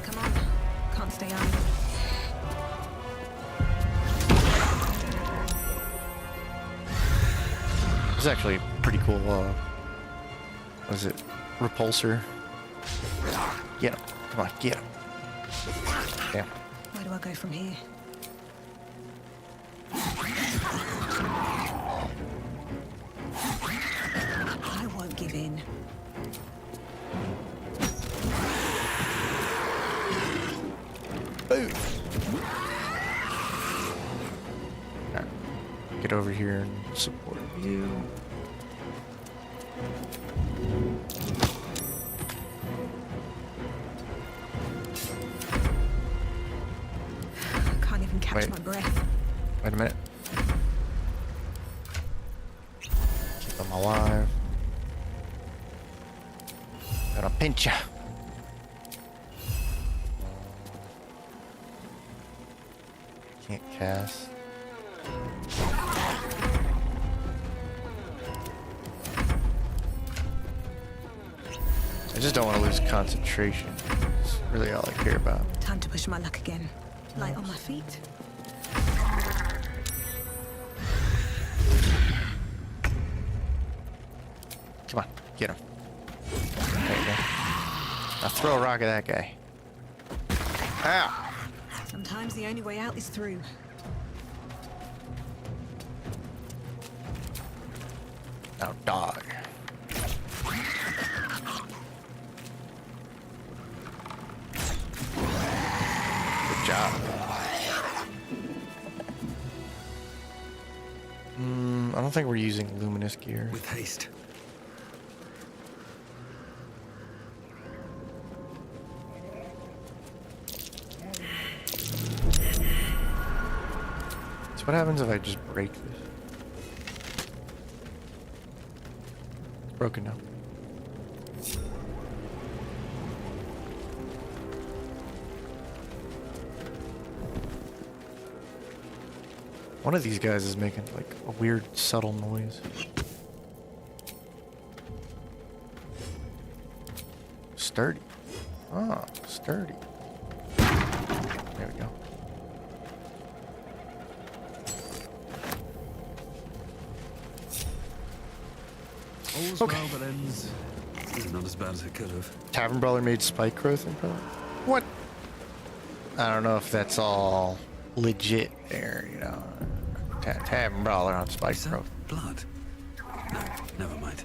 [SPEAKER 2] Come on. Can't stay idle.
[SPEAKER 1] It's actually pretty cool. What is it? Repulsor. Get him. Come on, get him. Damn.
[SPEAKER 2] Where do I go from here? I won't give in.
[SPEAKER 1] Boom. Alright. Get over here and support you.
[SPEAKER 2] Can't even catch
[SPEAKER 1] Wait.
[SPEAKER 2] my breath.
[SPEAKER 1] Wait a minute. Keep them alive. Gotta pinch ya. Can't cast. I just don't want to lose concentration. That's really all I care about.
[SPEAKER 2] Time to push my luck again. Light on my feet.
[SPEAKER 1] Come on, get him. There you go. Now throw a rock at that guy. Ow!
[SPEAKER 2] Sometimes the only way out is through.
[SPEAKER 1] Now dog. Good job. I don't think we're using luminous gear.
[SPEAKER 3] With haste.
[SPEAKER 1] So what happens if I just break this? It's broken now. One of these guys is making like a weird subtle noise. Sturdy. Ah, sturdy. There we go.
[SPEAKER 3] All's
[SPEAKER 1] Okay.
[SPEAKER 3] well that ends. It's not as bad as it could have.
[SPEAKER 1] Tavern Brawler made spike growth improve. What? I don't know if that's all legit there, you know. Tavern Brawler on Spike
[SPEAKER 3] Is that
[SPEAKER 1] Growth.
[SPEAKER 3] blood? No, never mind.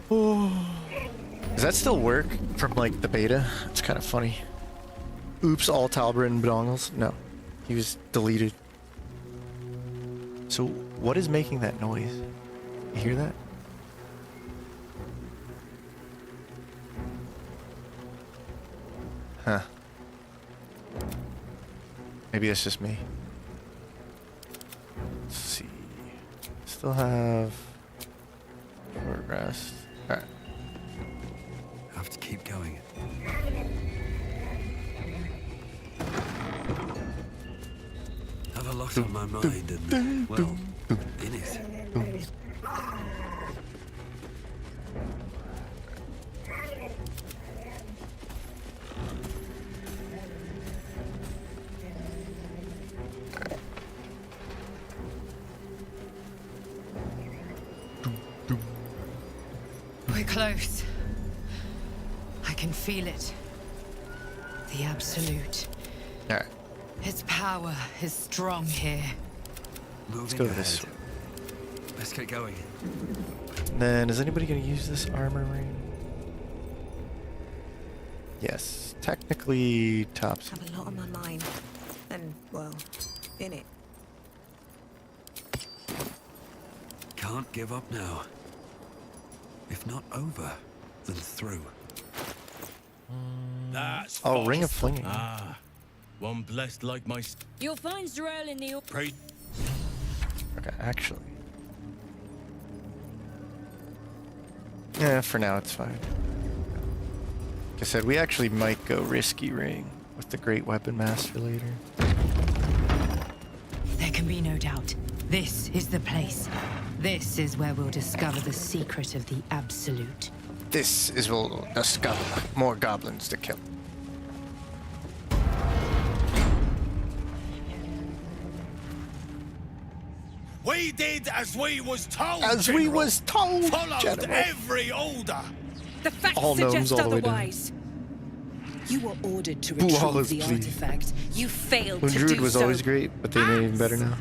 [SPEAKER 1] Does that still work from like the beta? It's kind of funny. Oops, all Talbrin dongles. No, he was deleted. So what is making that noise? You hear that? Huh. Maybe it's just me. Let's see. Still have short rest. Alright.
[SPEAKER 3] Have to keep going. Have a lot on my mind and, well, in it.
[SPEAKER 4] We're close. I can feel it. The Absolute.
[SPEAKER 1] Alright.
[SPEAKER 4] Its power is strong here.
[SPEAKER 3] Moving
[SPEAKER 1] Let's go
[SPEAKER 3] ahead.
[SPEAKER 1] this way.
[SPEAKER 3] Let's get going.
[SPEAKER 1] Then, is anybody going to use this armor ring? Yes. Technically, tops.
[SPEAKER 2] Have a lot on my mind. And, well, in it.
[SPEAKER 3] Can't give up now. If not over, then through.
[SPEAKER 9] That's
[SPEAKER 1] Oh, Ring of
[SPEAKER 9] fast.
[SPEAKER 1] Flinging.
[SPEAKER 9] Ah, one blessed like my
[SPEAKER 5] You'll find Zrael in the...
[SPEAKER 9] pray.
[SPEAKER 1] Okay, actually. Yeah, for now it's fine. Like I said, we actually might go risky ring with the Great Weapon Master later.
[SPEAKER 4] There can be no doubt. This is the place. This is where we'll discover the secret of the Absolute.
[SPEAKER 1] This is where we'll discover more goblins to kill.
[SPEAKER 9] We did as we was told.
[SPEAKER 1] As we
[SPEAKER 9] General.
[SPEAKER 1] was told,
[SPEAKER 9] Followed
[SPEAKER 1] General.
[SPEAKER 9] every order.
[SPEAKER 2] The facts
[SPEAKER 1] All gnomes
[SPEAKER 2] suggest
[SPEAKER 1] all the way down.
[SPEAKER 2] otherwise. You were ordered to
[SPEAKER 1] Boo,
[SPEAKER 2] retrieve
[SPEAKER 1] Hollis,
[SPEAKER 2] the
[SPEAKER 1] please.
[SPEAKER 2] artifact. You failed
[SPEAKER 1] Well,
[SPEAKER 2] to
[SPEAKER 1] Druid
[SPEAKER 2] do
[SPEAKER 1] was
[SPEAKER 2] so.
[SPEAKER 1] always great, but they made him better now.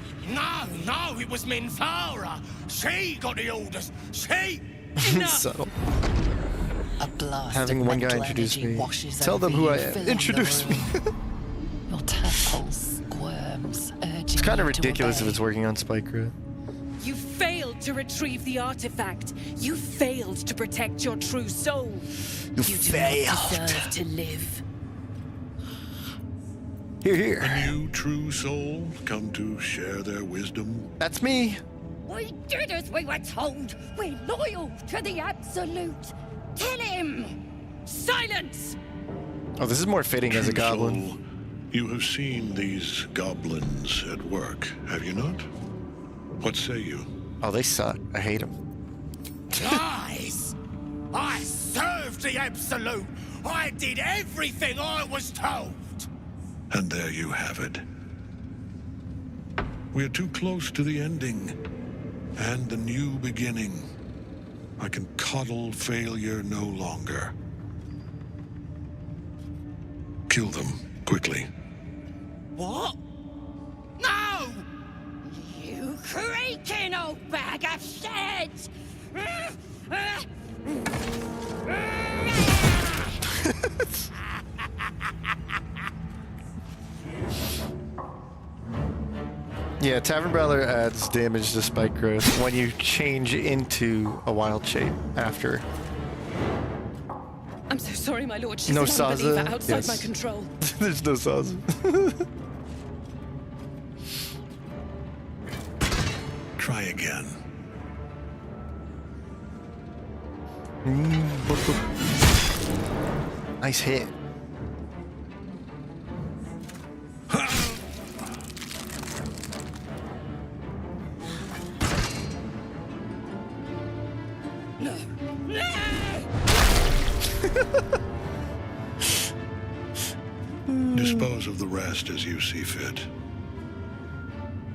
[SPEAKER 9] No, it was Minthara. She got the orders. She.
[SPEAKER 1] Subtle.
[SPEAKER 10] A blast
[SPEAKER 1] Having
[SPEAKER 10] of
[SPEAKER 1] one guy
[SPEAKER 10] mental
[SPEAKER 1] introduce
[SPEAKER 10] energy
[SPEAKER 1] me.
[SPEAKER 10] washes
[SPEAKER 1] Tell them
[SPEAKER 10] over
[SPEAKER 1] who
[SPEAKER 10] you,
[SPEAKER 1] I am.
[SPEAKER 10] filling the
[SPEAKER 1] Introduce me.
[SPEAKER 10] room. Your tadpoles squirms, urging
[SPEAKER 1] It's kind of
[SPEAKER 10] you to
[SPEAKER 1] ridiculous if
[SPEAKER 10] obey.
[SPEAKER 1] it's working on Spike Growth.
[SPEAKER 2] You failed to retrieve the artifact. You failed to protect your true soul.
[SPEAKER 1] You
[SPEAKER 2] You do
[SPEAKER 1] failed.
[SPEAKER 2] not deserve to live.
[SPEAKER 1] Here, here.
[SPEAKER 11] A new true soul come to share their wisdom.
[SPEAKER 1] That's me.
[SPEAKER 5] We did as we were told. We're loyal to the Absolute. Tell him.
[SPEAKER 2] Silence!
[SPEAKER 1] Oh, this is more fitting as a
[SPEAKER 11] True
[SPEAKER 1] goblin.
[SPEAKER 11] soul, you have seen these goblins at work, have you not? What say you?
[SPEAKER 1] Oh, they suck. I hate them.
[SPEAKER 9] Lies. I served the Absolute. I did everything I was told.
[SPEAKER 11] And there you have it. We're too close to the ending and the new beginning. I can coddle failure no longer. Kill them quickly.
[SPEAKER 9] What? No!
[SPEAKER 5] You creaking old bag of shit!
[SPEAKER 1] Yeah, Tavern Brawler adds damage to Spike Growth when you change into a wild shape after.
[SPEAKER 2] I'm so sorry, my lord. She's
[SPEAKER 1] No
[SPEAKER 2] an
[SPEAKER 1] Saza?
[SPEAKER 2] unbeliever outside
[SPEAKER 1] Yes.
[SPEAKER 2] my control.
[SPEAKER 1] There's no sauce.
[SPEAKER 11] Try again.
[SPEAKER 1] Nice hit.
[SPEAKER 11] Dispose of the rest as you see fit.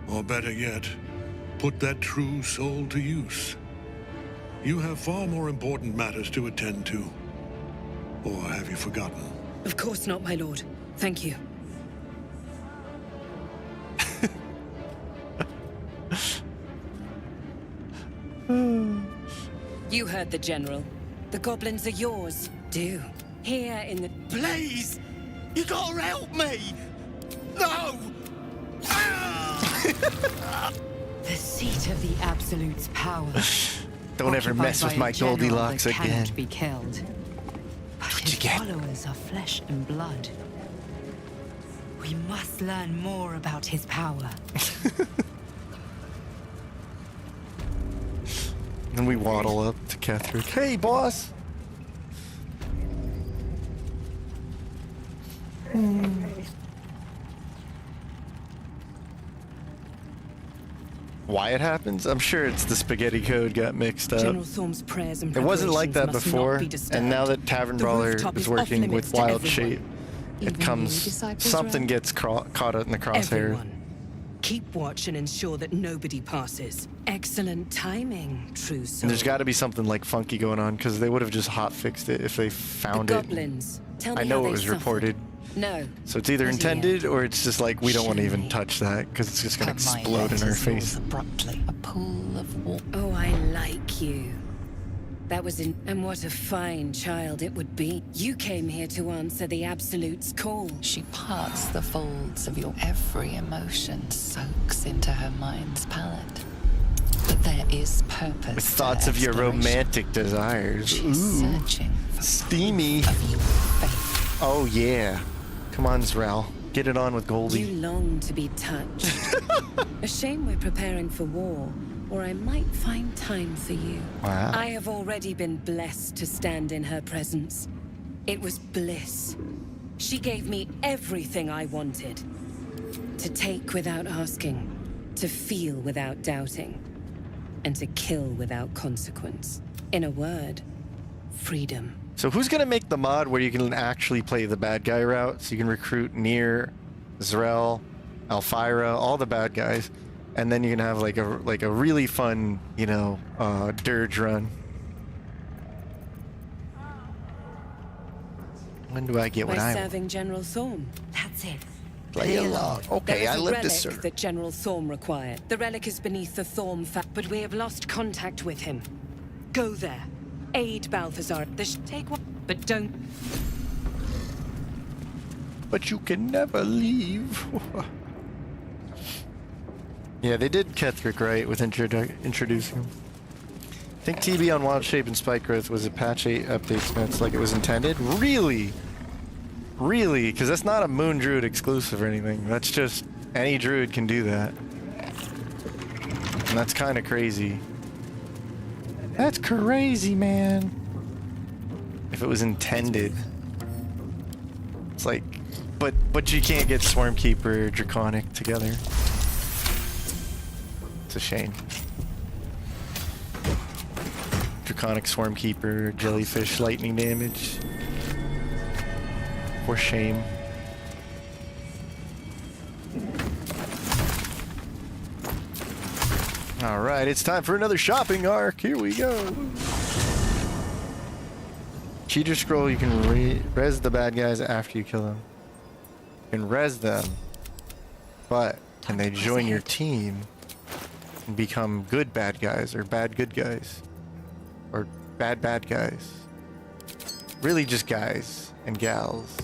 [SPEAKER 11] Or better yet, put that true soul to use. You have far more important matters to attend to. Or have you forgotten?
[SPEAKER 2] Of course not, my lord. Thank you.
[SPEAKER 6] You heard the General. The goblins are yours. Do. Here in the...
[SPEAKER 9] Please! You gotta help me! No!
[SPEAKER 4] The seat of the Absolute's power.
[SPEAKER 1] Don't ever mess with my Goldilocks again.
[SPEAKER 4] Cannot be killed. But
[SPEAKER 1] What'd
[SPEAKER 4] his
[SPEAKER 1] you get?
[SPEAKER 4] followers are flesh and blood. We must learn more about his power.
[SPEAKER 1] And we waddle up to Ketherick. Hey, boss! Why it happens? I'm sure it's the spaghetti code got mixed up.
[SPEAKER 6] General Thorm's prayers and
[SPEAKER 1] It wasn't like that
[SPEAKER 6] preparations must
[SPEAKER 1] before,
[SPEAKER 6] not be disturbed.
[SPEAKER 1] and now that Tavern
[SPEAKER 6] The
[SPEAKER 1] Brawler
[SPEAKER 6] rooftop
[SPEAKER 1] is
[SPEAKER 6] is
[SPEAKER 1] working
[SPEAKER 6] off-limits
[SPEAKER 1] with
[SPEAKER 6] to
[SPEAKER 1] Wild
[SPEAKER 6] everyone.
[SPEAKER 1] Shape, it
[SPEAKER 6] Even
[SPEAKER 1] comes...
[SPEAKER 6] you, Disciple
[SPEAKER 1] Something
[SPEAKER 6] Israel?
[SPEAKER 1] gets caught in the crosshair.
[SPEAKER 6] Everyone. Keep watch and ensure that nobody passes. Excellent timing, true soul.
[SPEAKER 1] And there's got to be something like funky going on, because they would have just hot-fixed it if they found
[SPEAKER 6] The
[SPEAKER 1] it.
[SPEAKER 6] goblins. Tell me
[SPEAKER 1] I know
[SPEAKER 6] how
[SPEAKER 1] it
[SPEAKER 6] they
[SPEAKER 1] was
[SPEAKER 6] suffered.
[SPEAKER 1] reported.
[SPEAKER 6] No.
[SPEAKER 1] So it's either
[SPEAKER 6] Not
[SPEAKER 1] intended, or it's just like, we don't want to even touch that, because it's just going to explode in our face.
[SPEAKER 10] Abruptly, a pool of water.
[SPEAKER 6] Oh, I like you. That was in... And what a fine child it would be. You came here to answer the Absolute's call.
[SPEAKER 10] She parts the folds of your every emotion, soaks into her mind's palette. But there is purpose.
[SPEAKER 1] With
[SPEAKER 10] to
[SPEAKER 1] thoughts of your
[SPEAKER 10] exploration.
[SPEAKER 1] romantic desires.
[SPEAKER 10] She's
[SPEAKER 1] Ooh,
[SPEAKER 10] searching for
[SPEAKER 1] steamy.
[SPEAKER 10] proof of your faith.
[SPEAKER 1] Oh yeah. Come on, Zral. Get it on with Goldie.
[SPEAKER 6] You long to be touched. A shame we're preparing for war, or I might find time for you.
[SPEAKER 1] Wow.
[SPEAKER 6] I have already been blessed to stand in her presence. It was bliss. She gave me everything I wanted. To take without asking, to feel without doubting, and to kill without consequence. In a word, freedom.
[SPEAKER 1] So who's gonna make the mod where you can actually play the bad guy route? So you can recruit Nier, Zrel, Alfira, all the bad guys, and then you can have like a really fun, you know, dirge run. When do I get what
[SPEAKER 6] By
[SPEAKER 1] I want?
[SPEAKER 6] serving General Thorm.
[SPEAKER 4] That's it.
[SPEAKER 1] Play along. Okay,
[SPEAKER 6] There
[SPEAKER 1] I
[SPEAKER 6] is a
[SPEAKER 1] live
[SPEAKER 6] relic
[SPEAKER 1] to serve.
[SPEAKER 6] that General Thorm required. The relic is beneath the Thorm but we have lost contact with him. Go there. Aid Balthazar. Take one, but don't.
[SPEAKER 1] But you can never leave. Yeah, they did Ketherick right with introducing him. I think TB on Wild Shape and Spike Growth was a patch 8 update Smiths like it was intended. Really? Really? Because that's not a Moon Druid exclusive or anything. That's just any Druid can do that. And that's kind of crazy. That's crazy, man. If it was intended. It's like, but you can't get Swarmkeeper or Draconic together. It's a shame. Draconic Swarmkeeper, Jellyfish, lightning damage. For shame. Alright, it's time for another shopping arc. Here we go. Cheater scroll, you can res the bad guys after you kill them. You can res them, but can they join your team and become good bad guys or bad good guys? Or bad bad guys? Really just guys and gals.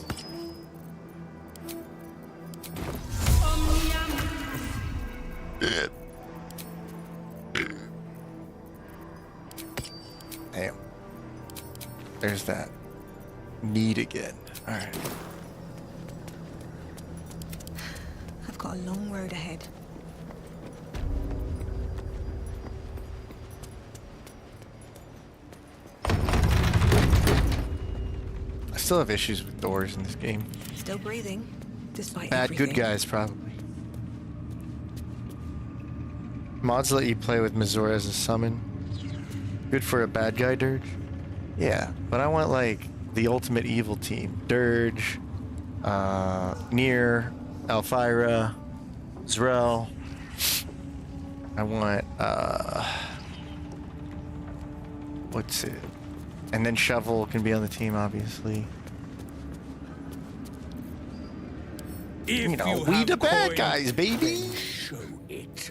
[SPEAKER 1] Damn. There's that. Need again. Alright.
[SPEAKER 2] I've got a long road ahead.
[SPEAKER 1] I still have issues with doors in this game.
[SPEAKER 2] Still breathing, despite
[SPEAKER 1] Bad
[SPEAKER 2] everything.
[SPEAKER 1] good guys, probably. Mods let you play with Mizora as a summon. Good for a bad guy dirge? Yeah, but I want like the ultimate evil team. Dirge, Nier, Alfira, Zrel. I want, what's it? And then Shovel can be on the team, obviously. You know, we the bad guys, baby!
[SPEAKER 9] Show it.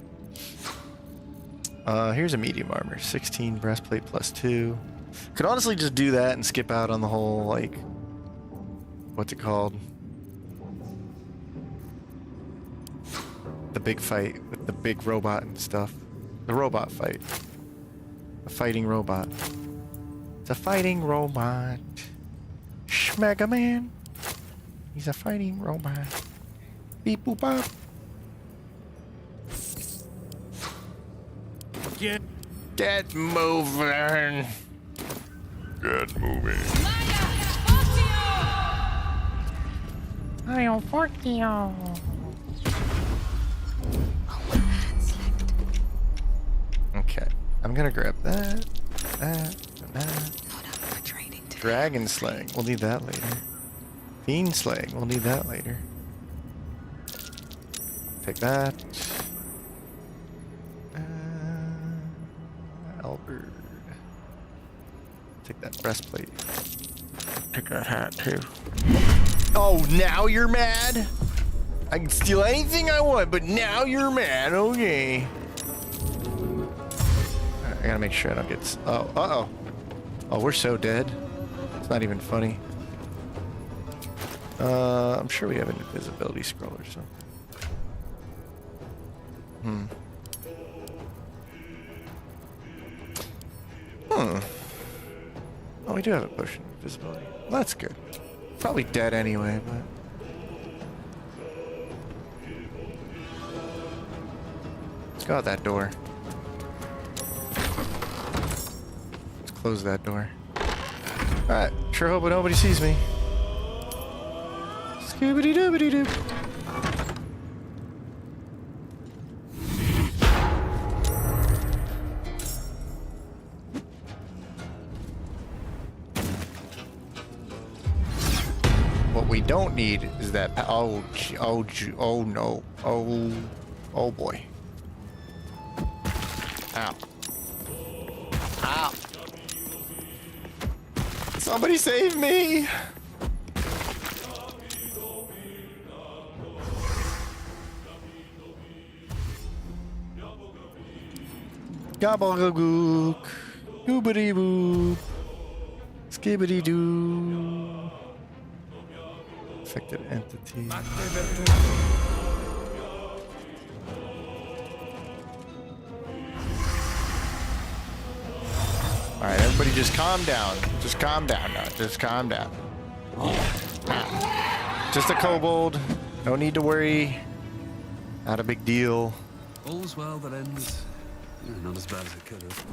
[SPEAKER 1] Here's a medium armor. 16 breastplate plus 2. Could honestly just do that and skip out on the whole, like, what's it called? The big fight with the big robot and stuff. The robot fight. A fighting robot. It's a fighting robot. Schmega Man. He's a fighting robot. Beep boop bop. Get moving. Get moving. I'll Fortio. Okay, I'm gonna grab that, and that. Dragon slaying, we'll need that later. Fiend slaying, we'll need that later. Take that. Albert. Take that breastplate. Take that hat too. Oh, now you're mad? I can steal anything I want, but now you're mad. Okay. Right, I gotta make sure I don't get. Oh, uh-oh. Oh, we're so dead. It's not even funny. I'm sure we have an invisibility scroll or something. Oh, we do have a potion of invisibility. Well, that's good. Probably dead anyway, but. Let's go out that door. Let's close that door. Alright, sure hope nobody sees me. Scoobity doobity doo. What we don't need is that. Oh no. Oh boy. Ow. Ow. Somebody save me! Gobblegook. Goobity boop. Skibbity doo. Affected entity. Alright, everybody just calm down. Just calm down now. Just calm down. Just a kobold. No need to worry. Not a big deal.
[SPEAKER 3] All's well that ends. Not as bad as it could have.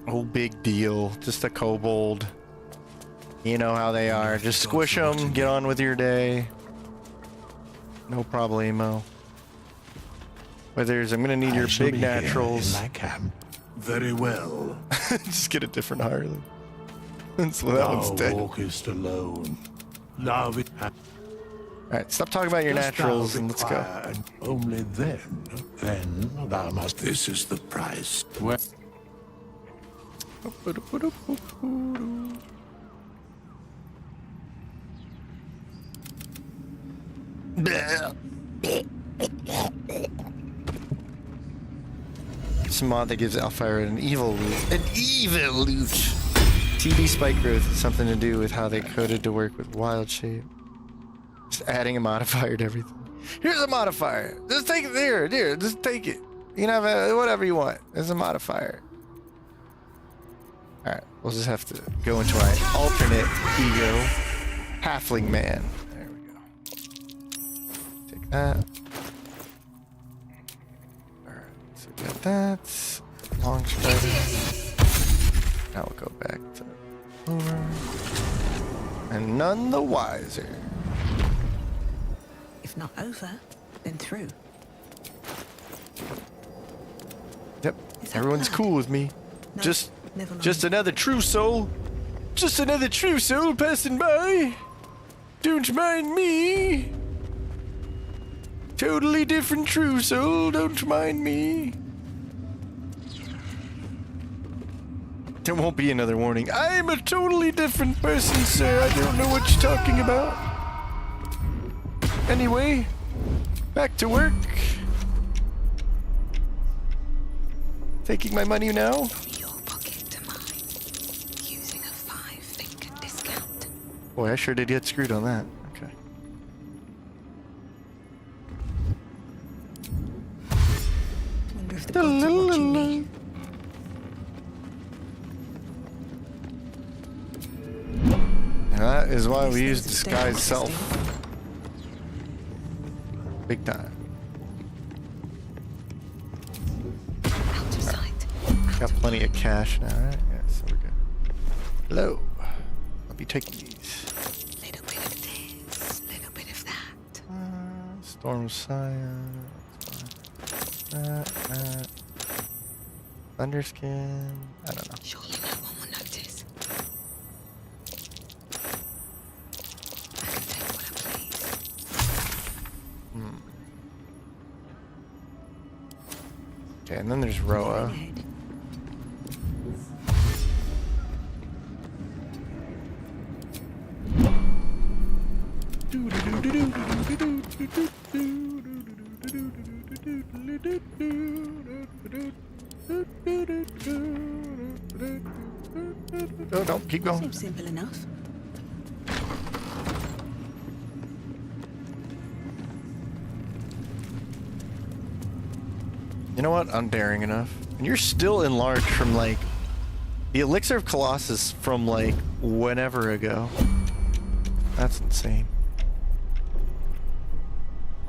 [SPEAKER 1] Oh, big deal. Just a kobold. You know how they are. Just squish them. Get on with your day. No problemo. Withers, I'm gonna need your big naturals.
[SPEAKER 11] In my camp. Very well.
[SPEAKER 1] Just get a different Harley. So that one's dead.
[SPEAKER 11] Walkest alone. Love it.
[SPEAKER 1] Alright, stop talking about your naturals and let's go.
[SPEAKER 11] Only then thou must. This is the price. Well.
[SPEAKER 1] Some mod that gives Alfire an evil loot. An evil loot! TB spike growth has something to do with how they coded to work with wild shape. Just adding a modifier to everything. Here's a modifier. Just take it there. Here, just take it. You can have whatever you want. There's a modifier. Alright, we'll just have to go into my alternate ego. Halfling man. There we go. Take that. So we got that. Long strider. Now we'll go back to over. And none the wiser.
[SPEAKER 2] If not over, then through.
[SPEAKER 1] Yep. Everyone's cool with me.
[SPEAKER 2] No,
[SPEAKER 1] Just
[SPEAKER 2] never mind.
[SPEAKER 1] just another true soul. Just another true soul passing by. Don't mind me. Totally different true soul. Don't mind me. There won't be another warning. I'm a totally different person, sir. I don't know what you're talking about. Anyway, back to work. Taking my money now?
[SPEAKER 2] From your pocket to mine, using a 5-finger discount.
[SPEAKER 1] Boy, I sure did get screwed on that. Okay.
[SPEAKER 2] Wonder if the gods are watching me.
[SPEAKER 1] That is why
[SPEAKER 2] These
[SPEAKER 1] we use
[SPEAKER 2] things are
[SPEAKER 1] disguise
[SPEAKER 2] still
[SPEAKER 1] self. Big time.
[SPEAKER 2] Out of sight.
[SPEAKER 1] Got plenty of cash now, right? Yeah, so we're good. Hello. I'll be taking these.
[SPEAKER 2] Little bit of this, little bit of that.
[SPEAKER 1] Storm Scion. Thunderskin. I don't know.
[SPEAKER 2] Surely no one will notice. I can take what I please.
[SPEAKER 1] Okay, and then there's Roa.
[SPEAKER 2] Head.
[SPEAKER 1] Oh, don't keep going.
[SPEAKER 2] Seems simple enough.
[SPEAKER 1] You know what? I'm daring enough. And you're still enlarged from like the Elixir of Colossus from like whenever ago. That's insane.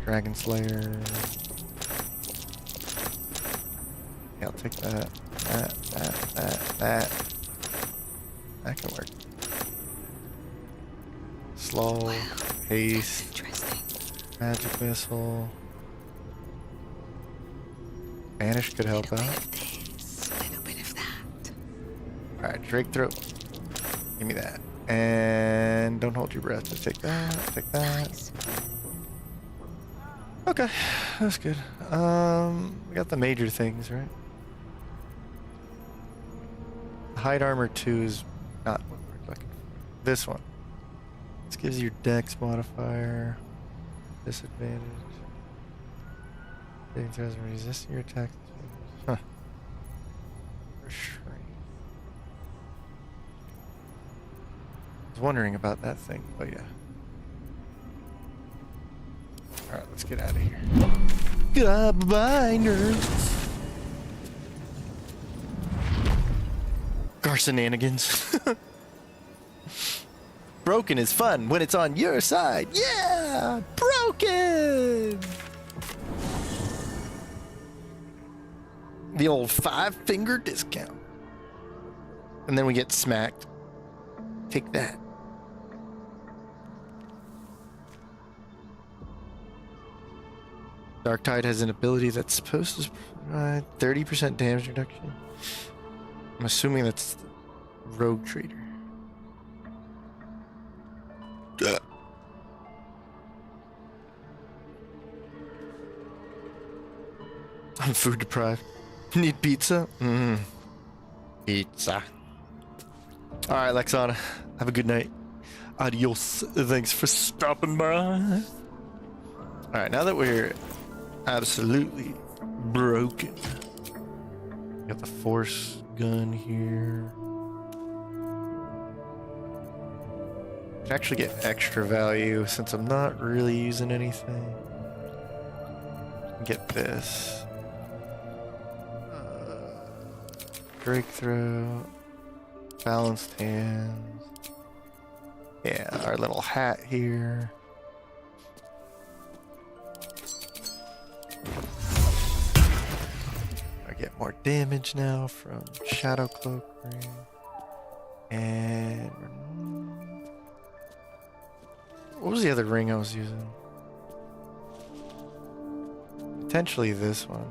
[SPEAKER 1] Dragon Slayer. Yeah, I'll take that. That. That can work. Slow. Haste.
[SPEAKER 2] Interesting.
[SPEAKER 1] Magic Missile. Banish could help
[SPEAKER 2] Little
[SPEAKER 1] out.
[SPEAKER 2] bit of this, little bit of that.
[SPEAKER 1] Alright, Drake Throat. Give me that. And don't hold your breath. Just take that. Take that.
[SPEAKER 2] Nice.
[SPEAKER 1] Okay, that's good. We got the major things, right? Hide Armor 2 is not what we're looking for. This one. This gives you your Dex modifier. Disadvantage. Saving throws and resisting your attack. Huh. Restraint. I was wondering about that thing, but yeah. Alright, let's get out of here. Goodbye, nerds. Garsonanigans. Broken is fun when it's on your side. Yeah! Broken! The old 5-finger discount. And then we get smacked. Take that. Dark Tide has an ability that's supposed to provide 30% damage reduction. I'm assuming that's Rogue Trader. I'm food deprived. Need pizza? Pizza. Alright, Lexana. Have a good night. Adios. Thanks for stopping by. Alright, now that we're absolutely broken. Got the force gun here. Can actually get extra value since I'm not really using anything. Get this. Drake Throat. Balanced hands. Yeah, our little hat here. I get more damage now from Shadow Cloak Ring. And what was the other ring I was using? Potentially this one.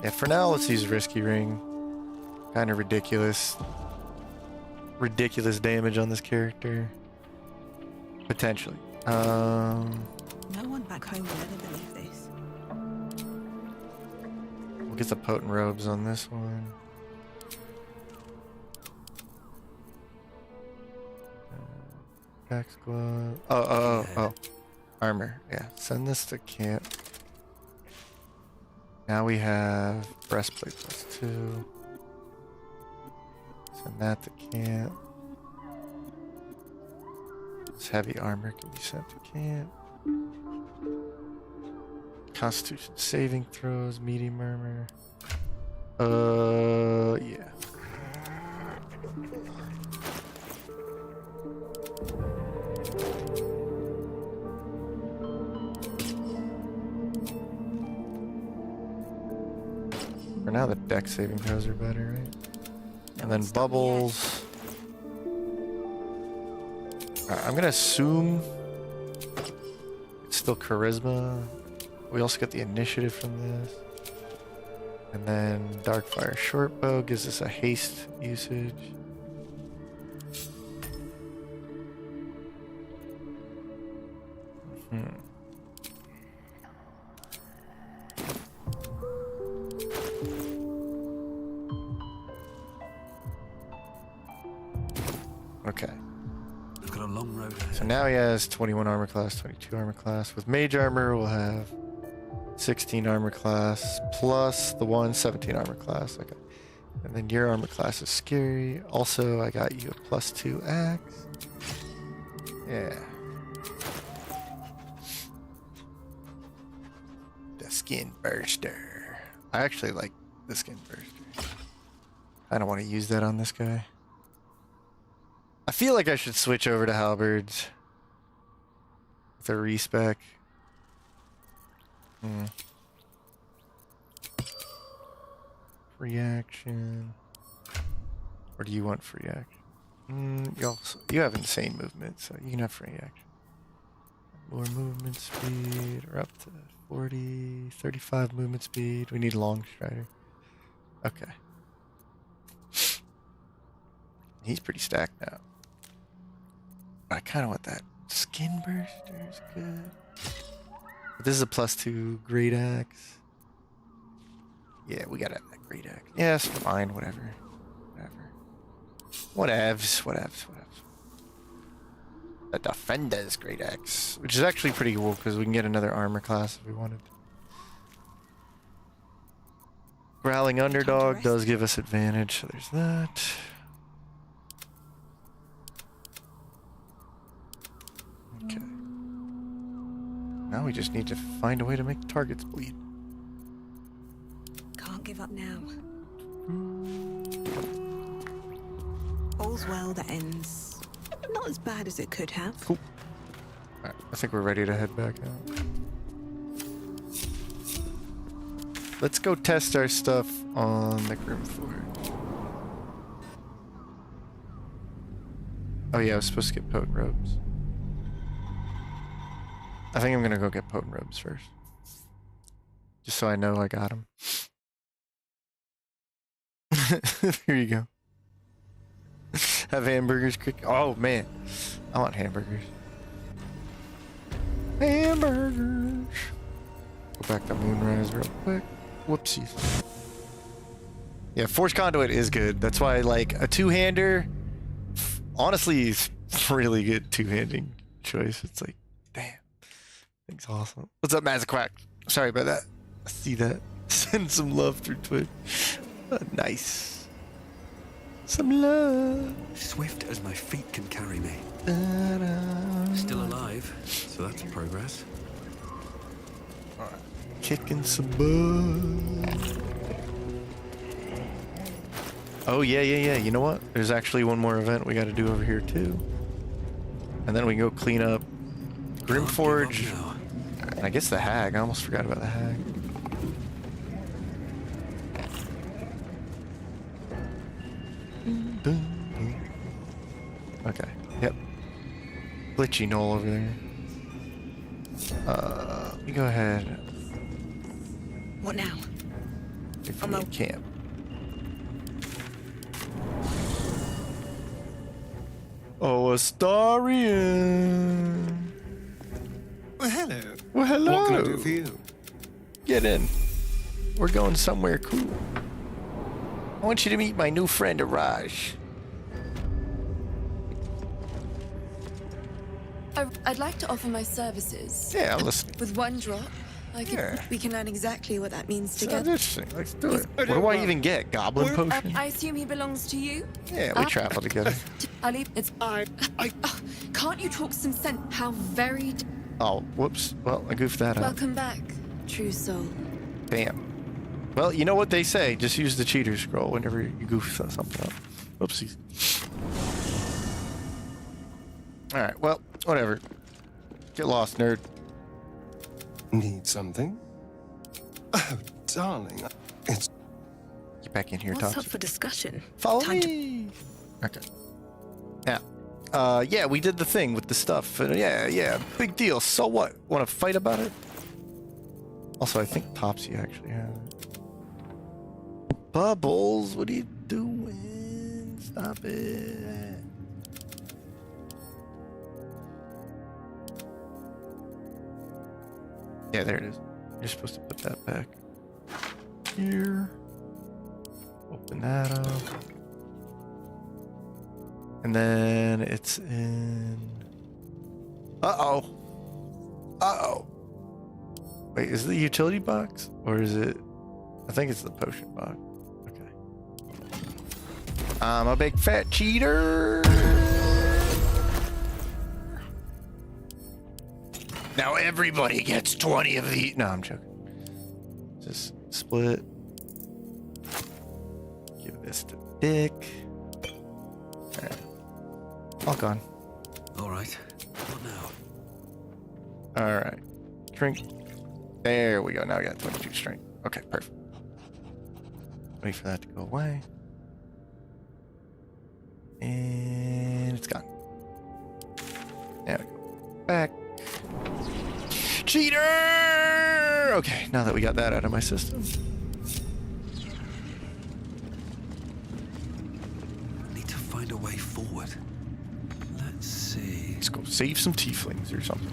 [SPEAKER 1] Yeah, for now, let's use Risky Ring. Kind of ridiculous. Ridiculous damage on this character. Potentially.
[SPEAKER 2] No one back home will ever believe this.
[SPEAKER 1] We'll get the potent robes on this one. Axe glove. Oh. Armor. Yeah, send this to camp. Now we have breastplate +2. Send that to camp. This heavy armor can be sent to camp. Constitution saving throws, medium armor. Yeah. For now, the deck saving throws are better, right? And then bubbles. I'm gonna assume it's still charisma. We also get the initiative from this. And then Darkfire Shortbow gives us a haste usage. Okay.
[SPEAKER 3] We've got a long road ahead.
[SPEAKER 1] So now he has 21 armor class, 22 armor class. With mage armor, we'll have 16 armor class plus the 17 armor class. Okay. And then your armor class is scary. Also, I got you a +2 axe. Yeah. The skin burster. I actually like the skin burster. I don't want to use that on this guy. I feel like I should switch over to halberds with a respec. Free action. Or do you want free action? You have insane movement, so you can have free action. More movement speed, or up to 40, 35 movement speed. We need long strider. Okay. He's pretty stacked now. I kind of want that skin burster is good. But this is a +2 great axe. Yeah, we gotta have that great axe. Yeah, it's fine, whatever. Whatevs. The Defender's great axe, which is actually pretty cool because we can get another armor class if we wanted. Growling Underdog does give us advantage, so there's that. Okay. Now we just need to find a way to make targets bleed.
[SPEAKER 2] Can't give up now. All's well that ends. Not as bad as it could have.
[SPEAKER 1] Cool. Alright, I think we're ready to head back out. Let's go test our stuff on the Grimforge. Oh yeah, I was supposed to get potent robes. I think I'm gonna go get potent robes first. Just so I know I got them. Here you go. Have hamburgers quick. Oh man, I want hamburgers. Hamburgers. Go back to Moonrise real quick. Whoopsies. Yeah, Force Conduit is good. That's why, like, a two-hander, honestly, is really good two-handing choice. It's like, damn. Thing's awesome. What's up, Mazzaquack? Sorry about that. I see that. Send some love through Twitch. Nice. Some love.
[SPEAKER 3] Swift as my feet can carry me. Still alive, so that's progress.
[SPEAKER 1] Alright. Kicking some butt. Oh, yeah. You know what? There's actually one more event we got to do over here, too. And then we go clean up Grimforge. And I guess the Hag. I almost forgot about the Hag. Okay. Yep. Glitchy knoll over there. Let me go ahead.
[SPEAKER 2] What now?
[SPEAKER 1] If we camp. Oh, Astarian.
[SPEAKER 12] Well, hello.
[SPEAKER 1] Well, hello.
[SPEAKER 12] What can I do for you?
[SPEAKER 1] Get in. We're going somewhere cool. I want you to meet my new friend, Araj.
[SPEAKER 13] I'd like to offer my services.
[SPEAKER 1] Yeah, I'm listening.
[SPEAKER 13] With one drop,
[SPEAKER 2] We can learn exactly what that means
[SPEAKER 1] Sounds
[SPEAKER 2] together.
[SPEAKER 1] interesting. Let's do it. What do I even get? Goblin potion?
[SPEAKER 13] I assume he belongs to you?
[SPEAKER 1] Yeah, we travel together.
[SPEAKER 13] Ali, it's can't you talk some sense? How very.
[SPEAKER 1] Oh, whoops. Well, I goofed that up.
[SPEAKER 13] Welcome back, true soul.
[SPEAKER 1] Bam. Well, you know what they say. Just use the cheater scroll whenever you goof something up. Whoopsies. Alright, well, whatever. Get lost, nerd.
[SPEAKER 12] Need something? Oh, darling. It's...
[SPEAKER 1] Get back in here,
[SPEAKER 2] What's up
[SPEAKER 1] Toxic.
[SPEAKER 2] for discussion?
[SPEAKER 1] Follow me! Okay. Yeah. Yeah, we did the thing with the stuff. Yeah, big deal. So what? Want to fight about it? Also, I think Topsy actually has it. Bubbles, what are you doing? Stop it. Yeah, there it is. You're supposed to put that back here. Open that up. And then it's in... Uh-oh. Uh-oh. Wait, is it the utility box? Or is it... I think it's the potion box. Okay. I'm a big fat cheater. Now everybody gets 20 of these. No, I'm joking. Just split. Give this to Dyck. Alright. All gone.
[SPEAKER 3] Alright. What now?
[SPEAKER 1] Alright. Drink. There we go. Now we got 22 strength. Okay, perfect. Wait for that to go away. And it's gone. There we go. Back. Cheater! Okay, now that we got that out of my system.
[SPEAKER 3] Need to find a way forward. Let's see.
[SPEAKER 1] Let's go save some tieflings or something.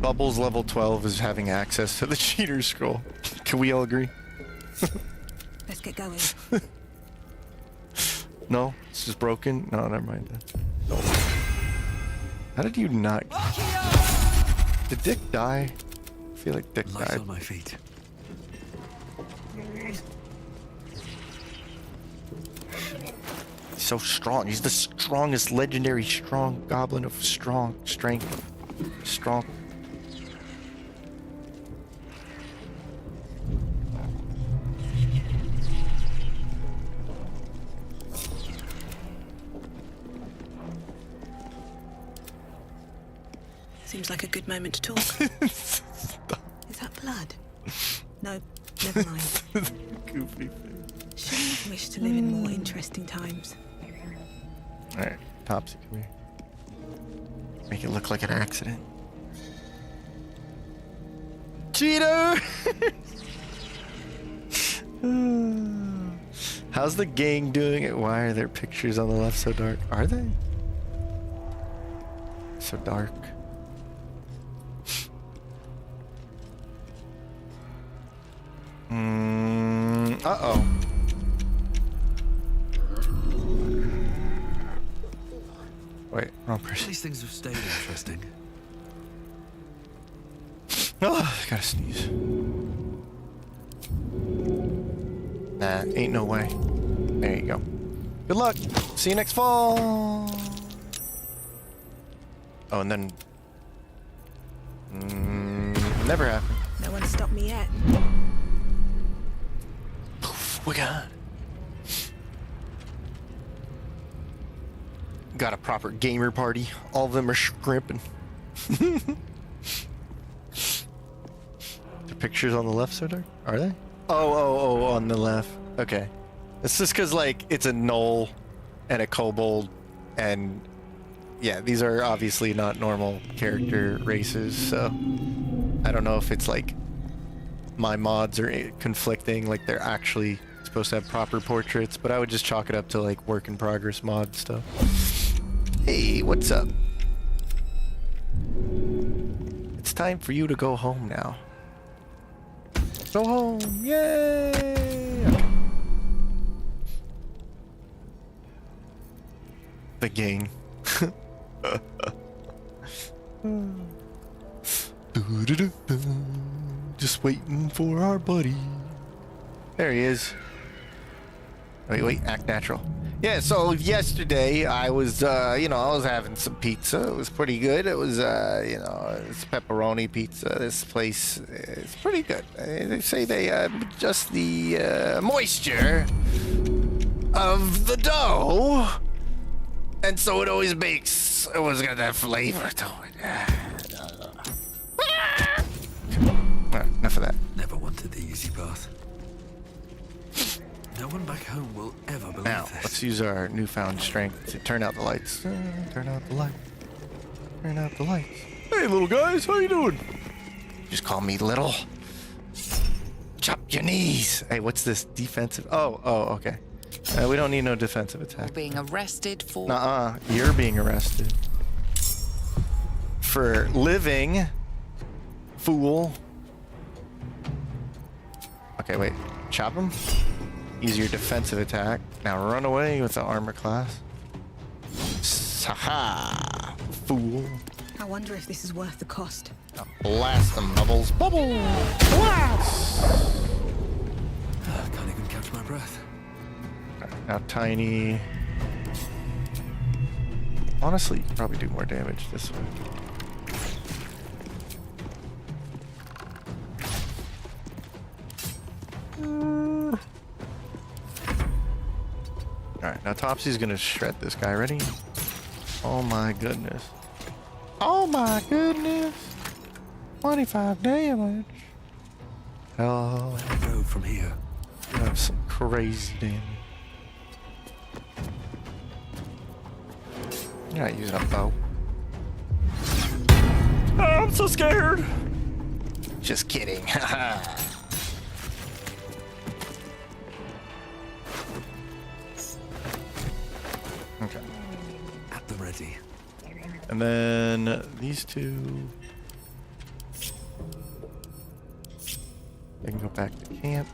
[SPEAKER 1] Bubbles level 12 is having access to the cheater scroll. Can we all agree?
[SPEAKER 2] Let's get going.
[SPEAKER 1] No? It's just broken? No, never mind. No. How did you not... Did Dyck die? I feel like Dyck
[SPEAKER 3] Light
[SPEAKER 1] died.
[SPEAKER 3] on my feet.
[SPEAKER 1] He's so strong. He's the strongest legendary strong goblin of strength. Strong.
[SPEAKER 2] Seems like a good moment to talk. Is that blood? No, never mind.
[SPEAKER 1] Goofy face.
[SPEAKER 2] Shouldn't have wished to live in more interesting times.
[SPEAKER 1] Alright, Topsy, come here. Make it look like an accident. Cheater! How's the gang doing it? Why are their pictures on the left so dark? Are they? So dark. Uh-oh. Wait, wrong person.
[SPEAKER 3] These things have stayed interesting.
[SPEAKER 1] Oh, I gotta sneeze. Nah, ain't no way. There you go. Good luck. See you next fall. Oh, and then... never happened.
[SPEAKER 2] No one stopped me yet.
[SPEAKER 1] We got a proper gamer party. All of them are scrimping. The pictures on the left so dark? Are they? Oh, on the left. Okay. It's just because, like, it's a gnoll and a kobold, and yeah, these are obviously not normal character races, so I don't know if it's like my mods are conflicting, like they're actually supposed to have proper portraits, but I would just chalk it up to like work in progress mod stuff. Hey, what's up? It's time for you to go home now. Go home. Yay! The gang. Just waiting for our buddy. There he is. Wait, act natural. Yeah, so yesterday I was, I was having some pizza. It was pretty good. It was, it's pepperoni pizza. This place is pretty good. They say they adjust the moisture of the dough, and so it always makes. It was got that flavor to it. Alright, enough of that.
[SPEAKER 3] Never wanted the easy path. No one back home will ever believe
[SPEAKER 1] Now,
[SPEAKER 3] this.
[SPEAKER 1] let's use our newfound strength to turn out the lights. Turn out the lights. Turn out the lights. Hey, little guys, how you doing? Just call me little. Chop your knees. Hey, what's this? Defensive? Oh, okay. We don't need no defensive attack.
[SPEAKER 10] Being arrested for...
[SPEAKER 1] Nuh-uh. You're being arrested. For living. Fool. Okay, wait. Chop him? Use your defensive attack. Now run away with the armor class. Saha! Fool.
[SPEAKER 2] I wonder if this is worth the cost.
[SPEAKER 1] Now blast them, bubbles. Bubble! Blast!
[SPEAKER 3] I can't even catch my breath.
[SPEAKER 1] Right, now Tiny. Honestly, you can probably do more damage this way. Alright, now Topsy's gonna shred this guy. Ready? Oh my goodness. Oh my goodness. 25 damage. Oh.
[SPEAKER 3] Where do we go from here?
[SPEAKER 1] You have some crazy damage. You're not using a bow. Oh, I'm so scared. Just kidding. Okay.
[SPEAKER 3] At the ready.
[SPEAKER 1] And then these two. They can go back to camp.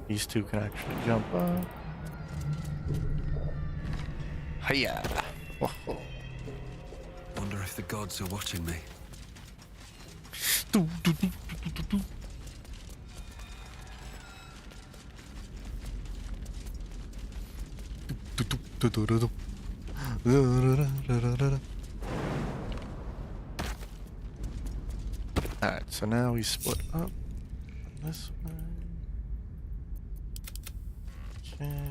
[SPEAKER 1] These two can actually jump up. Hiya! Whoa.
[SPEAKER 3] Wonder if the gods are watching me.
[SPEAKER 1] Alright, so now we split up on this one. Okay.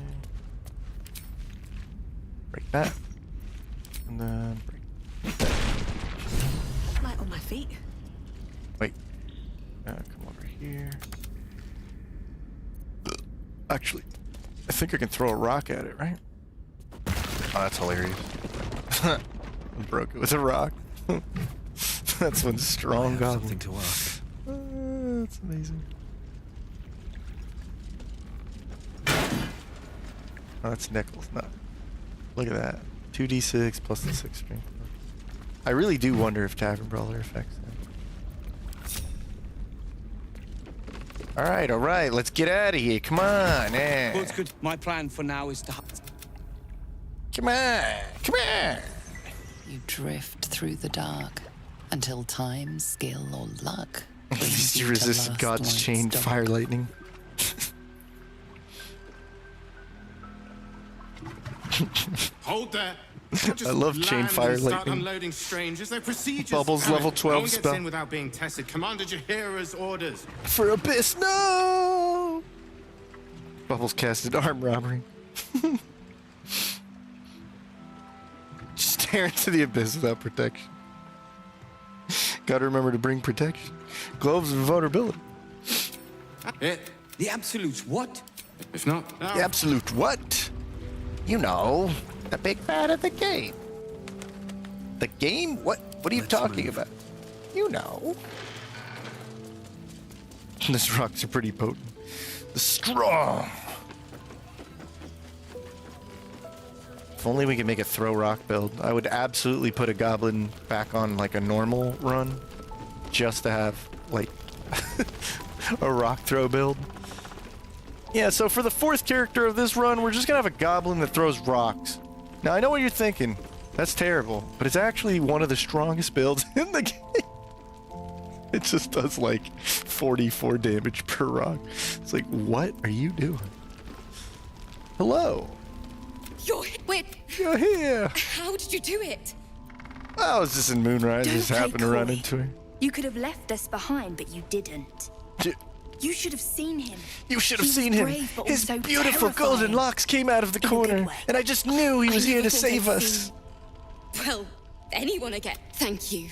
[SPEAKER 1] Break that. And then break that.
[SPEAKER 2] Light on my feet.
[SPEAKER 1] Wait. Come over here. Actually, I think I can throw a rock at it, right? Oh, that's hilarious. Broke it with a rock. That's one strong goblin.
[SPEAKER 3] Something to ask.
[SPEAKER 1] That's amazing. Oh, that's Nichols. No. Look at that. 2d6 plus the 6 strength. I really do wonder if Tavern Brawler affects that. Alright, let's get out of here. Come on, eh.
[SPEAKER 9] Well, it's good. My plan for now is to...
[SPEAKER 1] Come on.
[SPEAKER 10] You drift through the dark until time, skill, or luck.
[SPEAKER 1] At least you resisted God's chained fire lightning.
[SPEAKER 14] Hold there.
[SPEAKER 1] I love chain fire lightning.
[SPEAKER 14] Unloading strangers. Their procedures.
[SPEAKER 1] Bubbles level 12
[SPEAKER 14] no one
[SPEAKER 1] spell.
[SPEAKER 14] gets in without being tested. Commander Jahira's orders.
[SPEAKER 1] For Abyss, no! Bubbles casted arm robbery. Stare into the abyss without protection. Gotta remember to bring protection. Gloves and vulnerability.
[SPEAKER 9] The absolute what?
[SPEAKER 14] If not,
[SPEAKER 1] The absolute what? You know, the big bad of the game. The game? What are you talking about? You know. These rocks are pretty potent. The strong. If only we could make a throw rock build. I would absolutely put a goblin back on like a normal run just to have like a rock throw build. Yeah, so for the 4th character of this run, we're just gonna have a goblin that throws rocks. Now I know what you're thinking. That's terrible, but it's actually one of the strongest builds in the game. It just does like 44 damage per rock. It's like, what are you doing? Hello.
[SPEAKER 13] Wait.
[SPEAKER 1] You're here.
[SPEAKER 13] How did you do it?
[SPEAKER 1] I was just in Moonrise,
[SPEAKER 13] Don't
[SPEAKER 1] just
[SPEAKER 13] play
[SPEAKER 1] happened to run
[SPEAKER 13] coy.
[SPEAKER 1] into him.
[SPEAKER 15] You could have left us behind, but you didn't. You should have seen him.
[SPEAKER 1] You should have
[SPEAKER 15] He was
[SPEAKER 1] seen him.
[SPEAKER 15] brave, but
[SPEAKER 1] His
[SPEAKER 15] also
[SPEAKER 1] beautiful
[SPEAKER 15] terrifying.
[SPEAKER 1] golden locks came out of the corner, and I just knew he was here to save us.
[SPEAKER 13] Well, anyone again. Thank you.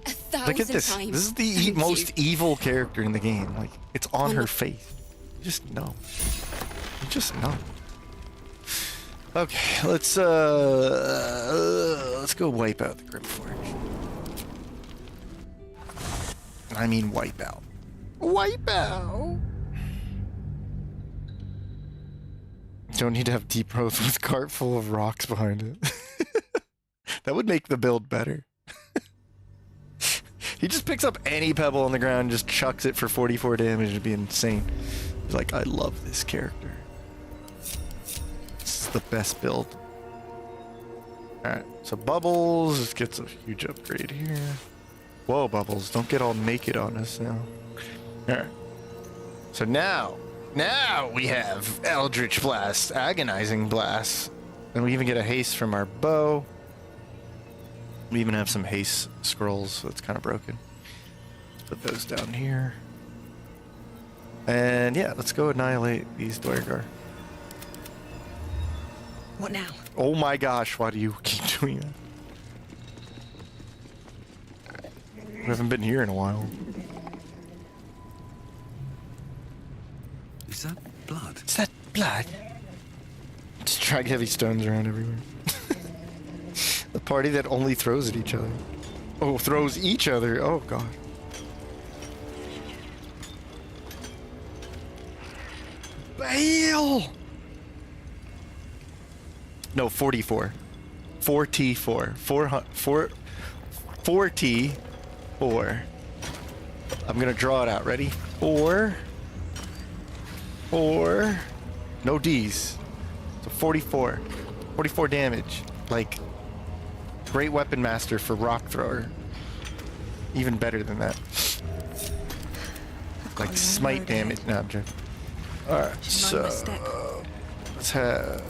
[SPEAKER 13] 1,000
[SPEAKER 1] Look at this.
[SPEAKER 13] times.
[SPEAKER 1] This is the most evil character in the game. Like, it's on her face. You just know. You just know. Okay, let's go wipe out the Grimforge. I mean wipe out. Wipe out! Don't need to have deep growth with a cart full of rocks behind it. That would make the build better. He just picks up any pebble on the ground and just chucks it for 44 damage. It'd be insane. He's like, I love this character. This is the best build. Alright, so Bubbles gets a huge upgrade here. Whoa, Bubbles, don't get all naked on us now. Alright. So now we have Eldritch Blast, Agonizing Blast. And we even get a haste from our bow. We even have some haste scrolls, so it's kind of broken. Let's put those down here. And yeah, let's go annihilate these Dwargar.
[SPEAKER 2] What now?
[SPEAKER 1] Oh my gosh, why do you keep doing that? We haven't been here in a while.
[SPEAKER 3] Is that blood?
[SPEAKER 1] Is that blood? Just drag heavy stones around everywhere. The party that only throws at each other. Oh, throws each other. Oh, God. Bail! No, 44. 44. 44. I'm gonna draw it out. Ready? 4. No D's. So 44. 44 damage. Like, great weapon master for rock thrower. Even better than that. Like smite damage. No, I'm joking. Alright, so let's have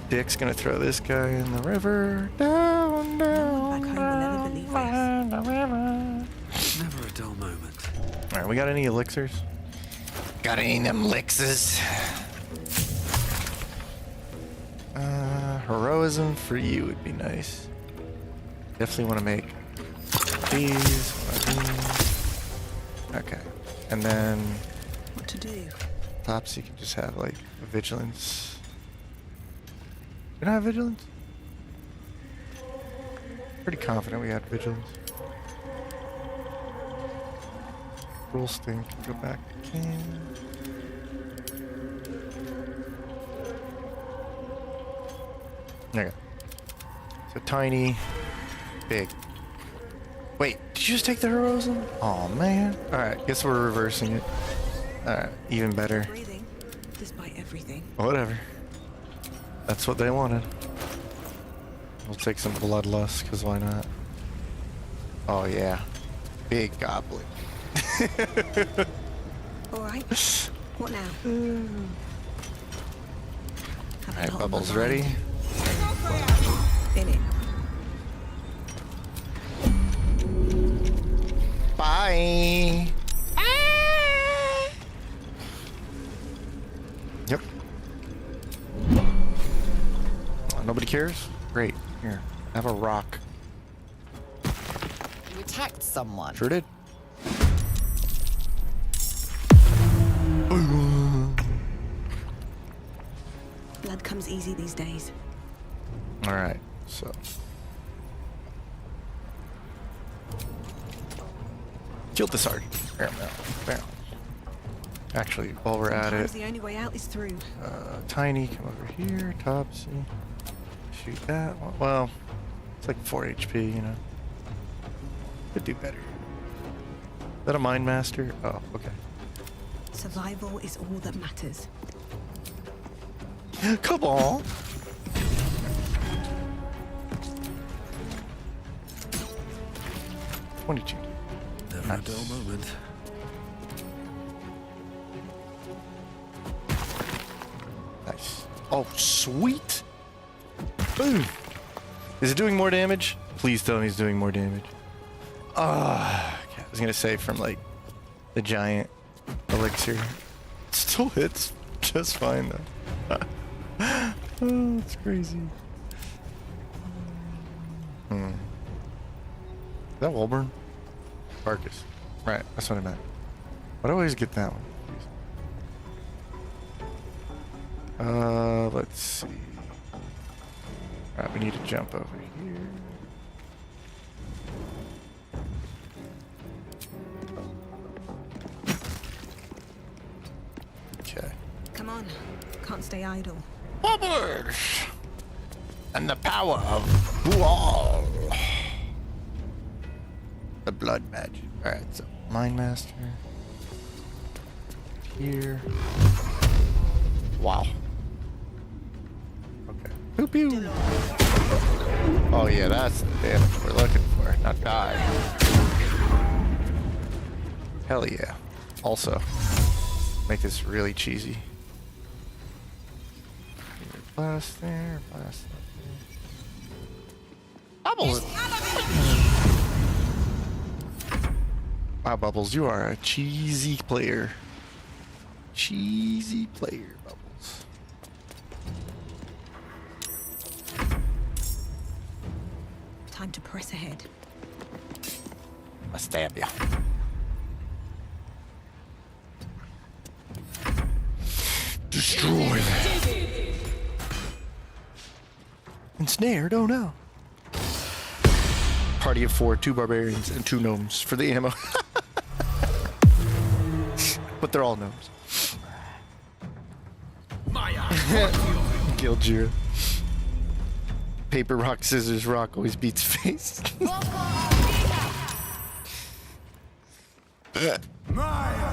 [SPEAKER 1] Dick's gonna throw this guy in the river. Down the river.
[SPEAKER 3] Never a dull moment.
[SPEAKER 1] Alright, we got any elixirs? Got any of them elixirs? Heroism for you would be nice. Definitely want to make these. Okay. And then
[SPEAKER 2] What to do?
[SPEAKER 1] tops you can just have like vigilance. You don't have vigilance? Pretty confident we had vigilance. Rule stink. Go back to can. There you go. So tiny, big. Wait, did you just take the heroism? Oh man. Alright, guess we're reversing it. Alright, even better.
[SPEAKER 2] Breathing, despite everything.
[SPEAKER 1] Whatever. That's what they wanted. We'll take some bloodlust, because why not? Oh yeah. Big goblin.
[SPEAKER 2] Alright, what now?
[SPEAKER 1] Alright, Bubbles ready?
[SPEAKER 2] In it.
[SPEAKER 1] Bye! Yep. Oh, nobody cares? Great. Here, have a rock.
[SPEAKER 10] You attacked someone.
[SPEAKER 1] Sure did.
[SPEAKER 2] Blood comes easy these days.
[SPEAKER 1] Alright, so. Killed the sergeant. Bam. Actually, while we're at
[SPEAKER 2] Sometimes
[SPEAKER 1] it,
[SPEAKER 2] the only way out is through.
[SPEAKER 1] Tiny, come over here. Topsy. shoot that one. Well, it's like 4 HP, you know. Could do better. Is that a Mind Master? Oh, okay.
[SPEAKER 2] Survival is all that matters.
[SPEAKER 1] Come on. $22.
[SPEAKER 3] Never a dull moment.
[SPEAKER 1] Nice. Oh, sweet. Boom. Is it doing more damage? Please tell me it's doing more damage. I was gonna say from like the giant elixir. It still hits just fine though. Oh, it's crazy. Is that Wolburn? Carcass. Right, that's what I meant. Why do I always get that one? Let's see. Alright, we need to jump over here. Okay.
[SPEAKER 2] Come on, can't stay idle.
[SPEAKER 1] Bubblers! And the power of Bual. The blood magic. Alright, so Mind Master. Here. Wow. Okay. Pew pew. Oh yeah, that's the damage we're looking for. Not die. Hell yeah. Also, make this really cheesy. Blast there, blast there. Bubbles! Wow, Bubbles, you are a cheesy player. Cheesy player, Bubbles.
[SPEAKER 2] Time to press ahead.
[SPEAKER 1] I'll stab you. Destroy them. Ensnared? Oh no. Party of 4, 2 barbarians, and 2 gnomes for the ammo. But they're all gnomes. Gildjira. Paper, rock, scissors, rock always beats face. Maya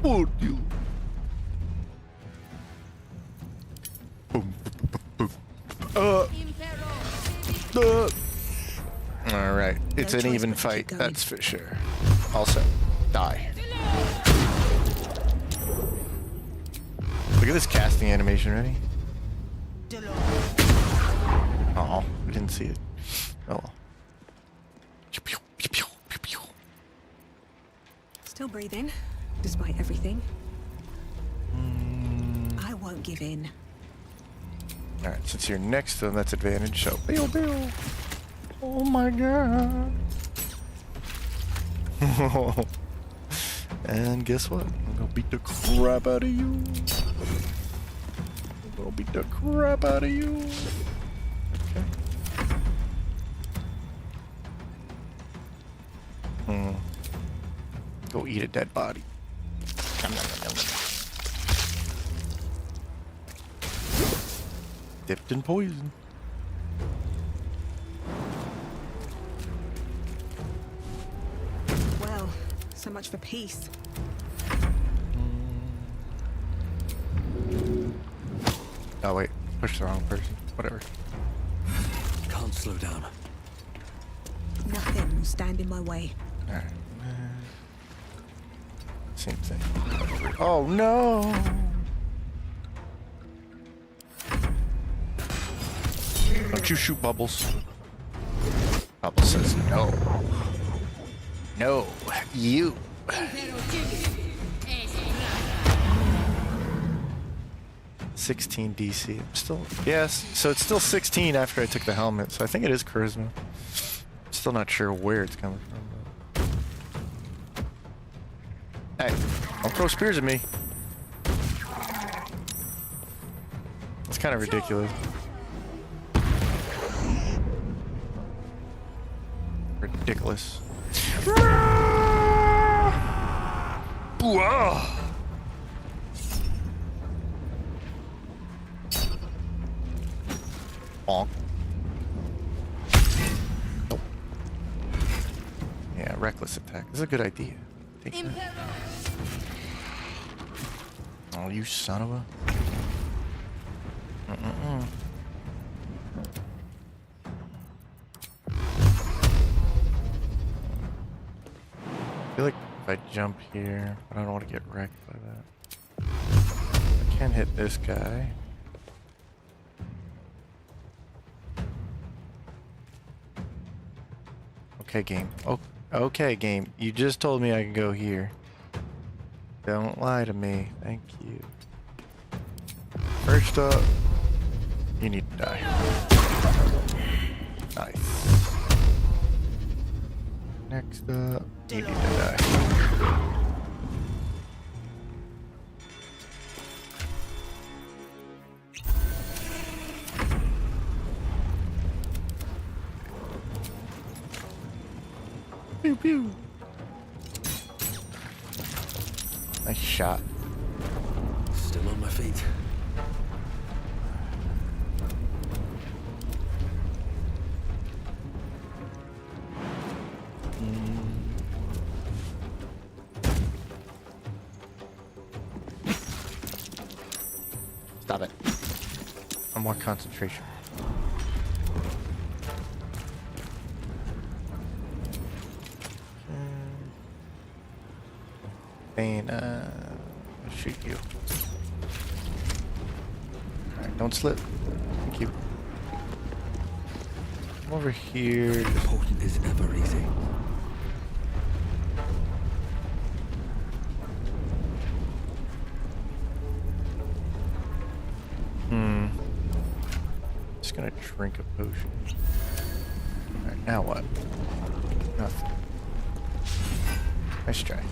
[SPEAKER 1] Fortune. Boom, boom, boom. All right, it's an even fight, that's for sure. Also, die. Look at this casting animation, ready? Oh, we didn't see it. Oh well.
[SPEAKER 2] Still breathing, despite everything. I won't give in.
[SPEAKER 1] Alright, since you're next to them, that's advantage, so Bill. Oh my god. And guess what? I'm gonna beat the crap out of you. I'm gonna beat the crap out of you. Okay. Go eat a dead body. Dipped in poison.
[SPEAKER 2] Well, so much for peace.
[SPEAKER 1] Oh wait, push the wrong person. Whatever.
[SPEAKER 3] Can't slow down.
[SPEAKER 2] Nothing will stand in my way.
[SPEAKER 1] Alright. Same thing. Oh no! Don't you shoot Bubbles. Bubbles says no. No, you. $16 DC. I'm still, yes, so it's still 16 after I took the helmet, so I think it is charisma. Still not sure where it's coming from. Hey, don't throw spears at me. It's kind of ridiculous. Ridiculous. Bonk. Nope. Yeah, reckless attack. This is a good idea. Take that. Oh, you son of a... I feel like if I jump here, I don't want to get wrecked by that. I can't hit this guy. Okay, game. Oh, okay, game. You just told me I can go here. Don't lie to me. Thank you. First up, you need to die. Nice. Next up, you need to die. Pew pew. Nice shot.
[SPEAKER 3] Still on my feet.
[SPEAKER 1] Stop it. I'm more concentration. I'll shoot you. Alright, don't slip. Thank you. Come over here.
[SPEAKER 3] Potent is never easy.
[SPEAKER 1] Just gonna drink a potion. Alright, now what? Nothing. Nice try.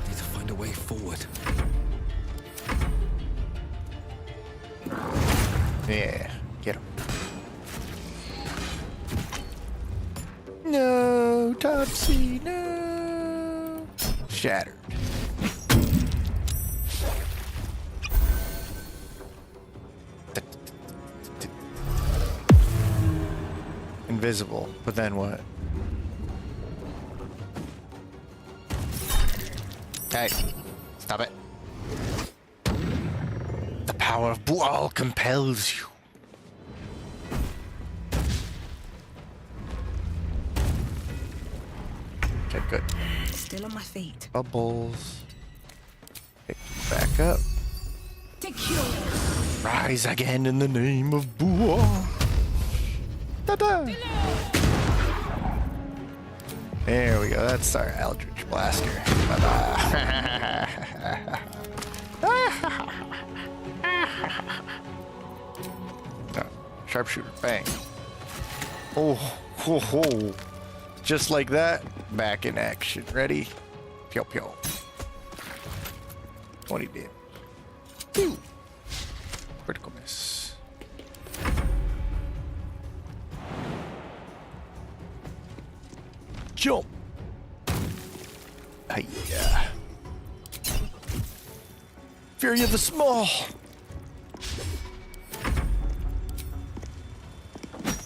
[SPEAKER 3] Need to find a way forward.
[SPEAKER 1] Yeah, get him. No, Topsy, no. Shattered. Invisible, but then what? Hey, stop it. The power of Bual compels you. Okay, good.
[SPEAKER 2] Still on my feet.
[SPEAKER 1] Bubbles. Okay, back up. Rise again in the name of Bual. Ta-da! There we go. That's our Eldritch Blaster. Sharpshooter, bang. Oh, ho, ho. Just like that, back in action. Ready? Pew, pew. 20 damage. Ooh. Critical miss. Jump. Hiya. Fury of the Small.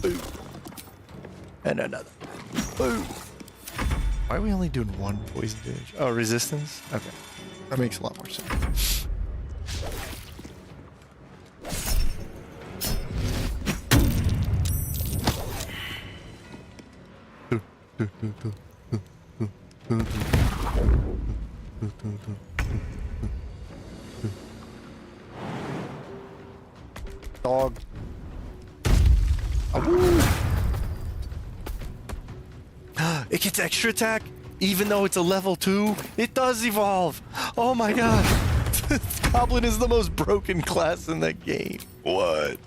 [SPEAKER 1] Boom. And another. Boom. Why are we only doing one poison damage? Oh, resistance? Okay. That makes a lot more sense. Dog. It gets extra attack, even though it's a level 2. It does evolve. Oh my god. This goblin is the most broken class in the game. What?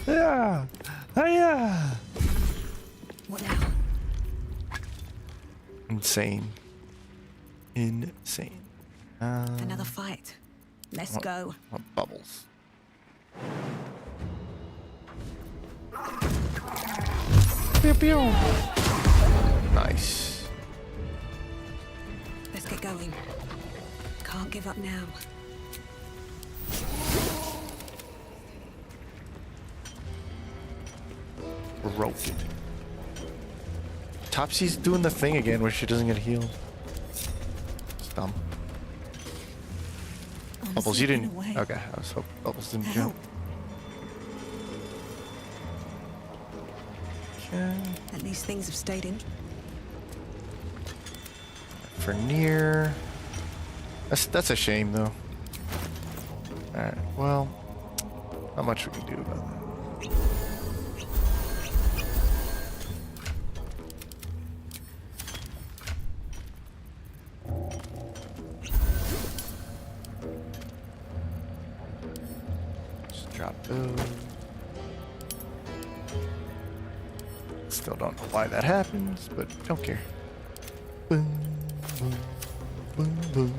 [SPEAKER 1] Yeah. Yeah.
[SPEAKER 2] What now?
[SPEAKER 1] Insane. Insane.
[SPEAKER 2] Another fight. Let's go.
[SPEAKER 1] Bubbles. Pew pew. Nice.
[SPEAKER 2] get going. Can't give up now.
[SPEAKER 1] Broke it. Topsy's doing the thing again where she doesn't get healed. It's dumb. Bubbles, you didn't. Okay, I was hoping Bubbles didn't jump. Okay.
[SPEAKER 2] At least things have stayed in.
[SPEAKER 1] For near. That's a shame though. Alright, well, not much we can do about that. Just drop those. Still don't know why that happens, but don't care. Boom, boom, boom, boom,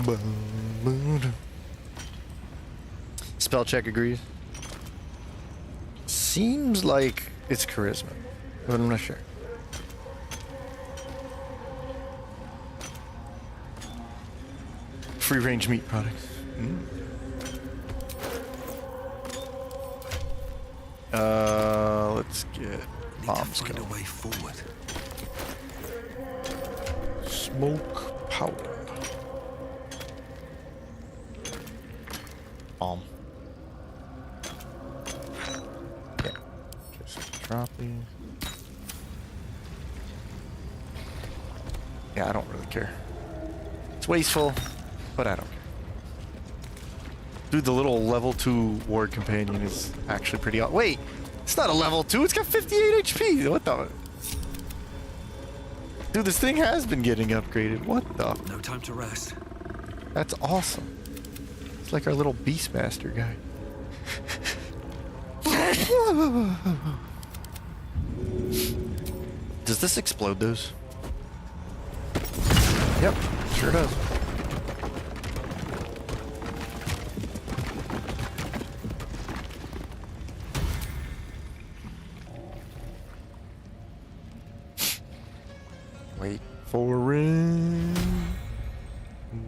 [SPEAKER 1] boom, boom. Spell check agrees. Seems like it's charisma, but I'm not sure. Free range meat products. Let's get bombs going.
[SPEAKER 3] Find a way forward.
[SPEAKER 1] Smoke powder. Bomb. Yeah. Just drop these. Yeah, I don't really care. It's wasteful, but I don't care. Dude, the little level 2 ward companion is actually pretty awesome. Wait, it's not a level 2, it's got 58 HP. What the? Dude, this thing has been getting upgraded. What the?
[SPEAKER 3] No time to rest.
[SPEAKER 1] That's awesome. It's like our little Beastmaster guy. Does this explode those? Yep, sure does. Wait for it.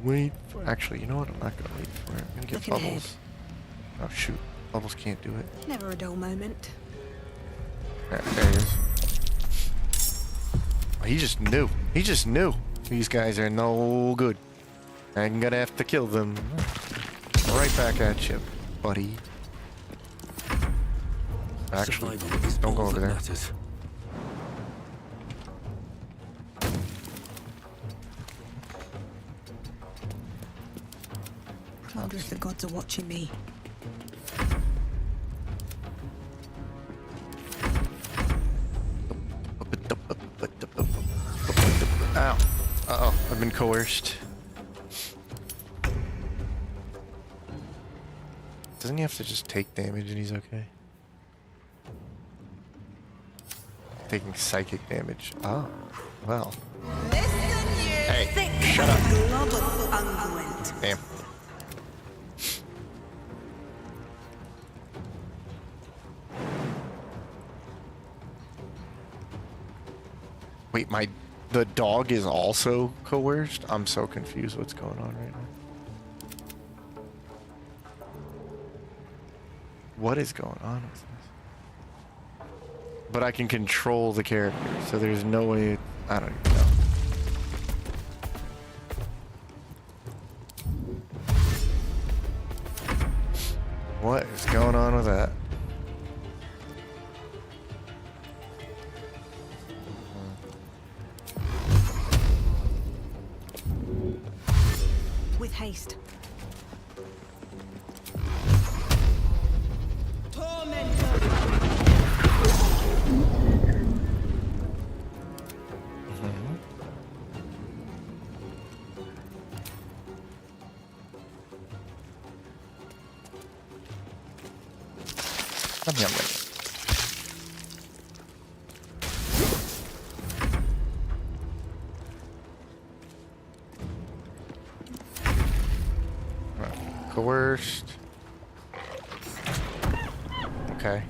[SPEAKER 1] Wait for. Actually, you know what? I'm not gonna wait for it. I'm gonna get
[SPEAKER 2] Looking
[SPEAKER 1] Bubbles. Oh shoot, Bubbles can't do it.
[SPEAKER 2] Never a dull moment.
[SPEAKER 1] There he is. Oh, he just knew. He just knew. These guys are no good. I'm gonna have to kill them. Right back at you, buddy. Actually, don't go over there.
[SPEAKER 2] I wonder if the gods are watching me.
[SPEAKER 1] Ow. Uh-oh, I've been coerced. Doesn't he have to just take damage and he's okay? Taking psychic damage. Oh, well. Hey, shut up. Damn. Wait, the dog is also coerced? I'm so confused what's going on right now. What is going on with this? But I can control the character, so there's no way. I don't even know. What is going on with that?
[SPEAKER 2] With haste.
[SPEAKER 1] Yum, yum, yum. Coerced. Okay.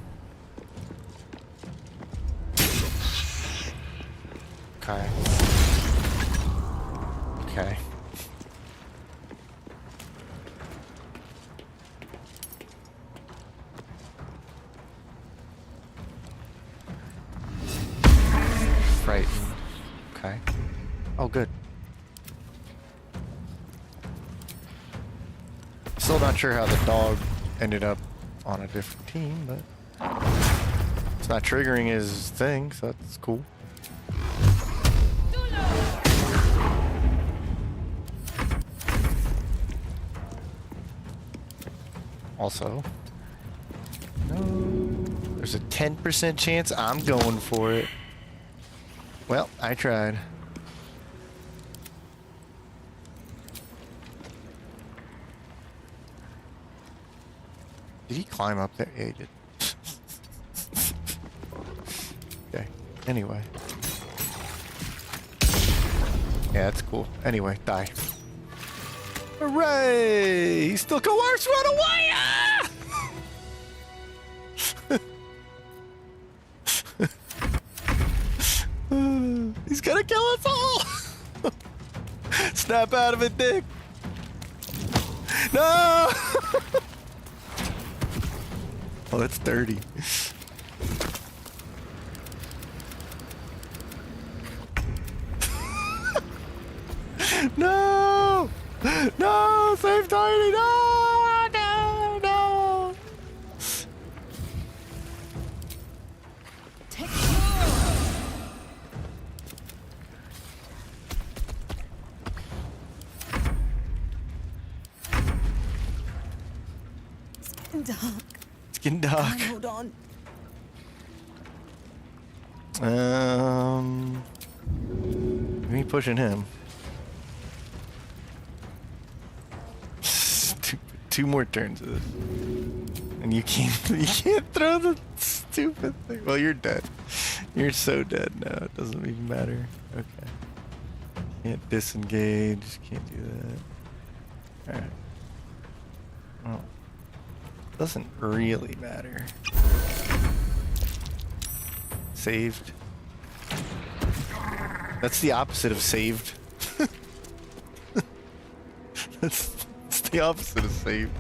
[SPEAKER 1] Okay. Okay. Frightened. Okay. Oh, good. Still not sure how the dog ended up on a different team, but it's not triggering his thing, so that's cool. Also, no, there's a 10% chance I'm going for it. Well, I tried. Did he climb up there? Yeah, he did. Okay, anyway. Yeah, that's cool. Anyway, die. Hooray! He still coerced, run away! Ah! He's gonna kill us all! Snap out of it, Dyck! No! Oh, that's dirty. No! No! Save Tiny! No! No! No!
[SPEAKER 2] It's getting dark.
[SPEAKER 1] It's getting dark.
[SPEAKER 2] Hold on.
[SPEAKER 1] Me pushing him. Two more turns of this, and you can't throw the stupid thing. Well, you're dead. You're so dead now. It doesn't even matter. Okay. Can't disengage. Can't do that. All right. Well, doesn't really matter. Saved. That's the opposite of saved. That's the opposite of saved.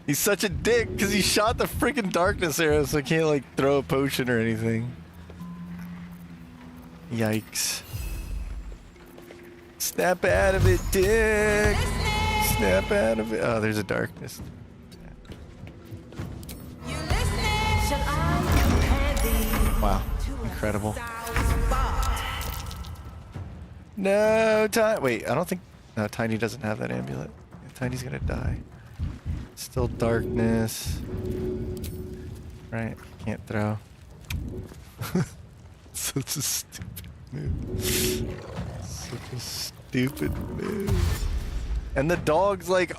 [SPEAKER 1] He's such a dick because he shot the freaking darkness arrow, so I can't like throw a potion or anything. Yikes. Snap out of it, Dyck! Snap out of it. Oh, there's a darkness. Wow. Incredible. No, wait, I don't think... No, Tiny doesn't have that amulet. Tiny's gonna die. Still darkness. Right, can't throw. Such a stupid move. Such a stupid move. And the dog's like...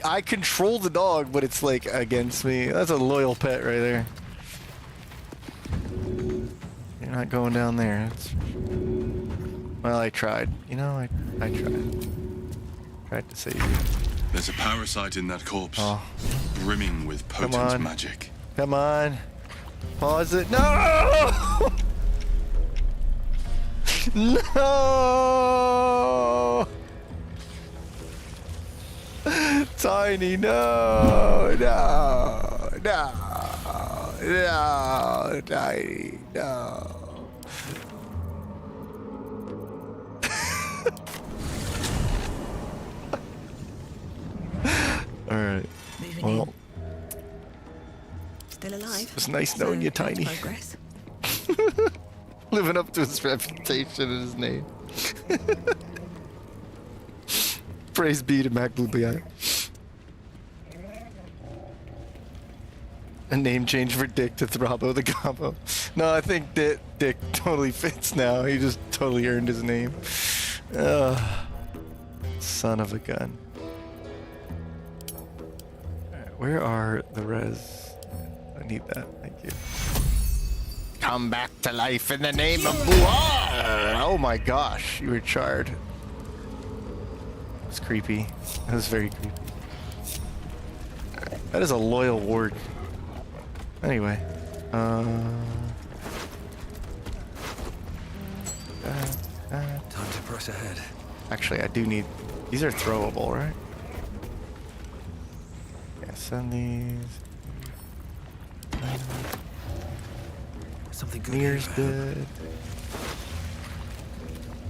[SPEAKER 1] I control the dog, but it's like against me. That's a loyal pet right there. You're not going down there. That's... Well, I tried. You know, I tried. Tried to save you.
[SPEAKER 16] There's a parasite in that corpse, brimming with
[SPEAKER 1] Come
[SPEAKER 16] potent
[SPEAKER 1] on.
[SPEAKER 16] magic.
[SPEAKER 1] Come on. Pause it. No! No! Tiny, no! No! No! No! Tiny, no! Alright. Well.
[SPEAKER 2] Still alive.
[SPEAKER 1] It's nice knowing you, Tiny.
[SPEAKER 2] Progress.
[SPEAKER 1] Living up to his reputation and his name. Praise be to Mac Blue Eye. A name change for Dyck to Throbbo the Gobbo. No, I think Dyck totally fits now. He just totally earned his name. Son of a gun. Alright, where are the res? I need that. Thank you. Come back to life in the name of Buar! Oh my gosh, you were charred. It's creepy. That was very creepy. That is a loyal ward. Anyway,
[SPEAKER 3] Just ahead.
[SPEAKER 1] Actually, I do need... These are throwable, right? Yeah, send these.
[SPEAKER 3] Something good.
[SPEAKER 1] Mirror's good.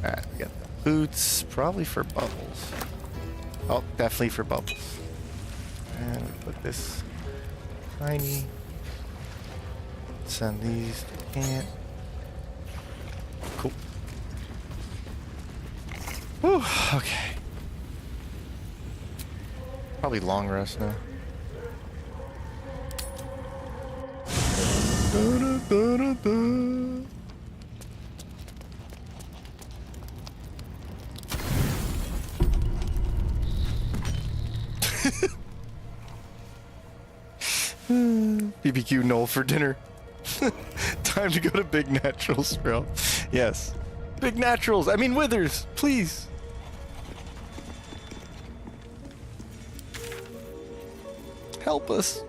[SPEAKER 1] Alright, we got the boots. Probably for bubbles. Oh, definitely for bubbles. And we put this tiny. Send these to Ant. Cool. Whew, okay. Probably long rest now. BBQ Knoll for dinner. Time to go to Big Naturals, bro. Yes. Big Naturals. I mean Withers, please. Help us.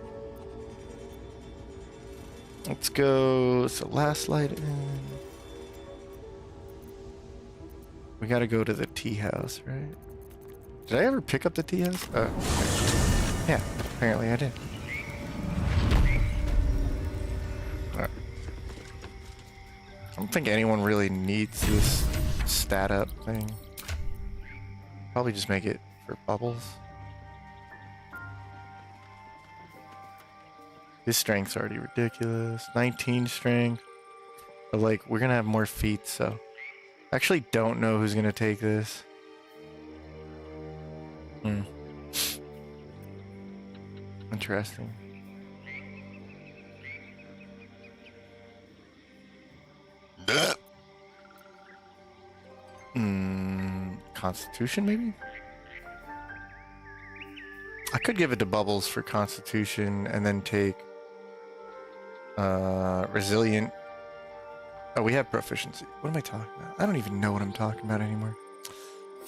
[SPEAKER 1] Let's go. So last light in. We gotta go to the tea house, right? Did I ever pick up the tea house? Yeah, apparently I did. Alright. I don't think anyone really needs this stat up thing. Probably just make it for bubbles. His strength's already ridiculous. 19 strength. But like, we're gonna have more feet, so. I actually don't know who's gonna take this. Interesting. Constitution, maybe? I could give it to Bubbles for Constitution and then take Resilient. Oh, we have Proficiency. What am I talking about? I don't even know what I'm talking about anymore.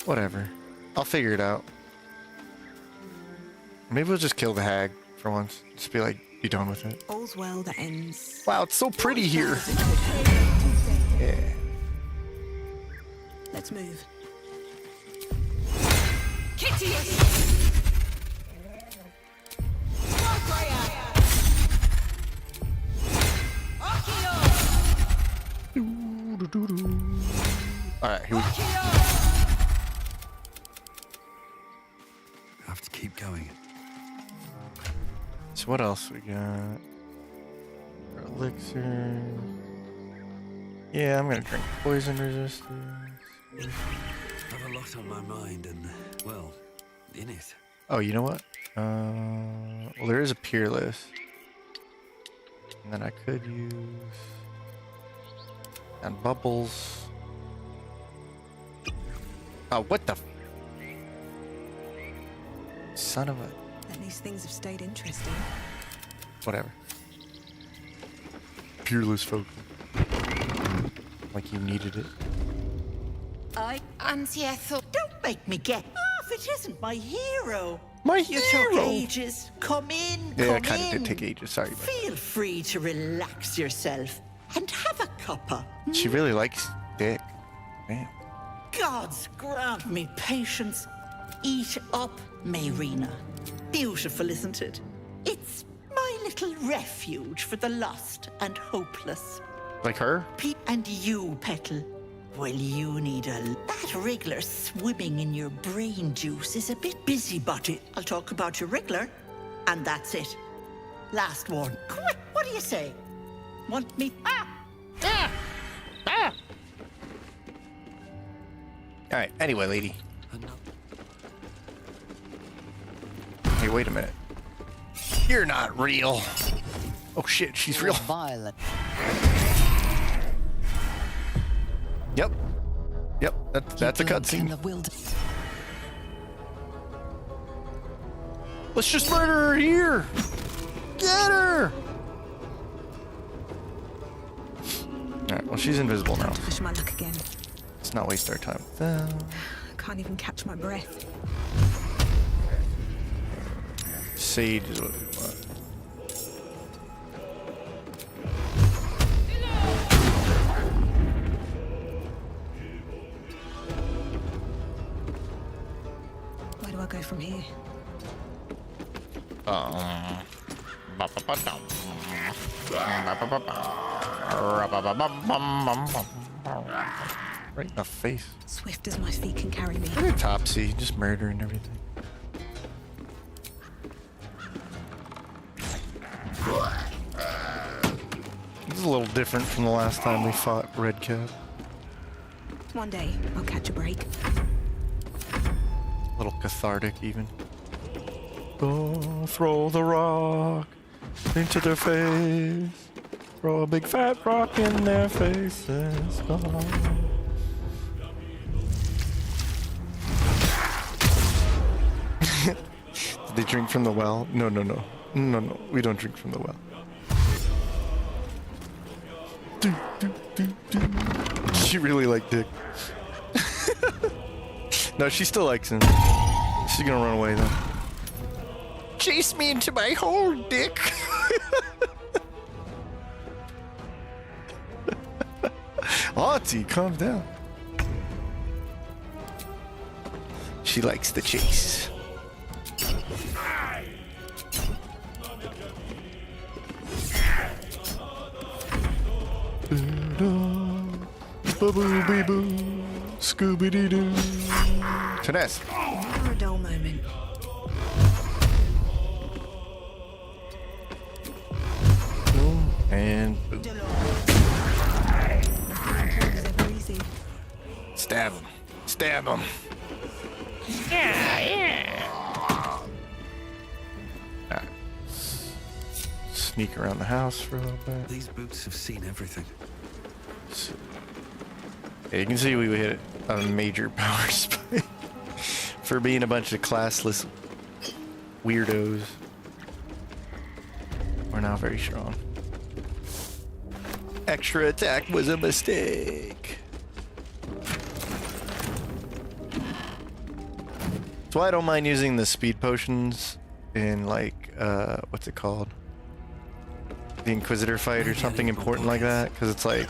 [SPEAKER 1] Whatever. I'll figure it out. Maybe we'll just kill the hag for once. Just be like, be done with it.
[SPEAKER 2] All's well that ends.
[SPEAKER 1] Wow, it's so pretty here. Yeah.
[SPEAKER 2] Let's move.
[SPEAKER 5] Kitty!
[SPEAKER 1] Alright, here we go.
[SPEAKER 3] Have to keep going.
[SPEAKER 1] So what else we got? Our elixir. Yeah, I'm gonna drink poison resistance.
[SPEAKER 3] Have a lot on my mind and, well, in it.
[SPEAKER 1] Oh, you know what? Well, there is a Peerless. And then I could use... And Bubbles. Oh, what the... Son of a...
[SPEAKER 2] At least things have stayed interesting.
[SPEAKER 1] Whatever. Peerless folk. Like you needed it.
[SPEAKER 17] Auntie Ethel, don't make me get off. It isn't my hero.
[SPEAKER 1] My
[SPEAKER 17] You
[SPEAKER 1] hero.
[SPEAKER 17] took ages. Come in,
[SPEAKER 1] Yeah,
[SPEAKER 17] come
[SPEAKER 1] it kind of
[SPEAKER 17] in.
[SPEAKER 1] did take ages. Sorry.
[SPEAKER 17] Feel free to relax yourself and have a cuppa.
[SPEAKER 1] She really likes Dick. Man.
[SPEAKER 17] Gods grant me patience. Eat up, Mayrina. Beautiful, isn't it? It's my little refuge for the lost and hopeless.
[SPEAKER 1] Like her?
[SPEAKER 17] Pete and you, Petal. Well, you need that wriggler swimming in your brain juice is a bit busybody. I'll talk about your wriggler, and that's it. Last warning. Quick, what do you say? Want me?
[SPEAKER 1] Alright, anyway, lady. Hey, wait a minute. You're not real. Oh shit, she's real.
[SPEAKER 10] Violet.
[SPEAKER 1] Yep. Yep, that's a cutscene. Let's just murder her here. Get her. Alright, well, she's invisible now.
[SPEAKER 2] Push my luck again.
[SPEAKER 1] Let's not waste our time with that.
[SPEAKER 2] Can't even catch my breath.
[SPEAKER 1] Sage is what we want.
[SPEAKER 2] Where do I go from here?
[SPEAKER 1] Right in the face.
[SPEAKER 2] Swift as my feet can carry me.
[SPEAKER 1] Look at Topsy, just murdering everything. This is a little different from the last time we fought Red Cap.
[SPEAKER 2] One day, I'll catch a break.
[SPEAKER 1] A little cathartic, even. Oh, throw the rock into their face. Throw a big fat rock in their faces. Oh. Did they drink from the well? No, no, no. No, no. We don't drink from the well. She really liked Dyck. No, she still likes him. She's gonna run away though. Chase me into my hole, Dyck. Auntie, calm down. She likes the chase. Boo-boo-bee-boo, Scooby-Doo. Finesse.
[SPEAKER 2] For a dull moment.
[SPEAKER 1] Boom and boom. Stab him. Stab him. Yeah. Right. Sneak around the house for a little bit.
[SPEAKER 3] These boots have seen everything.
[SPEAKER 1] Yeah, you can see we hit a major power spike for being a bunch of classless weirdos. We're now very strong. Extra attack was a mistake. That's why I don't mind using the speed potions in, like, what's it called? The Inquisitor fight or something important like that, because it's like,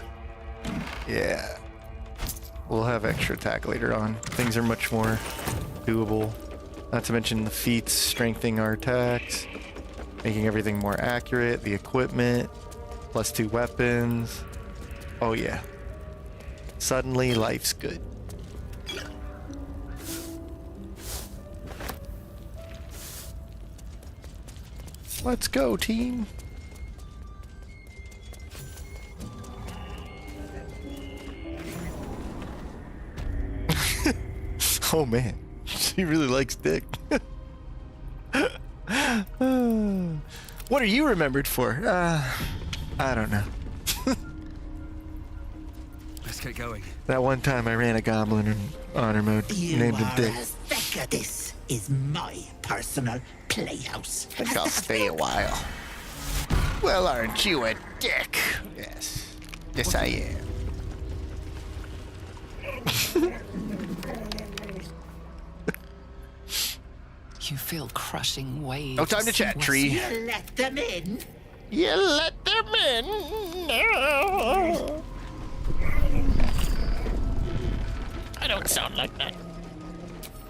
[SPEAKER 1] yeah. We'll have extra attack later on. Things are much more doable. Not to mention the feats strengthening our attacks, making everything more accurate, the equipment, +2 weapons. Oh yeah. Suddenly life's good. Let's go, team. Oh man, she really likes Dyck. What are you remembered for? I don't know.
[SPEAKER 3] Let's get going.
[SPEAKER 1] That one time I ran a goblin in honor mode, named him Dyck.
[SPEAKER 17] This is my personal playhouse.
[SPEAKER 1] I think I'll stay a while. Well, aren't you a dick? Yes. Yes, I am.
[SPEAKER 10] You feel crushing waves.
[SPEAKER 1] No time to chat, tree.
[SPEAKER 17] You let them in.
[SPEAKER 1] You let them in. No.
[SPEAKER 18] I don't sound like that.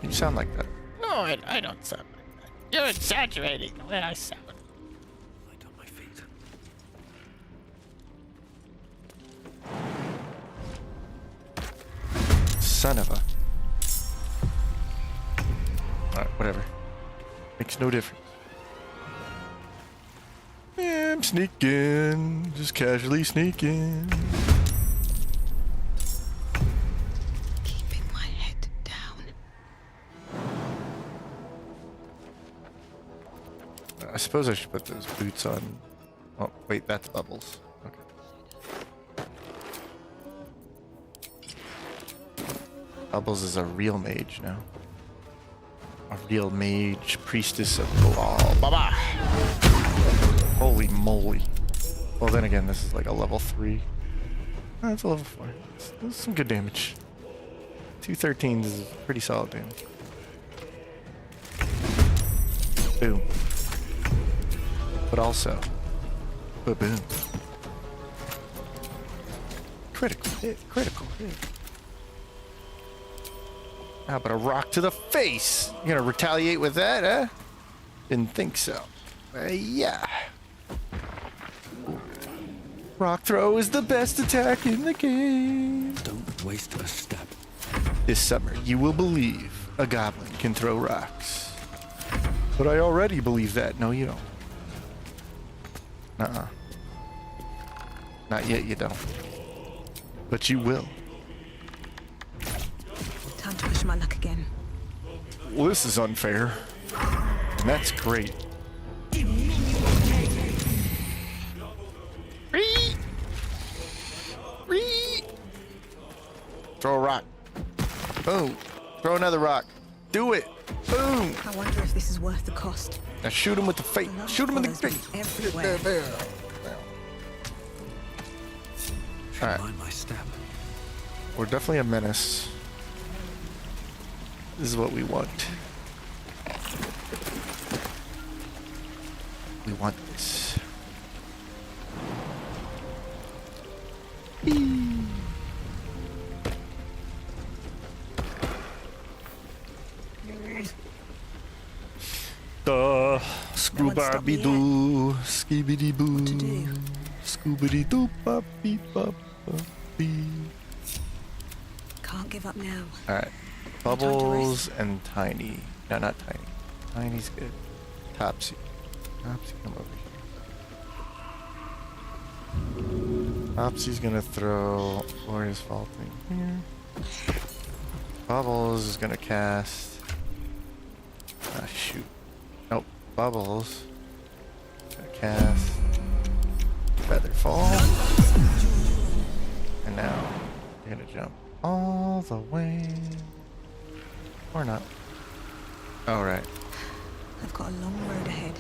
[SPEAKER 1] You sound like that.
[SPEAKER 18] No, I don't sound like that. You're exaggerating the way I sound.
[SPEAKER 3] Light on my feet.
[SPEAKER 1] Son of a. Alright, whatever. Makes no difference. Yeah, I'm sneaking. Just casually sneaking.
[SPEAKER 2] Keeping my head down.
[SPEAKER 1] I suppose I should put those boots on. Oh, wait, that's Bubbles. Okay. Bubbles is a real mage now. A real mage, priestess of Bilal. Baba! Holy moly. Well, then again, this is like a level 3. That's a level 4. That's some good damage. 213s is pretty solid damage. Boom. But also, boom. Critical hit, critical hit. How about a rock to the face? You gonna retaliate with that, huh? Didn't think so. Yeah. Rock throw is the best attack in the game.
[SPEAKER 3] Don't waste a step.
[SPEAKER 1] This summer, you will believe a goblin can throw rocks. But I already believe that. No, you don't. Nuh-uh. Not yet, you don't. But you will.
[SPEAKER 2] Time to push my luck again.
[SPEAKER 1] Well, this is unfair. And that's great. Throw a rock. Boom. Throw another rock. Do it. Boom.
[SPEAKER 2] I wonder if this is worth the cost.
[SPEAKER 1] Now shoot him with the face. Shoot him in the face.
[SPEAKER 2] Everywhere.
[SPEAKER 1] There. All right.
[SPEAKER 3] Mind my step.
[SPEAKER 1] We're definitely a menace. This is what we want. We want this. Scooby-Doo, skibidi-boo, scoobity-doo, bop-beep-bop-bop-bee.
[SPEAKER 2] Can't give up now.
[SPEAKER 1] All right, Bubbles and Tiny. No, not Tiny. Tiny's good. Topsy. Topsy, come over here. Topsy's gonna throw Glorious Vaulting here. Bubbles is gonna cast. Ah, shoot. Nope. Bubbles. Gonna cast Featherfall. And now you're gonna jump all the way. Or not. All right.
[SPEAKER 2] I've got a long road ahead.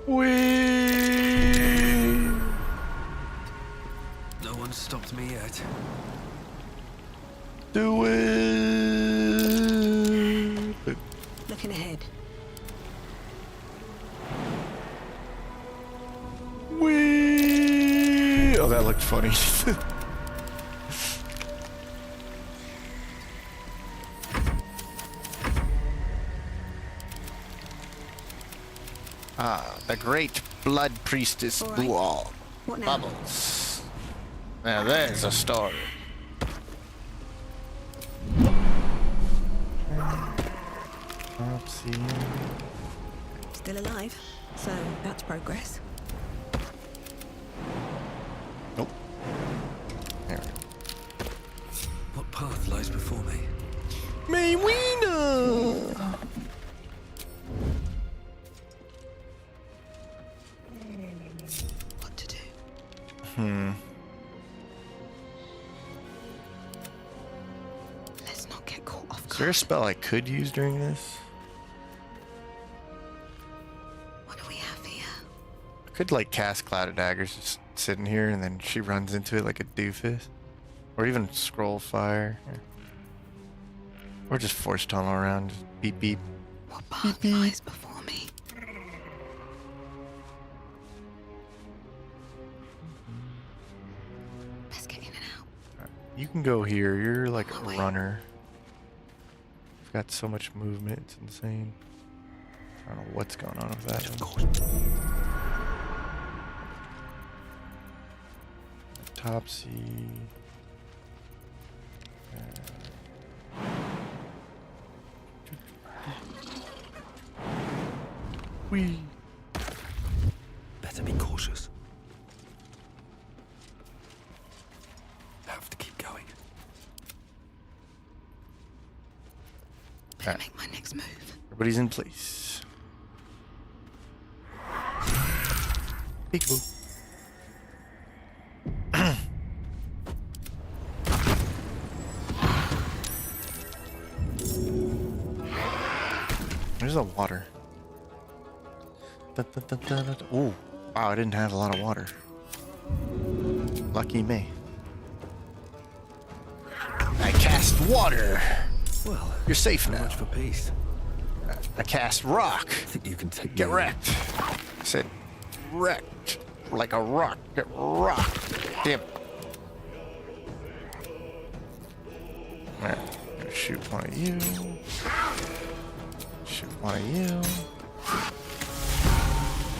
[SPEAKER 1] Whee!
[SPEAKER 3] No one stopped me yet.
[SPEAKER 1] Do it!
[SPEAKER 2] Looking ahead.
[SPEAKER 1] Whee! Oh, that looked funny. Ah, the great blood priestess Bual.
[SPEAKER 2] What now?
[SPEAKER 1] Bubbles. Now there's a story. Topsy.
[SPEAKER 2] Still alive, so that's progress.
[SPEAKER 1] Nope. There.
[SPEAKER 3] What path lies before me?
[SPEAKER 1] Maywina!
[SPEAKER 2] What to do? Let's not get caught off guard.
[SPEAKER 1] Is there a spell I could use during this?
[SPEAKER 2] What do we have here?
[SPEAKER 1] I could like cast Cloud of Daggers just sitting here and then she runs into it like a doofus. Or even Scroll Fire. Or just Force Tunnel around, just beep beep.
[SPEAKER 2] What path lies before me? Let's get in and out.
[SPEAKER 1] You can go here, you're like a runner. You've got so much movement, it's insane. I don't know what's going on with that one. Topsy. Whee.
[SPEAKER 3] Better be cautious. Have to keep going.
[SPEAKER 2] Better make my next move.
[SPEAKER 1] Everybody's in place. Peekaboo. There's the water. Ooh, wow, I didn't have a lot of water. Lucky me. I cast water.
[SPEAKER 3] Well,
[SPEAKER 1] you're safe now.
[SPEAKER 3] Much for peace.
[SPEAKER 1] I cast rock.
[SPEAKER 3] I think you can take
[SPEAKER 1] Get
[SPEAKER 3] me
[SPEAKER 1] wrecked. I said wrecked. Like a rock. Get rocked. Damn. Alright, gonna shoot one of you. Shoot one of you.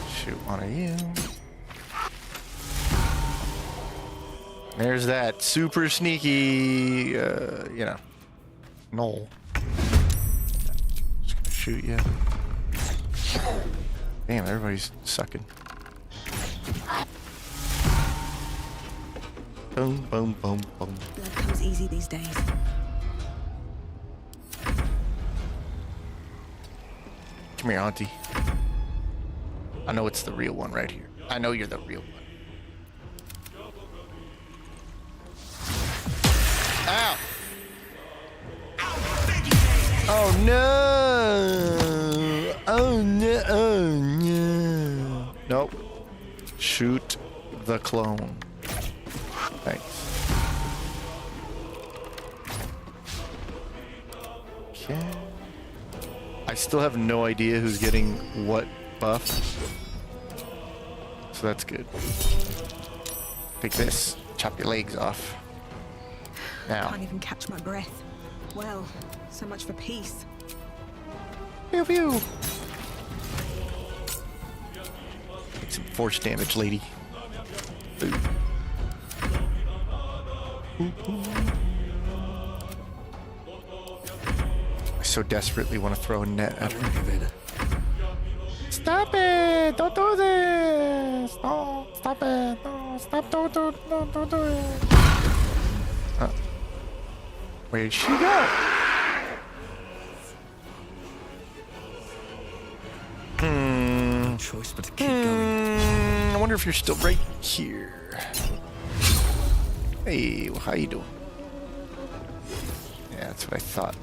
[SPEAKER 1] Shoot one of you. There's that super sneaky, you know, knoll. Just gonna shoot you. Damn, everybody's sucking. Boom, boom, boom, boom.
[SPEAKER 2] Blood comes easy these days.
[SPEAKER 1] Come here, Auntie. I know it's the real one right here. I know you're the real one. Ow! Oh no! Oh no! Oh no! Nope. Shoot the clone. Thanks. Okay. I still have no idea who's getting what buff. So that's good. Take this. Chop your legs off. Now.
[SPEAKER 2] Can't even catch my breath. Well, so much for peace.
[SPEAKER 1] Pew pew. Take some force damage, lady. Ooh. I so desperately want to throw a net at her. Stop it! Don't do this! No, stop it! No, stop! Don't do it! Where'd she go?
[SPEAKER 3] No choice but to keep going.
[SPEAKER 1] I wonder if you're still right here. Hey, well, how you doing? Yeah, that's what I thought.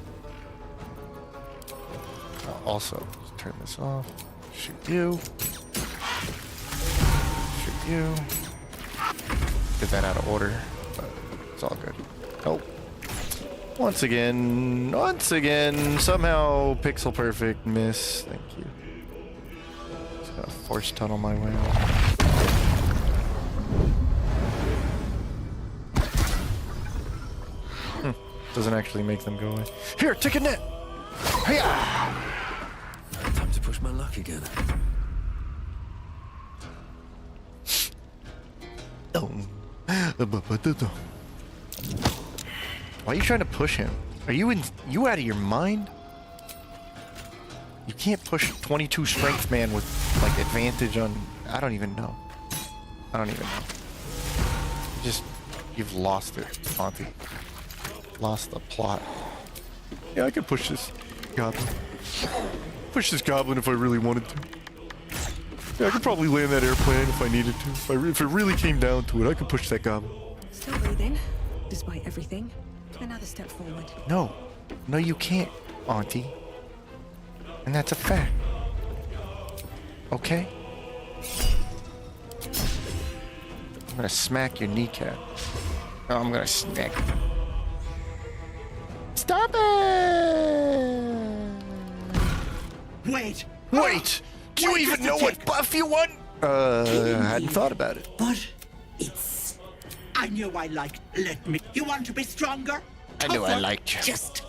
[SPEAKER 1] Also, let's turn this off. Shoot you. Shoot you. Did that out of order, but it's all good. Nope. Once again, somehow pixel perfect miss. Thank you. Just gotta force tunnel my way out. Doesn't actually make them go away. Here, take a net! Hiya!
[SPEAKER 3] Time to push my luck again.
[SPEAKER 1] Why are you trying to push him? Are you out of your mind? You can't push 22 strength man with like advantage on. I don't even know. You've lost it, Monty. Lost the plot. Yeah, I could push this goblin. Push this goblin if I really wanted to. Yeah, I could probably land that airplane if I needed to. If it really came down to it, I could push that goblin.
[SPEAKER 2] Still breathing, despite everything. Another step forward.
[SPEAKER 1] No, you can't, Auntie. And that's a fact. Okay? I'm gonna smack your kneecap. No, I'm gonna smack. Stop it!
[SPEAKER 9] Wait!
[SPEAKER 1] Wait! Do you even know what buff you want? I hadn't thought about it.
[SPEAKER 9] But it's... I knew I liked... Let me... You want to be stronger?
[SPEAKER 1] I knew I liked you.
[SPEAKER 9] Just...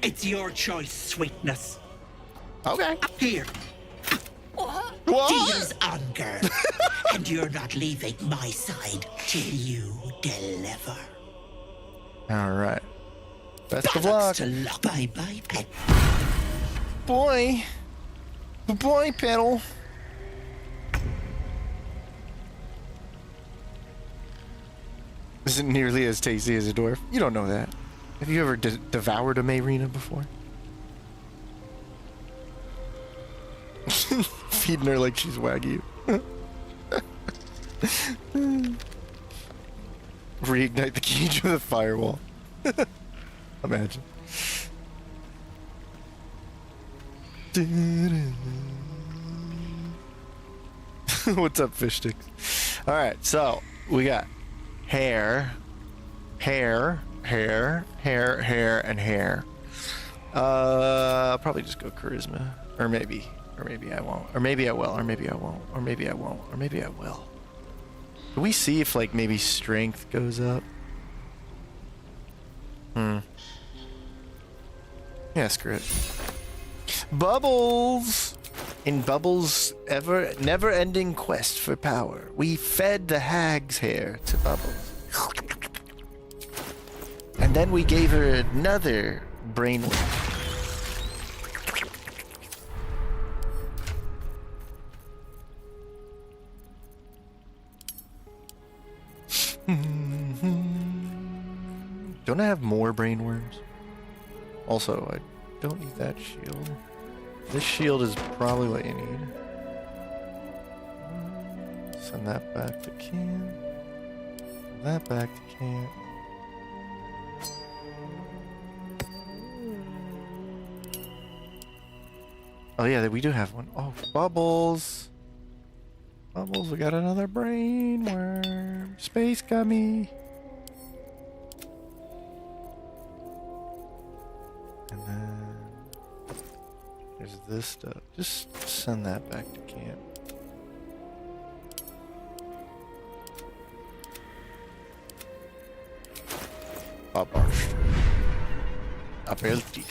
[SPEAKER 9] It's your choice, sweetness.
[SPEAKER 1] Okay.
[SPEAKER 9] Up here.
[SPEAKER 1] What?
[SPEAKER 9] Deal's on, girl. And you're not leaving my side till you deliver.
[SPEAKER 1] Alright. Best of luck.
[SPEAKER 9] Bye-bye, pet.
[SPEAKER 1] Boy, Petal. Isn't nearly as tasty as a dwarf. You don't know that. Have you ever devoured a Mayrina before? Feeding her like she's Wagyu. Reignite the cage with a firewall. Imagine. What's up, fish sticks? Alright, so we got hair, and hair. Probably just go charisma. Or maybe I won't. Or maybe I will. Or maybe I won't. Or maybe I won't. Or maybe I will. Can we see if like maybe strength goes up? Yeah, screw it. Bubbles! In Bubbles' never-ending quest for power, we fed the hag's hair to Bubbles. And then we gave her another brainwave. Don't I have more brainworms? Also, I don't need that shield. This shield is probably what you need. Send that back to camp. Send that back to camp. Oh yeah, we do have one. Oh, Bubbles. Bubbles, we got another brainworm. Space gummy. And then there's this stuff. Just send that back to camp. Bubbles. Ability.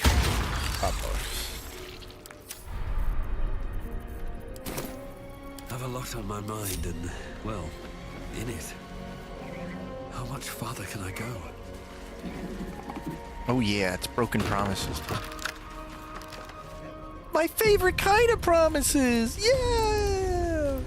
[SPEAKER 1] Bubbles.
[SPEAKER 3] I have a lot on my mind and, well, in it. How much farther can I go?
[SPEAKER 1] Oh yeah, it's broken promises. My favorite kind of promises! Yeah!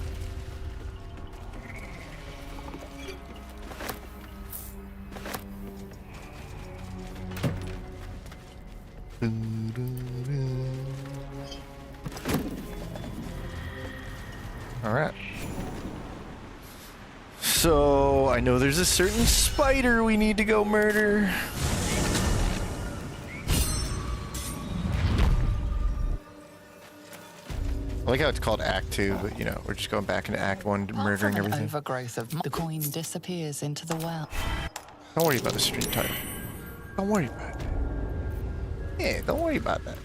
[SPEAKER 1] Alright. So, I know there's a certain spider we need to go murder. I like how it's called Act 2, but you know, we're just going back into Act 1, murdering everything.
[SPEAKER 10] Overgrowth of the coin disappears into the well.
[SPEAKER 1] Don't worry about the stream title. Don't worry about it. Yeah, don't worry about that.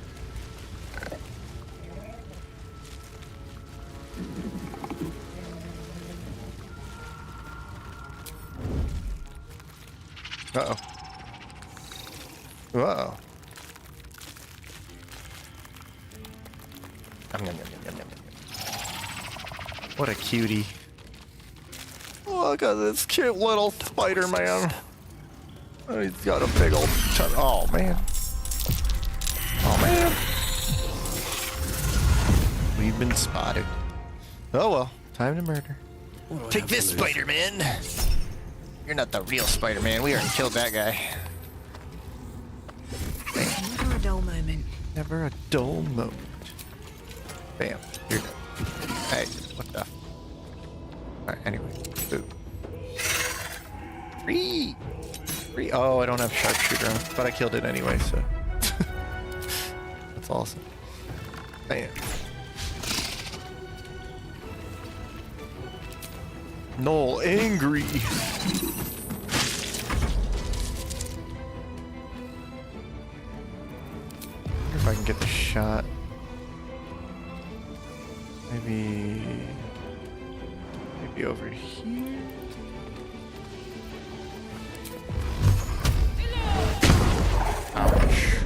[SPEAKER 1] Uh-oh. Uh-oh. What a cutie. Oh, look at this cute little Spider-Man. Oh, he's got a big old ton. Oh, man. Oh, man. We've been spotted. Oh, well. Time to murder. Take this, Spider-Man. You're not the real Spider-Man. We already killed that guy.
[SPEAKER 2] Never a dull moment.
[SPEAKER 1] Never a dull moment. Bam. You're dead. Hey, what the? Alright, anyway. Boo. Free! Free! Oh, I don't have sharpshooter on, but I killed it anyway, so. That's awesome. Bam. Noel, angry! Wonder if I can get the shot. Maybe over here. Ouch.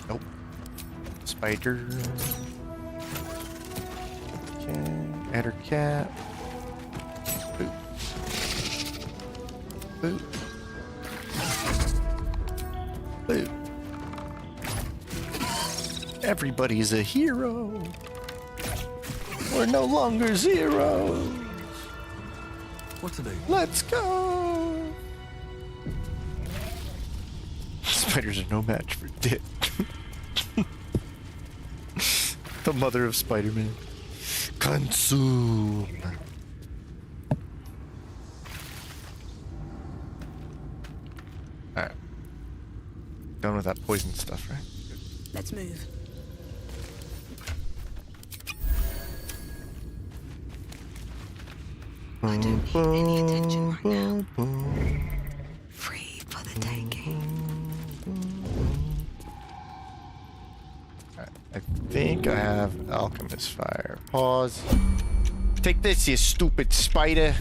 [SPEAKER 1] Nope. Spider. Add her cat. Boop. Boop. Boop. Everybody's a hero. We're no longer zeros.
[SPEAKER 3] What's the name?
[SPEAKER 1] Let's go. Spiders are no match for Dyck. The mother of Spider-Man. Consume. Alright. Done with that poison stuff, right?
[SPEAKER 2] Let's move.
[SPEAKER 1] I don't need any attention right now.
[SPEAKER 2] Free for the taking.
[SPEAKER 1] I think I have Alchemist Fire. Pause. Take this, you stupid spider.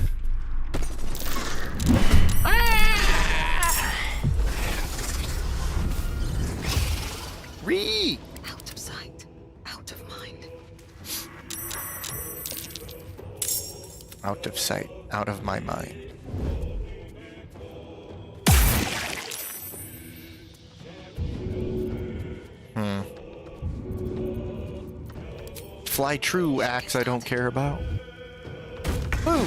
[SPEAKER 1] Ree!
[SPEAKER 2] Out of sight, out of mind.
[SPEAKER 1] Out of sight, out of my mind. Fly true axe I don't care about. Boom!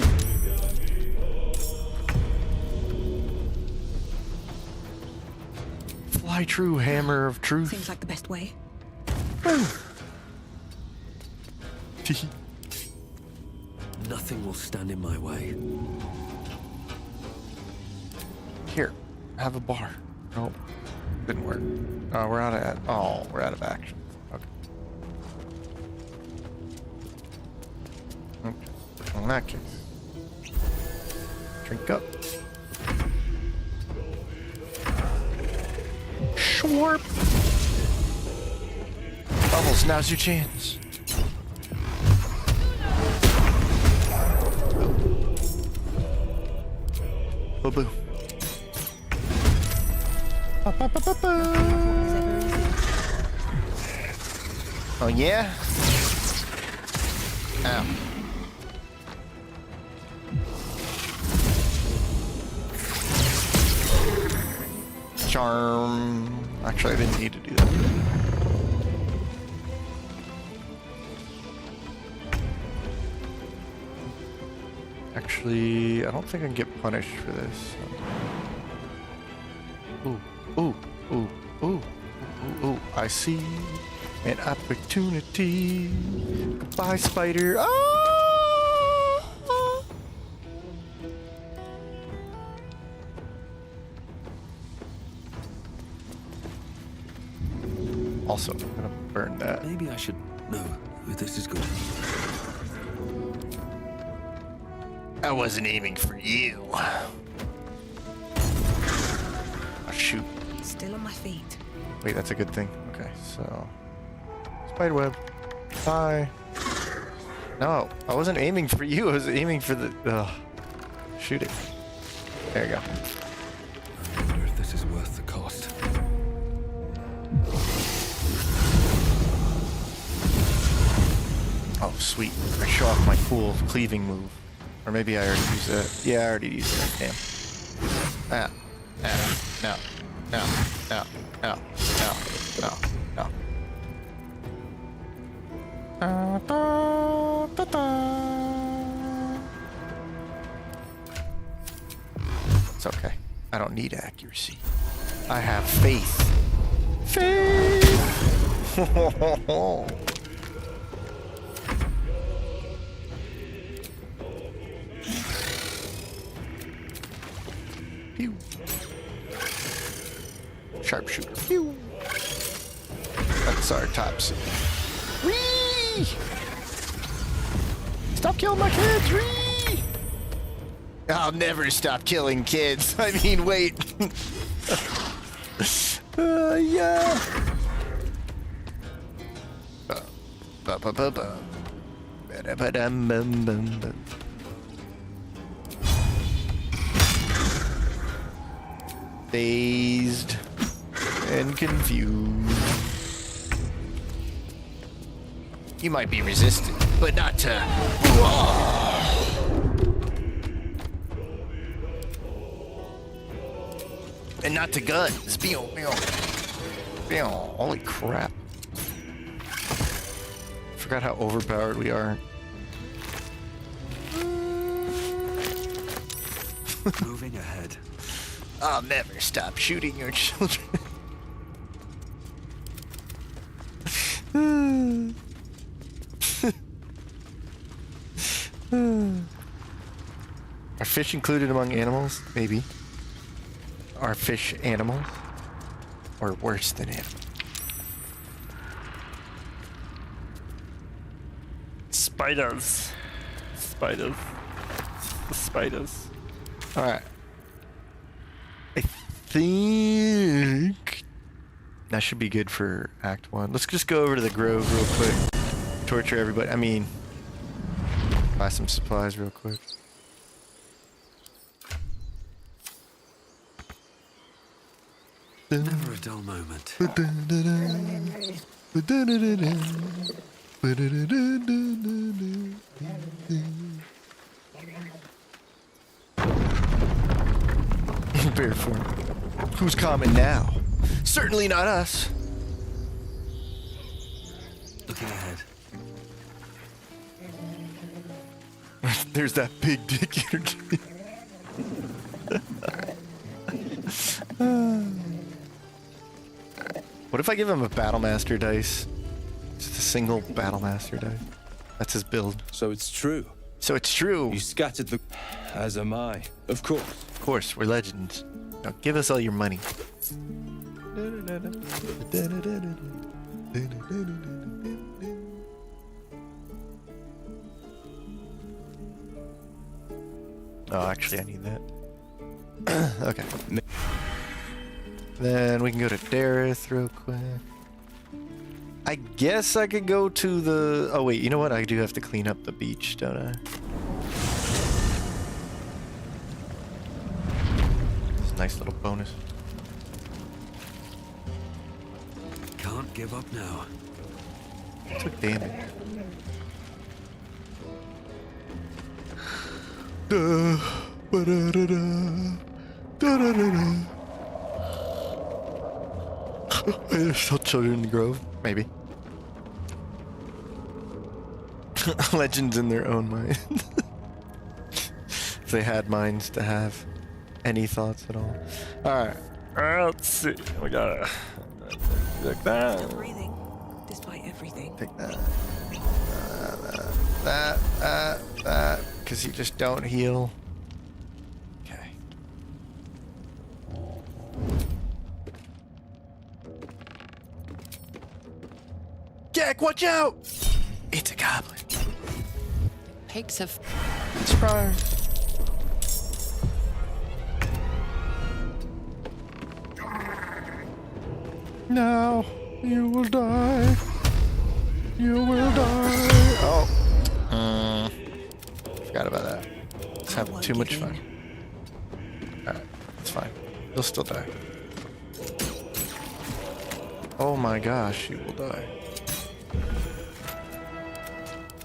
[SPEAKER 1] Fly true hammer of truth.
[SPEAKER 2] Seems like the best way.
[SPEAKER 1] Boom!
[SPEAKER 3] Nothing will stand in my way.
[SPEAKER 1] Here, have a bar. Nope, didn't work. Oh, we're out of action. Okay. In that case, drink up. Schwarp. Bubbles, now's your chance. Boo-boo. Oh yeah? Ow. Charm. Actually, I didn't need to do that. Actually, I don't think I can get punished for this. Ooh, ooh, ooh, ooh, ooh, ooh. I see an opportunity. Goodbye, spider. Ah! Also, I'm gonna burn that.
[SPEAKER 3] Maybe I should... No, this is good.
[SPEAKER 1] I wasn't aiming for you. Oh, shoot.
[SPEAKER 2] Still on my feet.
[SPEAKER 1] Wait, that's a good thing. Okay, so... Spiderweb. Bye. No, I wasn't aiming for you. I was aiming for the... Ugh. Shoot it. There you go.
[SPEAKER 3] I wonder if this is worth the cost.
[SPEAKER 1] Oh, sweet. I show off my cool cleaving move. Or maybe I already used it. Yeah, I already used it. Damn. Ah. Ah. No. No. No. No. No. No. No. Da, da, da, da. It's okay. I don't need accuracy. I have faith. Faith! Pew. Sharpshooter. Pew. That's our top suit. Whee! Stop killing my kids! Whee! I'll never stop killing kids. I mean, wait. Yeah. Ba-ba-ba-ba. Ba-da-ba-dum-bum-bum-bum. Dazed and confused. You might be resistant, but not to... And not to guns. Pew, pew. Pew. Holy crap. Forgot how overpowered we are.
[SPEAKER 3] Moving ahead.
[SPEAKER 1] I'll never stop shooting your children. Are fish included among animals? Maybe. Are fish animals? Or worse than animals? Spiders. Spiders. Spiders. Alright. I think That should be good for Act 1. Let's just go over to the Grove real quick. Torture everybody. I mean, buy some supplies real quick.
[SPEAKER 3] Never a dull moment.
[SPEAKER 1] Bear form. Who's common now? Certainly not us.
[SPEAKER 3] Looking ahead.
[SPEAKER 1] There's that big dick energy. What if I give him a Battlemaster dice? Just a single Battlemaster dice. That's his build.
[SPEAKER 12] So it's true.
[SPEAKER 1] So it's true.
[SPEAKER 12] You scattered the... As am I. Of course.
[SPEAKER 1] Of course, we're legends. Now give us all your money. Oh, actually, I need that. Okay. Then we can go to Dareth real quick. I guess I could go to the... Oh, wait, you know what? I do have to clean up the beach, don't I? It's a nice little bonus.
[SPEAKER 3] Can't give up now.
[SPEAKER 1] Took damage. There's still children in the grove, maybe. Legends in their own mind. If they had minds to have any thoughts at all. Alright, let's see. We gotta take that.
[SPEAKER 2] Still breathing, despite everything.
[SPEAKER 1] Take that. That. Because you just don't heal. Okay. Jack, watch out! It's a goblin.
[SPEAKER 10] Pigs have...
[SPEAKER 1] Surprise. Now you will die. You will die. Oh. Forgot about that. It's having too much fun. Alright, it's fine. You'll still die. Oh my gosh, you will die.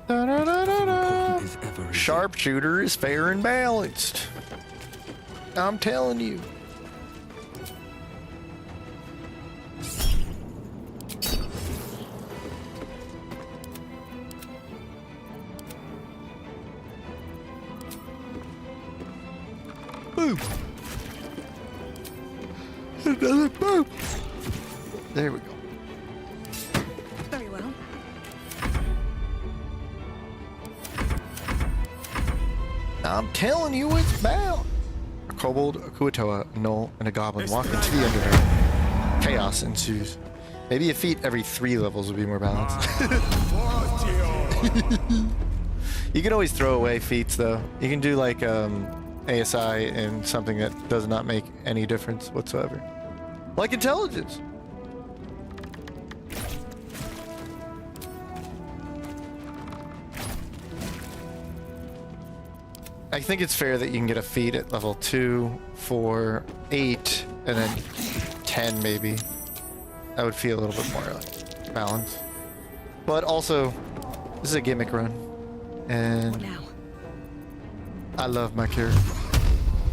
[SPEAKER 1] Da-da-da-da-da. Sharpshooter is fair and balanced. I'm telling you. Boom. Another boom. There we go.
[SPEAKER 2] Very well.
[SPEAKER 1] I'm telling you, it's bound. A kobold, a kuatoa, a gnoll, and a goblin walk into the Underdark. Chaos ensues. Maybe a feat every 3 levels would be more balanced. You can always throw away feats, though. You can do like ASI and something that does not make any difference whatsoever. Like intelligence. I think it's fair that you can get a feat at level 2, 4, 8, and then 10 maybe. That would feel a little bit more like balanced. But also, this is a gimmick run. And
[SPEAKER 2] What now?
[SPEAKER 1] I love my character.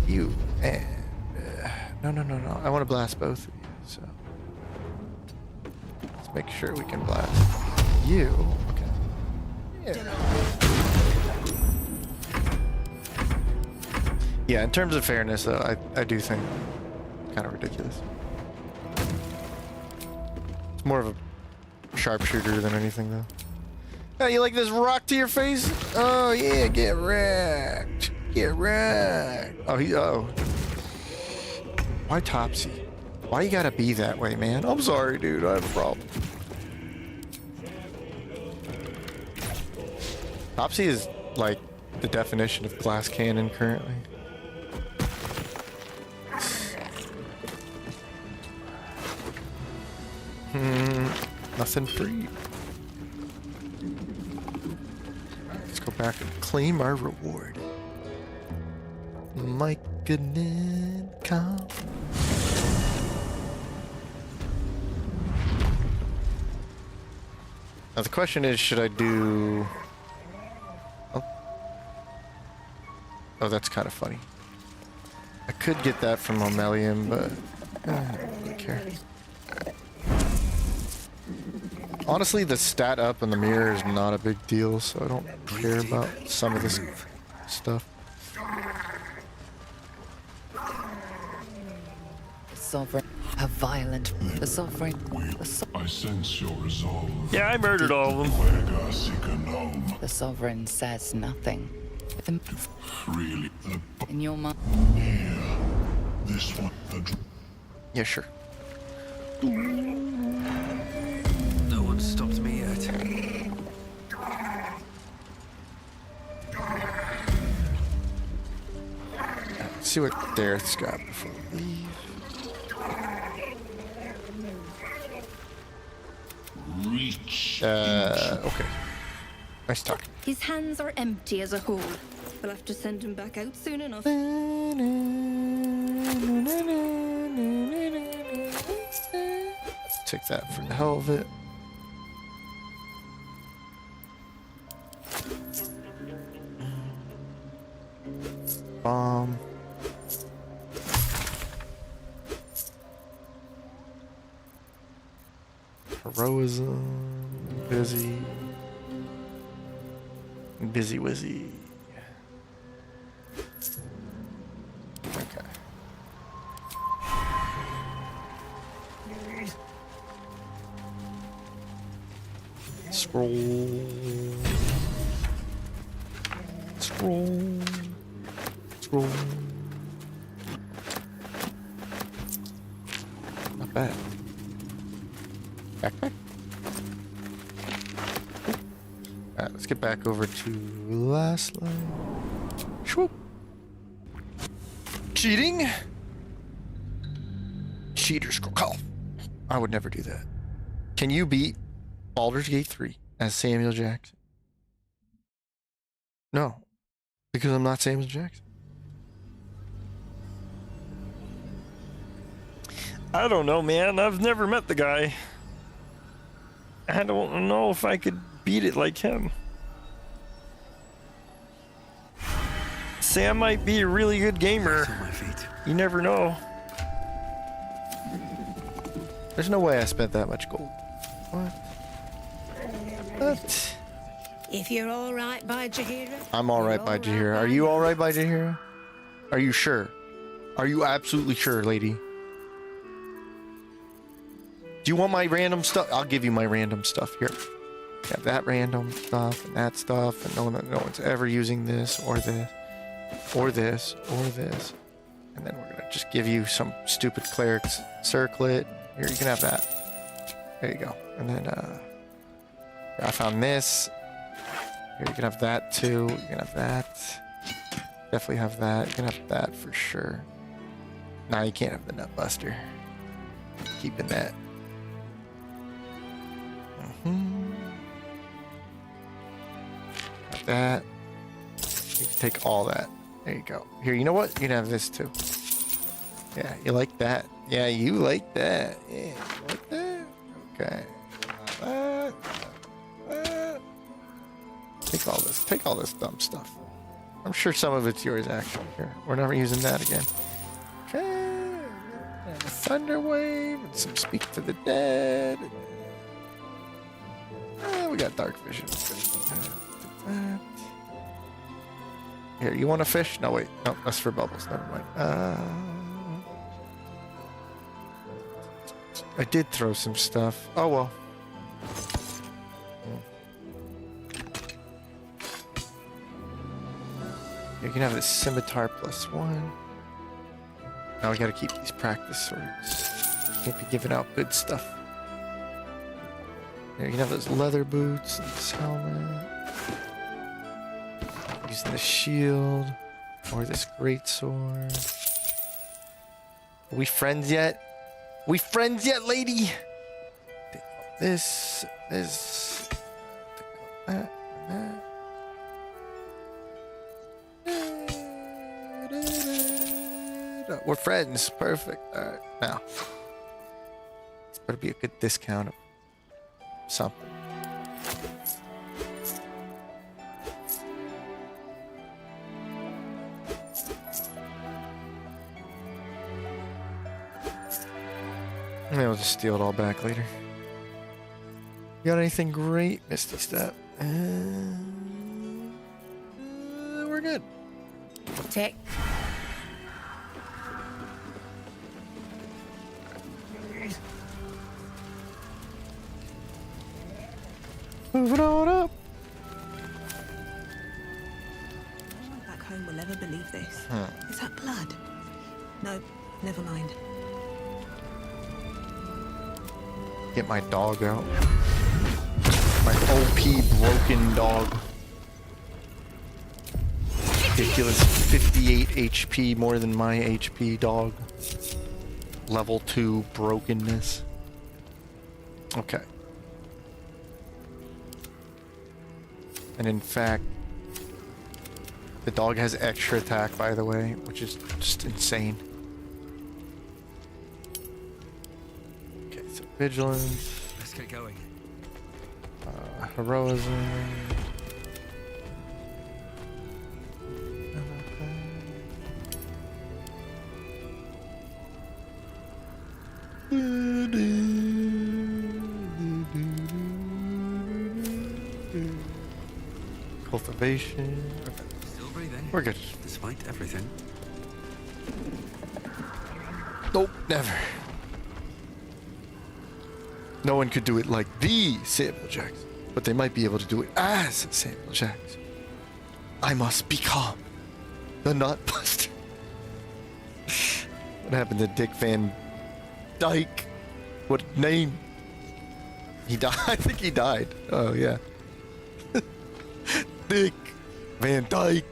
[SPEAKER 1] You and... no. I want to blast both of you, so... Let's make sure we can blast you. Okay. Yeah. Yeah, in terms of fairness, though, I do think it's kind of ridiculous. It's more of a sharpshooter than anything, though. Oh, you like this rock to your face? Oh, yeah, get wrecked. Get wrecked. Oh, Why Topsy? Why you gotta be that way, man? I'm sorry, dude. I have a problem. Topsy is, like, the definition of glass cannon currently. Nothing free. Let's go back and claim our reward. My goodness, come. Now the question is, should I do... Oh, that's kind of funny. I could get that from Omelium, but I don't really care. Honestly, the stat up in the mirror is not a big deal, so I don't care about some of this stuff.
[SPEAKER 10] Sovereign, a violent, the sovereign,
[SPEAKER 11] I sense your resolve.
[SPEAKER 19] Yeah, I murdered all of them.
[SPEAKER 10] The sovereign says nothing.
[SPEAKER 11] Really,
[SPEAKER 10] In your mind.
[SPEAKER 11] this one.
[SPEAKER 1] Yeah, sure.
[SPEAKER 3] No one stopped me yet.
[SPEAKER 1] Let's see what Dareth's got before we leave. Okay. Nice talking.
[SPEAKER 15] His hands are empty as a whole. We'll have to send him back out soon enough.
[SPEAKER 1] Take that for the hell of it. Bomb. Heroism. Busy. Busy Wizzy. Okay. Scroll. Scroll. Scroll. Not bad. Backpack. Alright, let's get back over to last line. Swoop. Cheating? Cheaters call. I would never do that. Can you beat Baldur's Gate 3 as Samuel Jackson? No. Because I'm not Samuel Jackson.
[SPEAKER 19] I don't know, man. I've never met the guy. I don't know if I could beat it like him. Sam might be a really good gamer. You never know.
[SPEAKER 1] There's no way I spent that much gold. What? What?
[SPEAKER 2] If you're all right by Jaheira.
[SPEAKER 1] I'm all right by Jaheira. Are you all right by Jaheira? Are you sure? Are you absolutely sure, lady? Do you want my random stuff? I'll give you my random stuff here. You have that random stuff and that stuff, and no one's ever using this or this or this or this. And then we're gonna just give you some stupid cleric's circlet. Here, you can have that. There you go. And then I found this. Here, you can have that too. You can have that. Definitely have that. You can have that for sure. Nah, you can't have the nut buster. Keeping that. Got that. You can take all that. There you go. Here, you know what? You can have this too. Yeah, you like that? Yeah, you like that. Yeah, you like that? Okay. Take all this. Take all this dumb stuff. I'm sure some of it's yours, actually. Here, we're never using that again. Okay. And a thunder wave and some speak to the dead. We got dark vision. Here, you want a fish? No, wait. No, that's for bubbles. Never mind. I did throw some stuff. Oh, well. You can have this scimitar +1. Now we gotta keep these practice swords. Can't be giving out good stuff. Here, you can have those leather boots and this helmet. Using the shield or this great sword. Are we friends yet? We friends yet, lady? This. We're friends. Perfect. Alright, now. This better be a good discount of something. Maybe I'll just steal it all back later. You got anything great, Misty Step? We're good.
[SPEAKER 6] Take.
[SPEAKER 1] Moving on up.
[SPEAKER 2] No one back home will ever believe this.
[SPEAKER 1] Huh.
[SPEAKER 2] Is that blood? No, never mind.
[SPEAKER 1] Get my dog out. My OP broken dog. Ridiculous 58 HP more than my HP dog. Level 2 brokenness. Okay. And in fact, the dog has extra attack, by the way, which is just insane. Okay, so vigilance.
[SPEAKER 3] Let's get going.
[SPEAKER 1] Heroism. Cultivation. Okay.
[SPEAKER 3] Still breathing.
[SPEAKER 1] We're good.
[SPEAKER 3] Despite everything.
[SPEAKER 1] Nope, never. No one could do it like the Samuel Jackson, but they might be able to do it as Samuel Jackson. I must become the Nutbuster. What happened to Dick Van Dyke? What name? He died. I think he died. Oh yeah. Dick Van Dyke.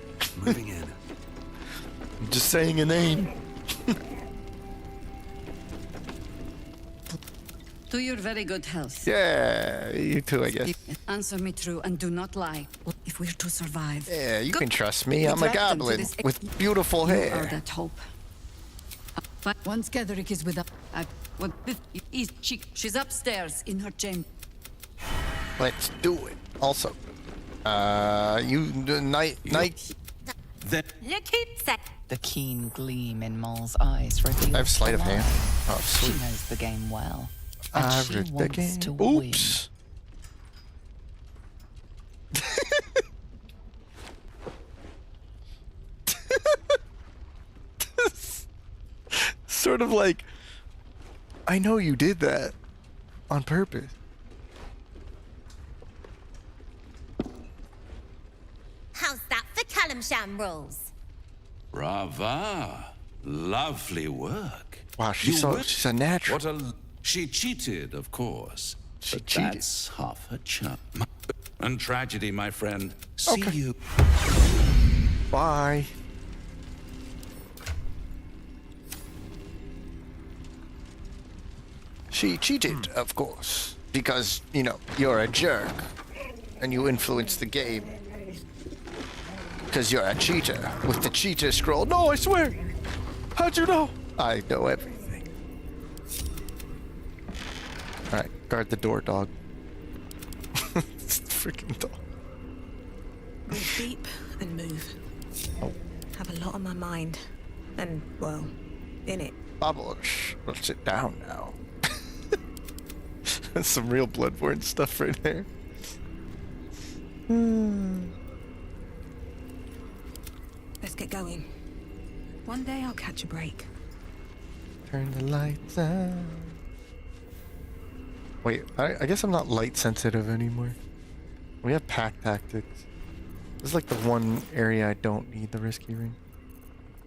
[SPEAKER 3] Moving in.
[SPEAKER 1] I'm just saying a name.
[SPEAKER 4] To your very good health.
[SPEAKER 1] Yeah, you too, I guess.
[SPEAKER 4] Answer me true and do not lie. If we're to survive.
[SPEAKER 1] Yeah, you can trust me. I'm a goblin with beautiful
[SPEAKER 4] You
[SPEAKER 1] hair.
[SPEAKER 4] are that hope. Once Gedrick is with us, she's upstairs in her chamber.
[SPEAKER 1] Let's do it. Also, night.
[SPEAKER 10] The keen gleam in Maul's eyes reveals
[SPEAKER 1] I have sleight of
[SPEAKER 10] the
[SPEAKER 1] hand.
[SPEAKER 10] lie.
[SPEAKER 1] Oh, sweet.
[SPEAKER 10] She knows the game well.
[SPEAKER 1] I
[SPEAKER 10] And she
[SPEAKER 1] read the
[SPEAKER 10] wants
[SPEAKER 1] game.
[SPEAKER 10] to
[SPEAKER 1] Oops. Sort of like, I know you did that on purpose.
[SPEAKER 5] How's that for Callumsham rules?
[SPEAKER 20] Brava. Lovely work.
[SPEAKER 1] Wow, she's a natural.
[SPEAKER 20] She cheated, of course.
[SPEAKER 1] She
[SPEAKER 20] but
[SPEAKER 1] cheated.
[SPEAKER 20] That's half her charm. And tragedy, my friend. See you.
[SPEAKER 1] Bye. She cheated, of course, because, you know, you're a jerk and you influence the game. Because you're a cheater with the cheater scroll. No, I swear. How'd you know? I know everything. All right, guard the door, dog. It's the freaking dog.
[SPEAKER 2] Breathe deep and move.
[SPEAKER 1] Oh.
[SPEAKER 2] Have a lot on my mind. And, well, in it.
[SPEAKER 1] Bubbles. Well, sit down now. That's some real Bloodborne stuff right there.
[SPEAKER 2] Let's get going. One day I'll catch a break.
[SPEAKER 1] Turn the lights on. Wait, I guess I'm not light sensitive anymore. We have pack tactics. This is like the one area I don't need the risky ring.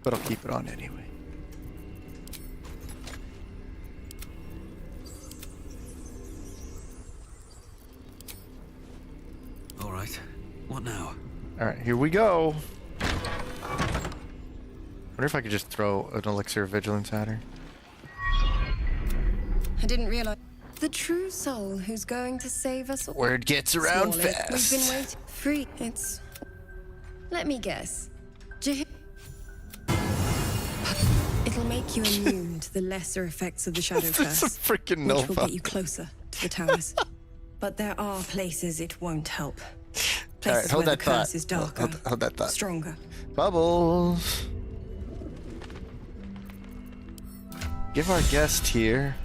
[SPEAKER 1] But I'll keep it on anyway.
[SPEAKER 3] All right. What now?
[SPEAKER 1] All right, here we go. Wonder if I could just throw an elixir of vigilance at her.
[SPEAKER 4] I didn't realize.
[SPEAKER 6] The true soul who's going to save us all.
[SPEAKER 1] Word gets around
[SPEAKER 6] Small,
[SPEAKER 1] fast.
[SPEAKER 6] We've been waiting. Free. It's. Let me guess. It'll make you immune to the lesser effects of the shadow
[SPEAKER 1] This is a
[SPEAKER 6] curse,
[SPEAKER 1] freaking
[SPEAKER 6] which
[SPEAKER 1] Nova.
[SPEAKER 6] will get you closer to the towers. But there are places it won't help.
[SPEAKER 1] All right,
[SPEAKER 6] Places
[SPEAKER 1] hold
[SPEAKER 6] where
[SPEAKER 1] that
[SPEAKER 6] the curse
[SPEAKER 1] thought.
[SPEAKER 6] is darker,
[SPEAKER 1] Hold that thought.
[SPEAKER 6] stronger.
[SPEAKER 1] Bubbles. Give our guest here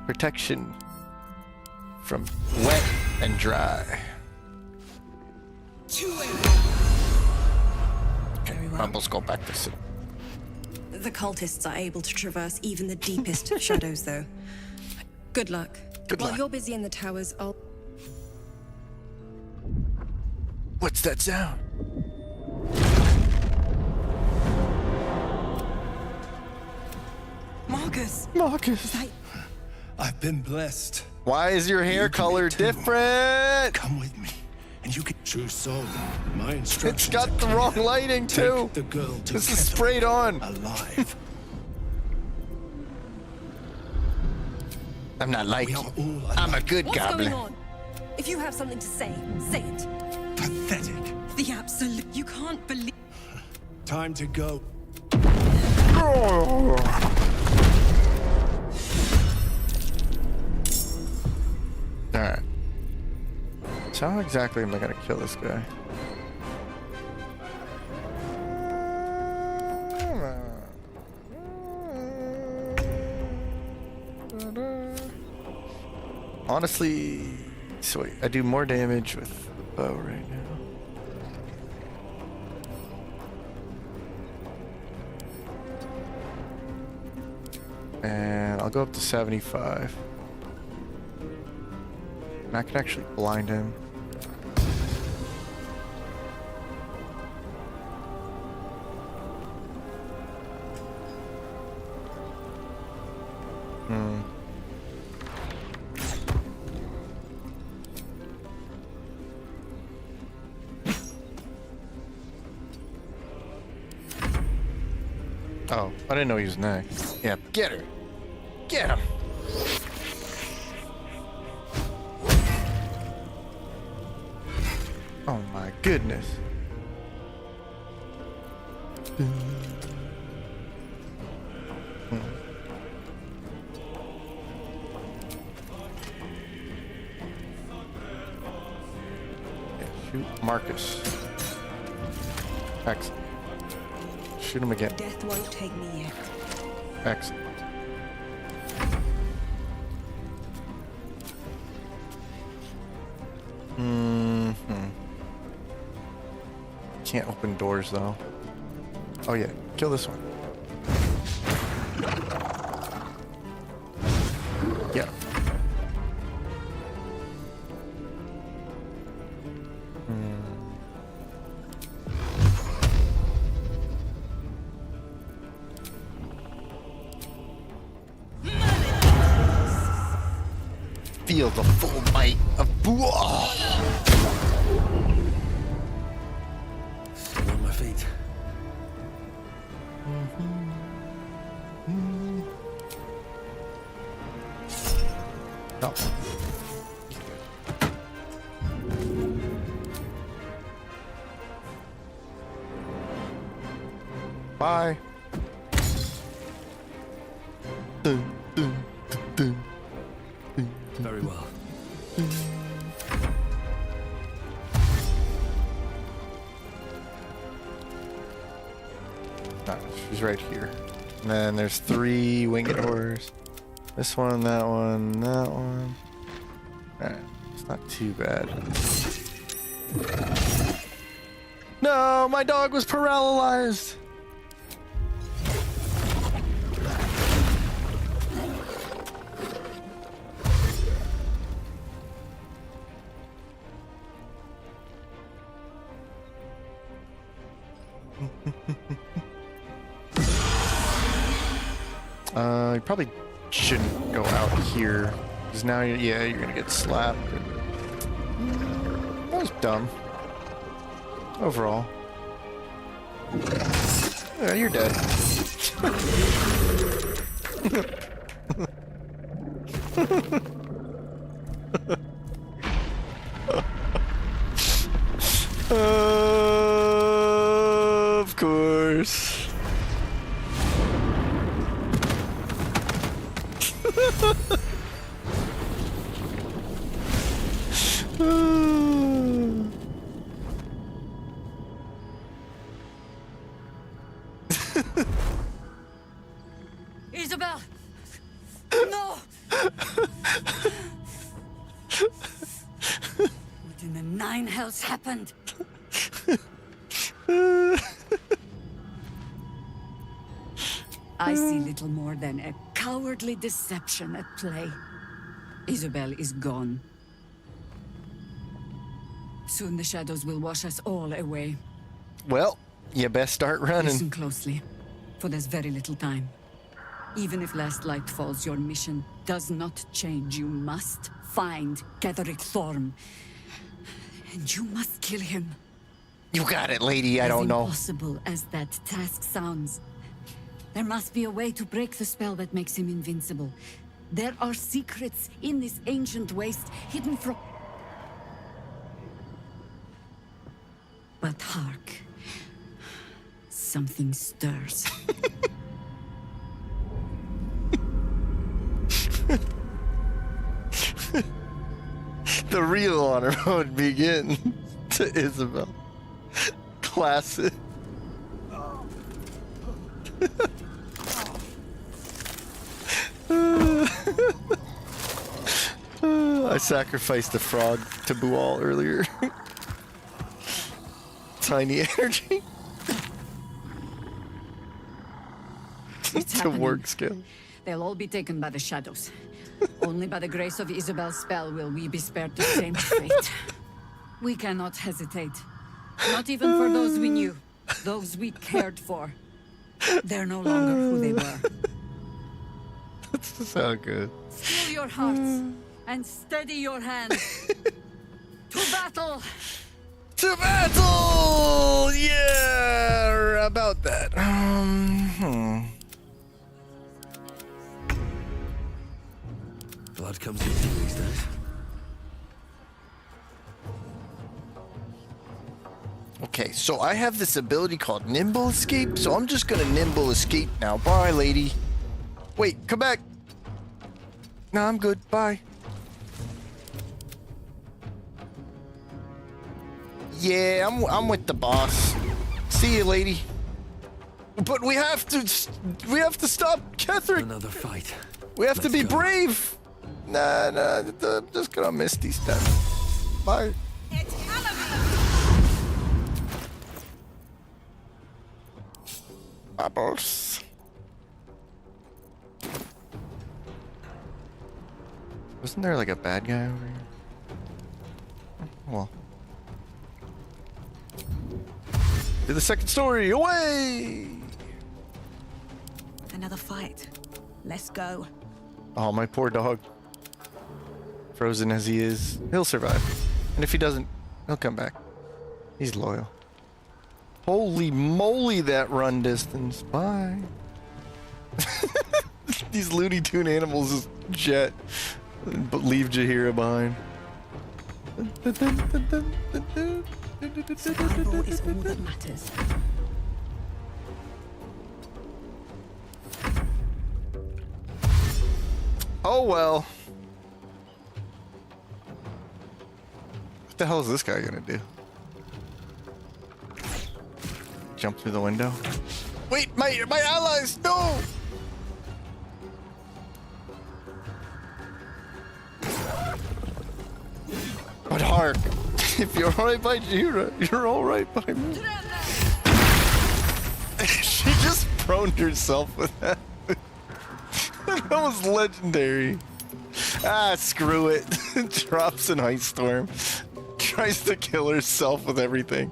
[SPEAKER 1] protection from wet and dry. Okay, Bubbles, go back to sleep.
[SPEAKER 6] The cultists are able to traverse even the deepest shadows, though. Good luck. While you're busy in the towers, I'll...
[SPEAKER 1] What's that sound?
[SPEAKER 6] Marcus!
[SPEAKER 1] Marcus!
[SPEAKER 12] I've been blessed.
[SPEAKER 1] Why is your hair color different?
[SPEAKER 12] Come with me, and you can true soul. My instructions.
[SPEAKER 1] It's got the wrong lighting too.
[SPEAKER 12] The girl to
[SPEAKER 1] this is sprayed on.
[SPEAKER 12] Alive.
[SPEAKER 1] I'm not like you. I'm a good
[SPEAKER 6] What's
[SPEAKER 1] goblin.
[SPEAKER 6] going on? If you have something to say it.
[SPEAKER 12] Pathetic.
[SPEAKER 6] The absolute... You can't believe...
[SPEAKER 12] Time to go.
[SPEAKER 1] Alright. So how exactly am I gonna kill this guy? Honestly, sweet. I do more damage with the bow right now. And I'll go up to 75. And I can actually blind him. Oh, I didn't know he was next. Yeah, get her. Get him. Oh my goodness. Yeah, shoot Marcus. Excellent. Shoot him again.
[SPEAKER 2] Death won't take me yet.
[SPEAKER 1] Excellent. Can't open doors though. Oh yeah, kill this one. Yeah. Feel the full might of Buah.
[SPEAKER 3] Still on my feet.
[SPEAKER 1] No. Bye.
[SPEAKER 3] Very well.
[SPEAKER 1] Ah, she's right here. And then there's 3 winged horrors. This one, that one, that one. Alright, it's not too bad. No, my dog was paralyzed. You probably shouldn't go out here, because now you're gonna get slapped. That was dumb. Overall. Yeah, you're dead.
[SPEAKER 19] Of course.
[SPEAKER 4] Isabel! No! What in the nine hells happened? I see little more than a cowardly deception at play. Isabel is gone. Soon the shadows will wash us all away.
[SPEAKER 19] Well, you best start running.
[SPEAKER 4] Listen closely, for there's very little time. Even if last light falls, your mission does not change. You must find Ketheric Thorm. And you must kill him.
[SPEAKER 19] You got it, lady. I don't know.
[SPEAKER 4] As impossible as that task sounds, there must be a way to break the spell that makes him invincible. There are secrets in this ancient waste, hidden from... But hark. Something stirs.
[SPEAKER 19] The real honor would begin to Isabel. Classic. I sacrificed the frog to Bual earlier. Tiny energy.
[SPEAKER 4] It's
[SPEAKER 19] to
[SPEAKER 4] happening.
[SPEAKER 19] work skill.
[SPEAKER 4] They'll all be taken by the shadows. Only by the grace of Isabel's spell will we be spared the same fate. We cannot hesitate. Not even for those we knew, those we cared for. They're no longer who they were.
[SPEAKER 19] That's so good.
[SPEAKER 4] Steel your hearts and steady your hands. To battle!
[SPEAKER 19] To battle! Yeah, about that.
[SPEAKER 3] Blood comes easy these days.
[SPEAKER 19] Okay, so I have this ability called Nimble Escape, so I'm just gonna Nimble Escape now. Bye, lady. Wait, come back. No, I'm good. Bye. Yeah, I'm with the boss. See you, lady. But we have to stop Ketheric.
[SPEAKER 3] Another fight.
[SPEAKER 19] We have to be
[SPEAKER 3] Let's go.
[SPEAKER 19] brave. Nah, I'm just gonna miss these steps. Bye. Bubbles. Wasn't there like a bad guy over here? Well. Do the second story, away!
[SPEAKER 2] Another fight. Let's go.
[SPEAKER 19] Oh, my poor dog. Frozen as he is, he'll survive. And if he doesn't, he'll come back. He's loyal. Holy moly, that run distance. Bye. These Looney Tune animals just jet, but leave Jaheira behind.
[SPEAKER 2] Survival is all that matters.
[SPEAKER 19] Oh well. What the hell is this guy gonna do? Jump through the window? Wait, my allies, no! But hark, if you're alright by Jaheira, you're alright by me. She just proned herself with that. That was legendary. Ah, screw it. Drops an ice storm. Tries to kill herself with everything.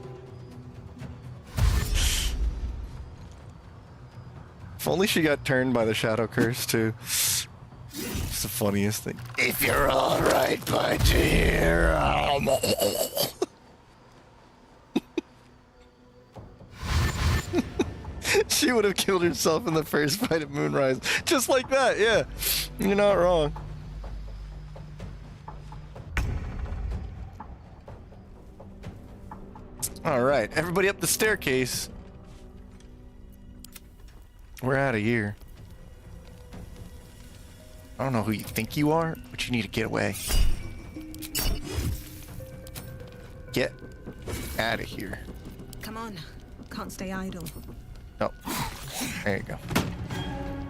[SPEAKER 19] If only she got turned by the shadow curse too. It's the funniest thing. If you're alright, by Jaheira. She would have killed herself in the first fight at Moonrise. Just like that, yeah. You're not wrong. All right, everybody up the staircase. We're out of here. I don't know who you think you are, but you need to get away. Get out of here.
[SPEAKER 2] Come on. Can't stay idle.
[SPEAKER 19] Oh, there you go.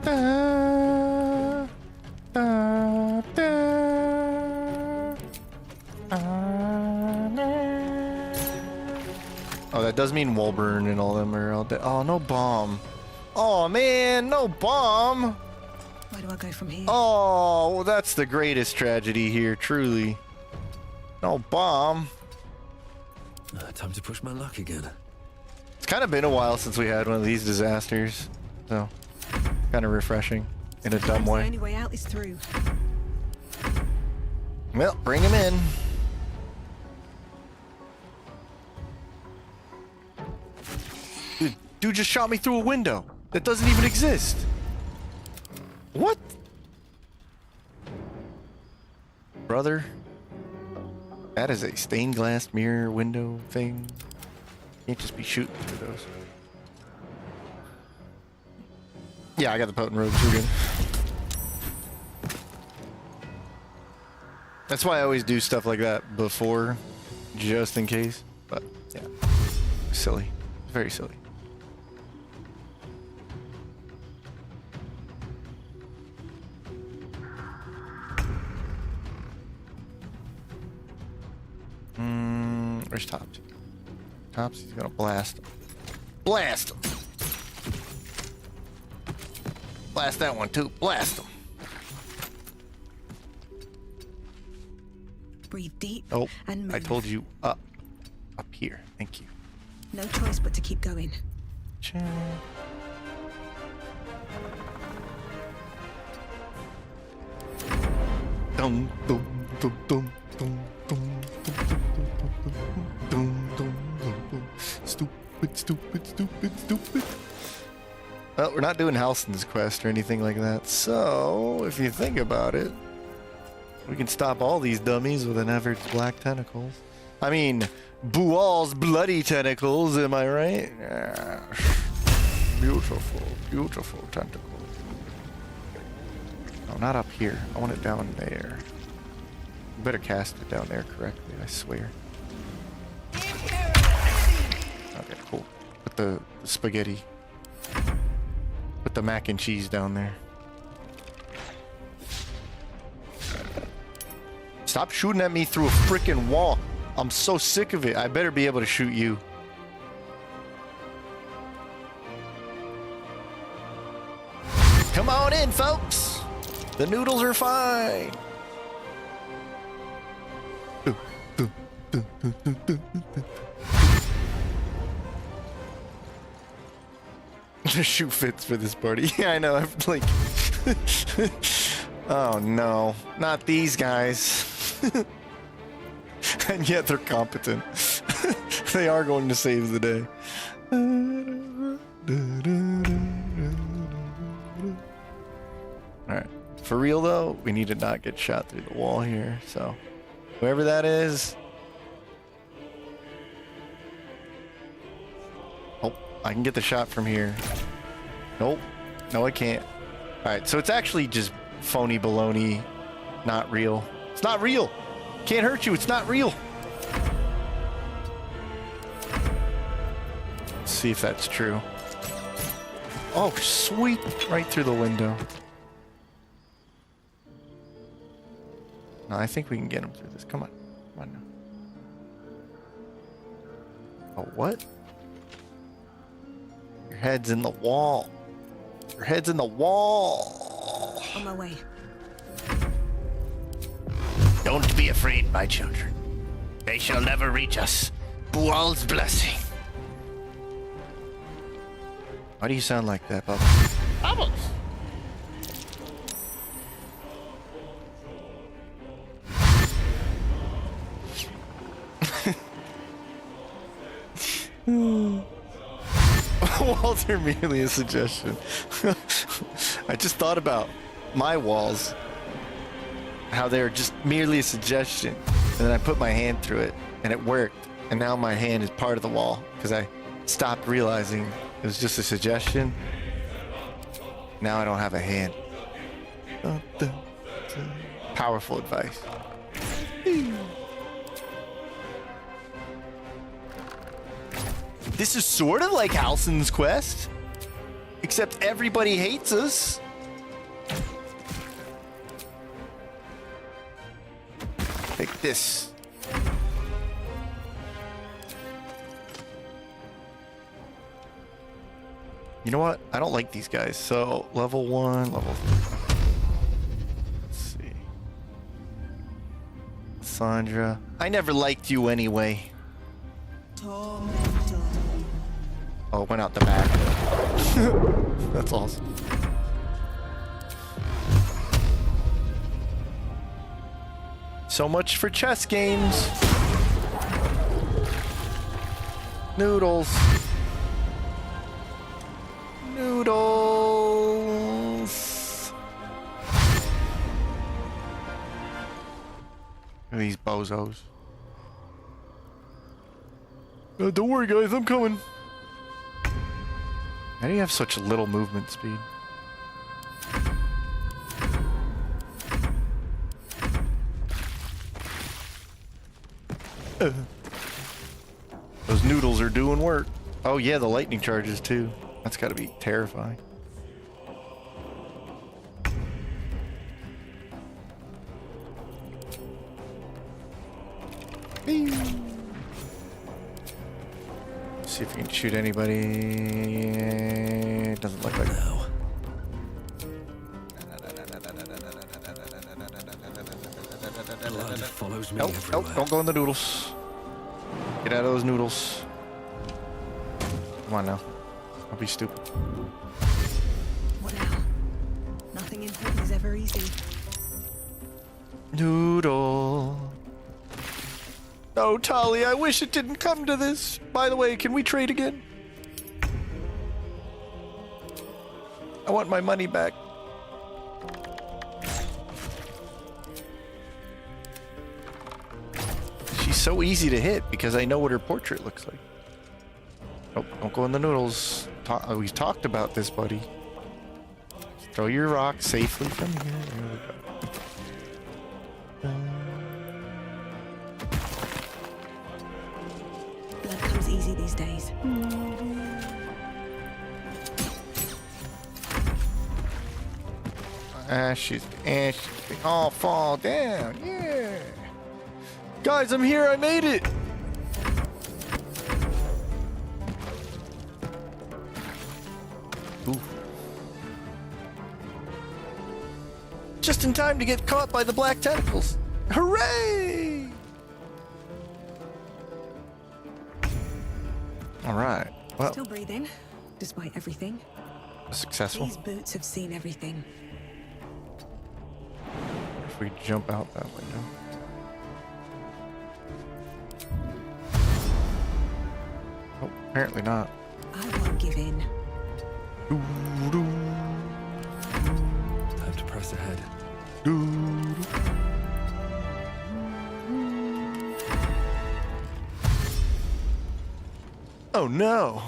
[SPEAKER 19] Da, da, da, oh, that does mean Wolburn and all them are all dead. Oh, no bomb. Oh, man, no bomb.
[SPEAKER 2] Where do I go from here?
[SPEAKER 19] Oh, well, that's the greatest tragedy here, truly. No bomb.
[SPEAKER 3] Time to push my luck again.
[SPEAKER 19] It's kind of been a while since we had one of these disasters, so kind of refreshing in a dumb
[SPEAKER 2] The
[SPEAKER 19] way.
[SPEAKER 2] only way out is through.
[SPEAKER 19] Well, bring him in. Dude just shot me through a window that doesn't even exist. What? Brother, that is a stained glass mirror window thing. Can't just be shooting through those. Yeah, I got the potent robes. We're good. That's why I always do stuff like that before, just in case. But yeah, silly, very silly. Where's Tops? Tops, he's gonna blast him. Blast him! Blast that one too. Blast him.
[SPEAKER 2] Breathe deep
[SPEAKER 19] Oh,
[SPEAKER 2] and move.
[SPEAKER 19] I told you up here. Thank you.
[SPEAKER 2] No choice but to keep going.
[SPEAKER 19] Check. Dum dum dum dum dum dum dum dum dum. Stupid, stupid, stupid, stupid. Well, we're not doing Halston's quest or anything like that, so if you think about it, we can stop all these dummies with an Evert's black tentacles. I mean, Bual's bloody tentacles, am I right? Yeah. Beautiful, beautiful tentacles. No, not up here. I want it down there. You better cast it down there correctly, I swear. Okay, cool. Put the spaghetti. Put the mac and cheese down there. Stop shooting at me through a freaking wall. I'm so sick of it. I better be able to shoot you. Come on in, folks. The noodles are fine. The shoe fits for this party. Yeah, I know. I've like... Oh no, not these guys. And yet they're competent. They are going to save the day. Alright. For real though, we need to not get shot through the wall here. So, whoever that is. Oh, I can get the shot from here. Nope. No, I can't. Alright, so it's actually just phony baloney. Not real. It's not real. Can't hurt you. It's not real. Let's see if that's true. Oh, sweet. Right through the window. No, I think we can get him through this. Come on. Come on now. Oh, what? Your head's in the wall. Your head's in the wall.
[SPEAKER 2] On my way.
[SPEAKER 18] Don't be afraid, my children. They shall never reach us. Bual's blessing.
[SPEAKER 19] Why do you sound like that, Bubba?
[SPEAKER 18] Bubbles.
[SPEAKER 19] Walls are merely a suggestion. I just thought about my walls. How they're just merely a suggestion. And then I put my hand through it and it worked. And now my hand is part of the wall because I stopped realizing it was just a suggestion. Now I don't have a hand. Powerful advice. This is sort of like Halsin's quest, except everybody hates us. Take this. You know what? I don't like these guys. So level 1, level 3. Let's see. Sandra. I never liked you anyway. Oh, it went out the back. That's awesome. So much for chess games. Noodles. Noodles. Look at these bozos. Don't worry, guys, I'm coming. How do you have such little movement speed? Those noodles are doing work. Oh yeah, the lightning charges too. That's got to be terrifying. See if we can shoot anybody. It doesn't look like no.
[SPEAKER 3] Blood follows me
[SPEAKER 19] Nope,
[SPEAKER 3] everywhere.
[SPEAKER 19] nope, don't go in the noodles. Get out of those noodles. Come on now. Don't be stupid.
[SPEAKER 2] What now? Nothing important is ever easy.
[SPEAKER 19] Noodle. Oh, Tali, I wish it didn't come to this. By the way, can we trade again? I want my money back. She's so easy to hit because I know what her portrait looks like. Nope, don't go in the noodles. We've talked about this, buddy. Throw your rock safely from here. There we go.
[SPEAKER 2] Blood comes easy these days.
[SPEAKER 19] Ashes, ashes, they all fall down. Yeah. Guys, I'm here. I made it. Ooh. Just in time to get caught by the black tentacles. Hooray! All right. Well,
[SPEAKER 2] Still breathing, despite everything.
[SPEAKER 19] successful.
[SPEAKER 2] These boots have seen everything.
[SPEAKER 19] If we jump out that window. Oh, apparently not.
[SPEAKER 2] I won't give in.
[SPEAKER 3] Time to press ahead.
[SPEAKER 19] Oh no!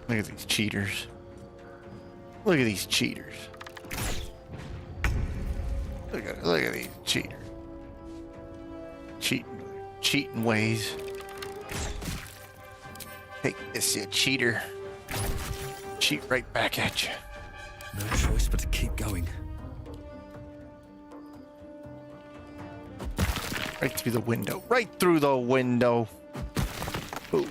[SPEAKER 19] Look at these cheaters. Look at these cheaters. Look at these cheaters. Cheating ways. Take this, you cheater. Cheat right back at you.
[SPEAKER 3] No choice but to keep going.
[SPEAKER 19] Right through the window. Right through the window. Boom.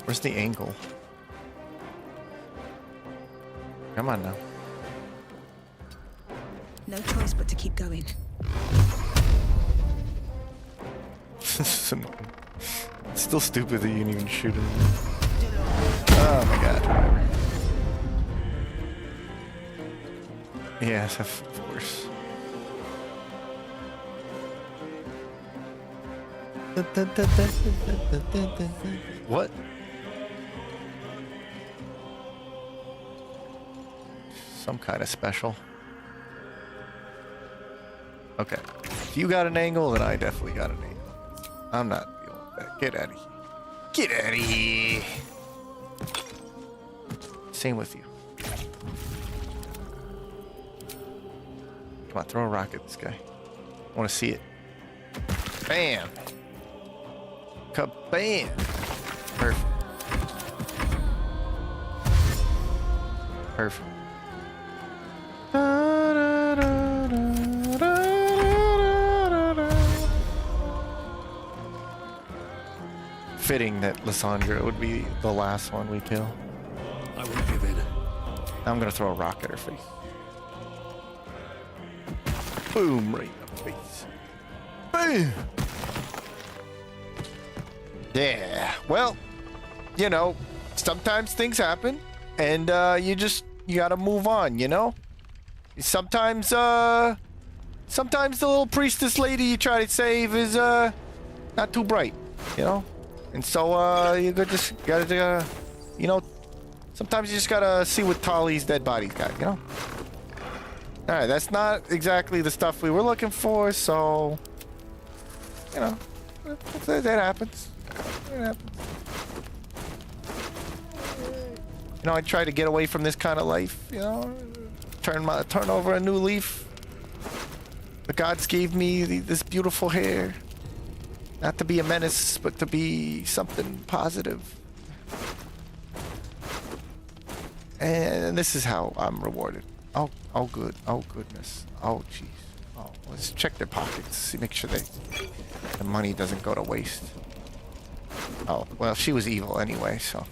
[SPEAKER 19] Where's the angle? Come on now.
[SPEAKER 2] No choice but to keep going.
[SPEAKER 19] This is annoying. It's still stupid that you didn't even shoot him. Oh my god. Whatever. Yes, of course. What? Some kind of special. Okay. If you got an angle, then I definitely got an angle. I'm not dealing with that. Get out of here. Get out of here. Same with you. Come on, throw a rock at this guy. I want to see it. Bam. Kabam. Perfect. Perfect. Fitting that Lysandra would be the last one we kill.
[SPEAKER 3] I won't give in.
[SPEAKER 19] I'm gonna throw a rock at her face. Boom, right in the face. Boom. Yeah. Well, you know, sometimes things happen, and you gotta move on. You know. Sometimes the little priestess lady you try to save is not too bright. You know. And so, you gotta, you know, sometimes you just gotta see what Tali's dead body's got, you know? Alright, that's not exactly the stuff we were looking for, so, you know, that happens. It happens. You know, I try to get away from this kind of life, you know, turn over a new leaf. The gods gave me this beautiful hair. Not to be a menace, but to be something positive. And this is how I'm rewarded. Oh good. Oh, goodness. Oh, jeez. Oh, let's check their pockets. See, make sure the money doesn't go to waste. Oh, well, she was evil anyway, so.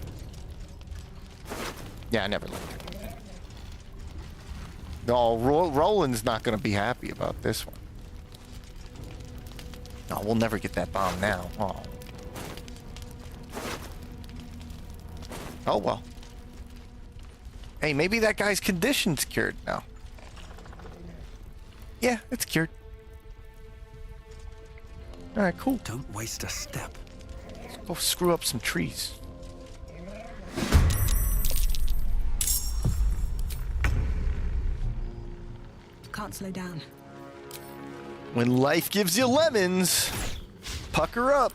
[SPEAKER 19] Yeah, I never liked her. No, Roland's not going to be happy about this one. No, we'll never get that bomb now. Oh. Oh, well. Hey, maybe that guy's condition's cured now. Yeah, it's cured. Alright, cool.
[SPEAKER 3] Don't waste a step.
[SPEAKER 19] Let's go screw up some trees.
[SPEAKER 2] Can't slow down.
[SPEAKER 19] When life gives you lemons, pucker up.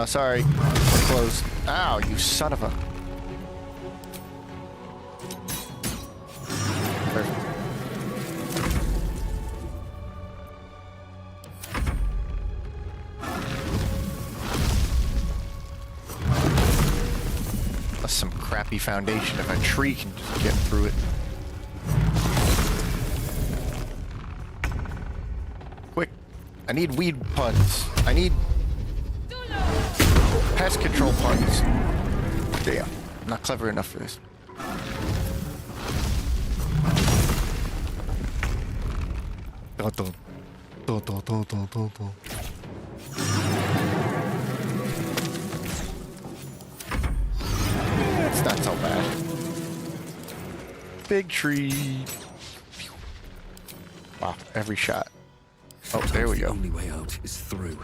[SPEAKER 19] Sorry. We're closed. Ow, you son of a... Perfect. That's some crappy foundation if a tree can just get through it. Quick. I need weed puns. I need pest control puns. Damn. I'm not clever enough for this. It's not so bad. Big tree. Wow, every shot. Oh, there we go.
[SPEAKER 3] The only way out is through.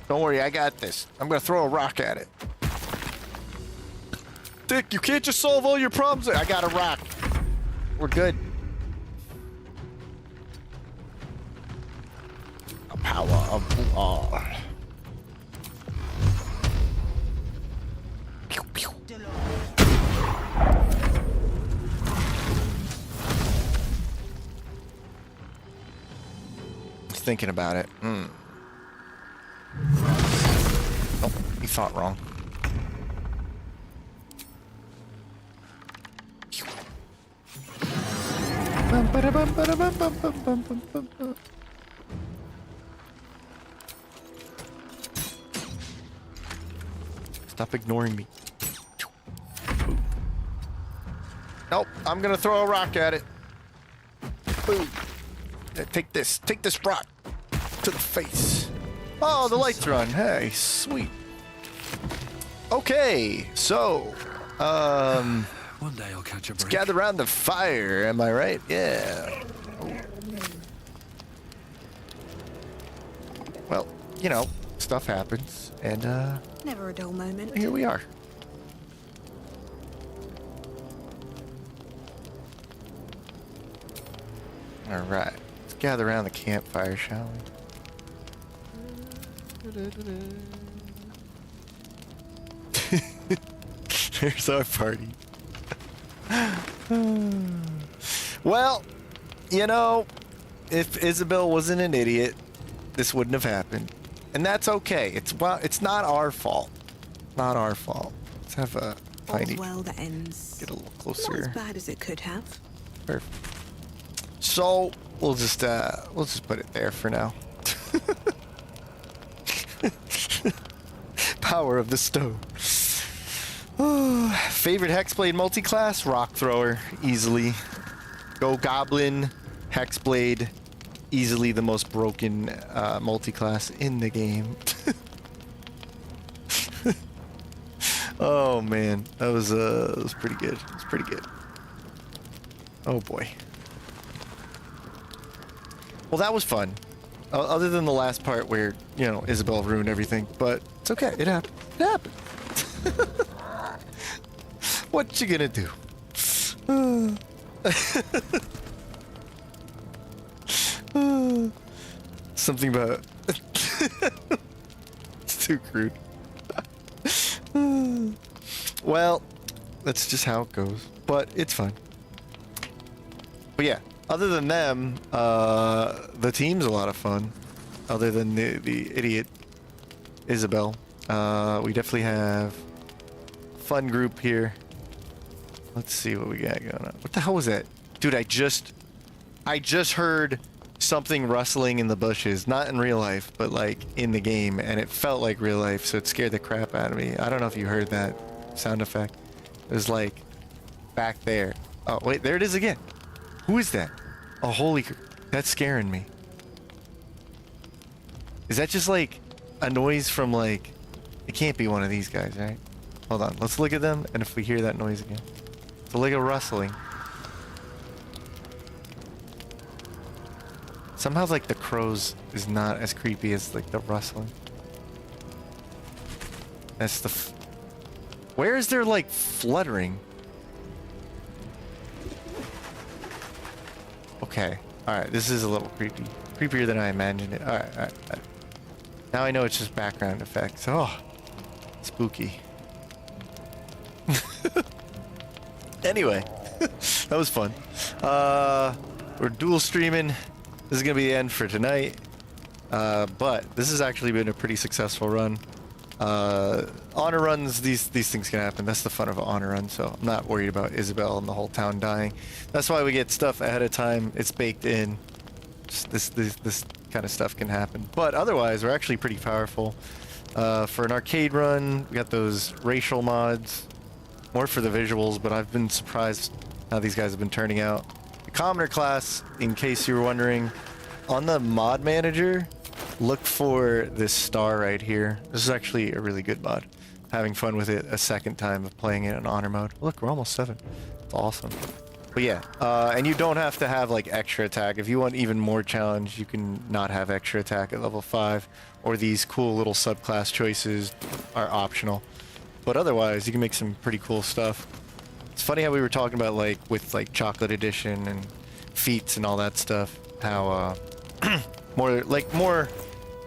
[SPEAKER 19] Don't worry, I got this. I'm gonna throw a rock at it. Dick, you can't just solve all your problems. I got a rock. We're good. A power of war. Pew, pew. Just thinking about it. Oh, you thought wrong. Stop ignoring me. Nope, I'm gonna throw a rock at it. Boom. Take this rock to the face. Oh, the lights are on. Hey, sweet. Okay, so,
[SPEAKER 3] What One day I'll catch a break.
[SPEAKER 19] Gather around the fire, am I right? Yeah. Well, you know, stuff happens, and
[SPEAKER 2] Never a dull moment.
[SPEAKER 19] here we are. All right, let's gather around the campfire, shall we? There's our party. Well, you know, if Isabel wasn't an idiot, this wouldn't have happened. And that's okay. It's not our fault. Not our fault. Let's have a
[SPEAKER 2] All's well that ends.
[SPEAKER 19] Get a little closer.
[SPEAKER 2] Not as bad as it could have.
[SPEAKER 19] Perfect. So we'll just put it there for now. Power of the stone. Favorite Hexblade multiclass? Rock Thrower, easily. Go Goblin, Hexblade, easily the most broken multiclass in the game. Oh man, that was pretty good. It was pretty good. Oh boy. Well, that was fun. Other than the last part where, you know, Isabel ruined everything, but it's okay. It happened. It happened. What you gonna do? Something about it's too crude. Well, that's just how it goes. But it's fine. But yeah, other than them, the team's a lot of fun. Other than the idiot Isabel, we definitely have a fun group here. Let's see what we got going on. What the hell was that? Dude, I just heard something rustling in the bushes. Not in real life, but like in the game. And it felt like real life, so it scared the crap out of me. I don't know if you heard that sound effect. It was like back there. Oh, wait, there it is again. Who is that? Oh, holy... That's scaring me. Is that just like a noise from like... It can't be one of these guys, right? Hold on, let's look at them, and if we hear that noise again. It's like a rustling. Somehow like the crows is not as creepy as like the rustling. That's the... Where is there like fluttering? Okay. Alright, this is a little creepy. Creepier than I imagined it. Alright. Now I know it's just background effects. Oh, spooky. Anyway, that was fun. We're dual streaming. This is going to be the end for tonight. But this has actually been a pretty successful run. Honor runs, these things can happen. That's the fun of an honor run, so I'm not worried about Isabel and the whole town dying. That's why we get stuff ahead of time. It's baked in. Just this kind of stuff can happen. But otherwise, we're actually pretty powerful. For an arcade run, we got those racial mods. More for the visuals, but I've been surprised how these guys have been turning out. The commoner class, in case you were wondering, on the mod manager, look for this star right here. This is actually a really good mod. Having fun with it a second time of playing it in honor mode. Look, we're almost 7. It's awesome. But yeah, and you don't have to have like extra attack. If you want even more challenge, you can not have extra attack at level 5, or these cool little subclass choices are optional. But otherwise, you can make some pretty cool stuff. It's funny how we were talking about like with like Chocolate Edition and feats and all that stuff, how more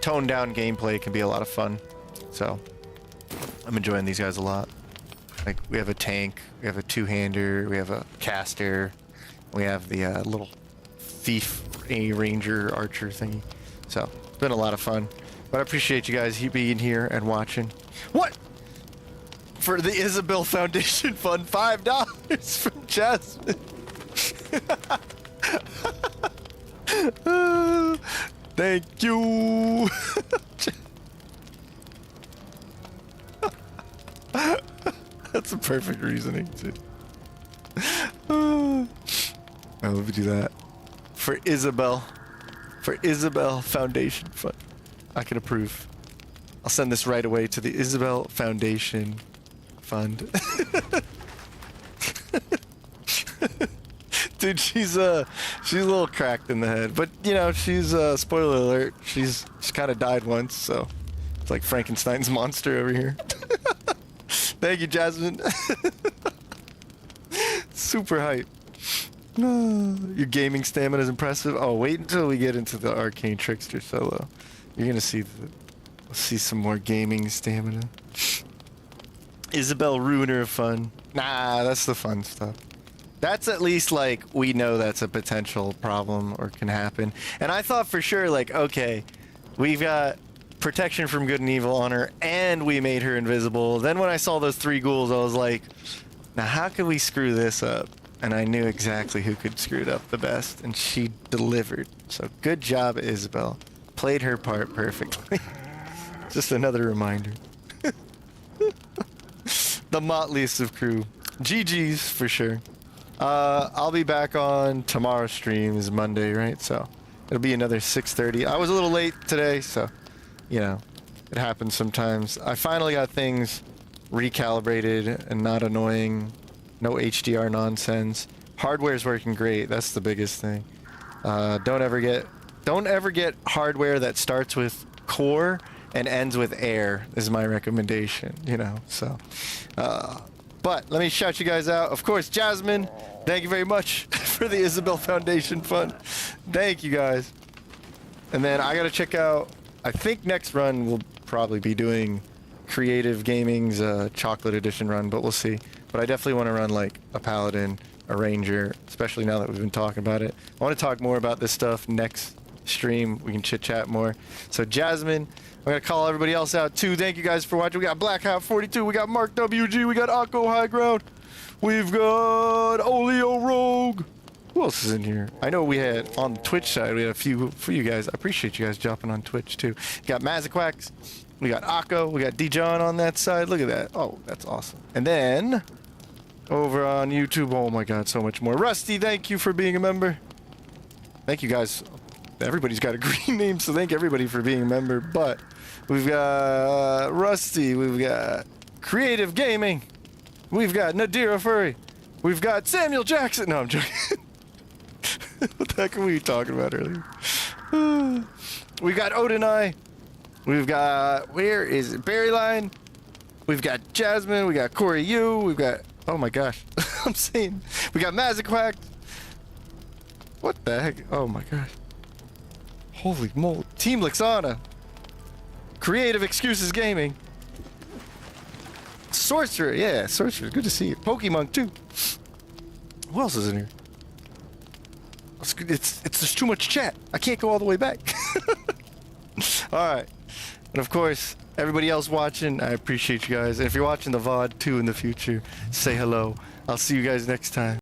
[SPEAKER 19] toned down gameplay can be a lot of fun. So I'm enjoying these guys a lot. Like we have a tank, we have a two-hander, we have a caster, we have the little thief, a ranger archer thingy. So it's been a lot of fun. But I appreciate you guys being here and watching. What? For the Isabel Foundation Fund, $5 from Jasmine. Thank you. That's a perfect reasoning too. I love to do that. For Isabel Foundation Fund. I can approve. I'll send this right away to the Isabel Foundation Fund. Dude, she's a little cracked in the head, but you know, she's spoiler alert, she's kind of died once, so it's like Frankenstein's monster over here. Thank you, Jasmine. Super hype. Your gaming stamina is impressive. Oh, wait until we get into the Arcane Trickster solo. You're gonna see some more gaming stamina. Isabel, ruiner of fun. Nah, that's the fun stuff. That's at least like we know that's a potential problem or can happen. And I thought for sure like, okay, we've got protection from good and evil on her, and we made her invisible. Then when I saw those 3 ghouls, I was like, now how can we screw this up? And I knew exactly who could screw it up the best, and she delivered. So good job, Isabel. Played her part perfectly. Just another reminder. The motliest of crew. GG's for sure. I'll be back on tomorrow's stream. Is Monday, right? So it'll be another 6:30. I was a little late today, so you know, it happens sometimes. I finally got things recalibrated and not annoying. No HDR nonsense. Hardware's working great. That's the biggest thing. Don't ever get hardware that starts with core and ends with air is my recommendation, you know. So but let me shout you guys out. Of course, Jasmine, thank you very much for the Isabel Foundation Fund. Thank you guys. And then I gotta check out, I think next run we'll probably be doing Creative Gaming's chocolate edition run, but we'll see. But I definitely want to run like a paladin, a ranger, especially now that we've been talking about it. I want to talk more about this stuff next stream. We can chit chat more. So Jasmine, I'm gonna call everybody else out too. Thank you guys for watching. We got Blackout 42, we got Mark WG, we got Akko High Ground, we've got Oleo Rogue. Who else is in here? I know we had on the Twitch side, we had a few for you guys. I appreciate you guys jumping on Twitch too. You got Mazakwax, we got Akko, we got Dijon on that side. Look at that. Oh, that's awesome. And then over on YouTube, oh my god, so much more. Rusty, thank you for being a member. Thank you guys. Everybody's got a green name, so thank everybody for being a member. But we've got Rusty, we've got Creative Gaming, we've got Nadira Furry, we've got Samuel Jackson. No, I'm joking. What the heck were we talking about earlier? We got Odinai, we've got, where is it, Berryline, we've got Jasmine, we got Corey Yu, we've got, oh my gosh, I'm saying, we got Mazakwack. What the heck? Oh my gosh. Holy moly. Team Lixana. Creative Excuses Gaming. Sorcerer, yeah, Sorcerer, good to see you. Pokemon too. Who else is in here? It's just too much chat. I can't go all the way back. Alright. And of course, everybody else watching, I appreciate you guys. And if you're watching the VOD too in the future, say hello. I'll see you guys next time.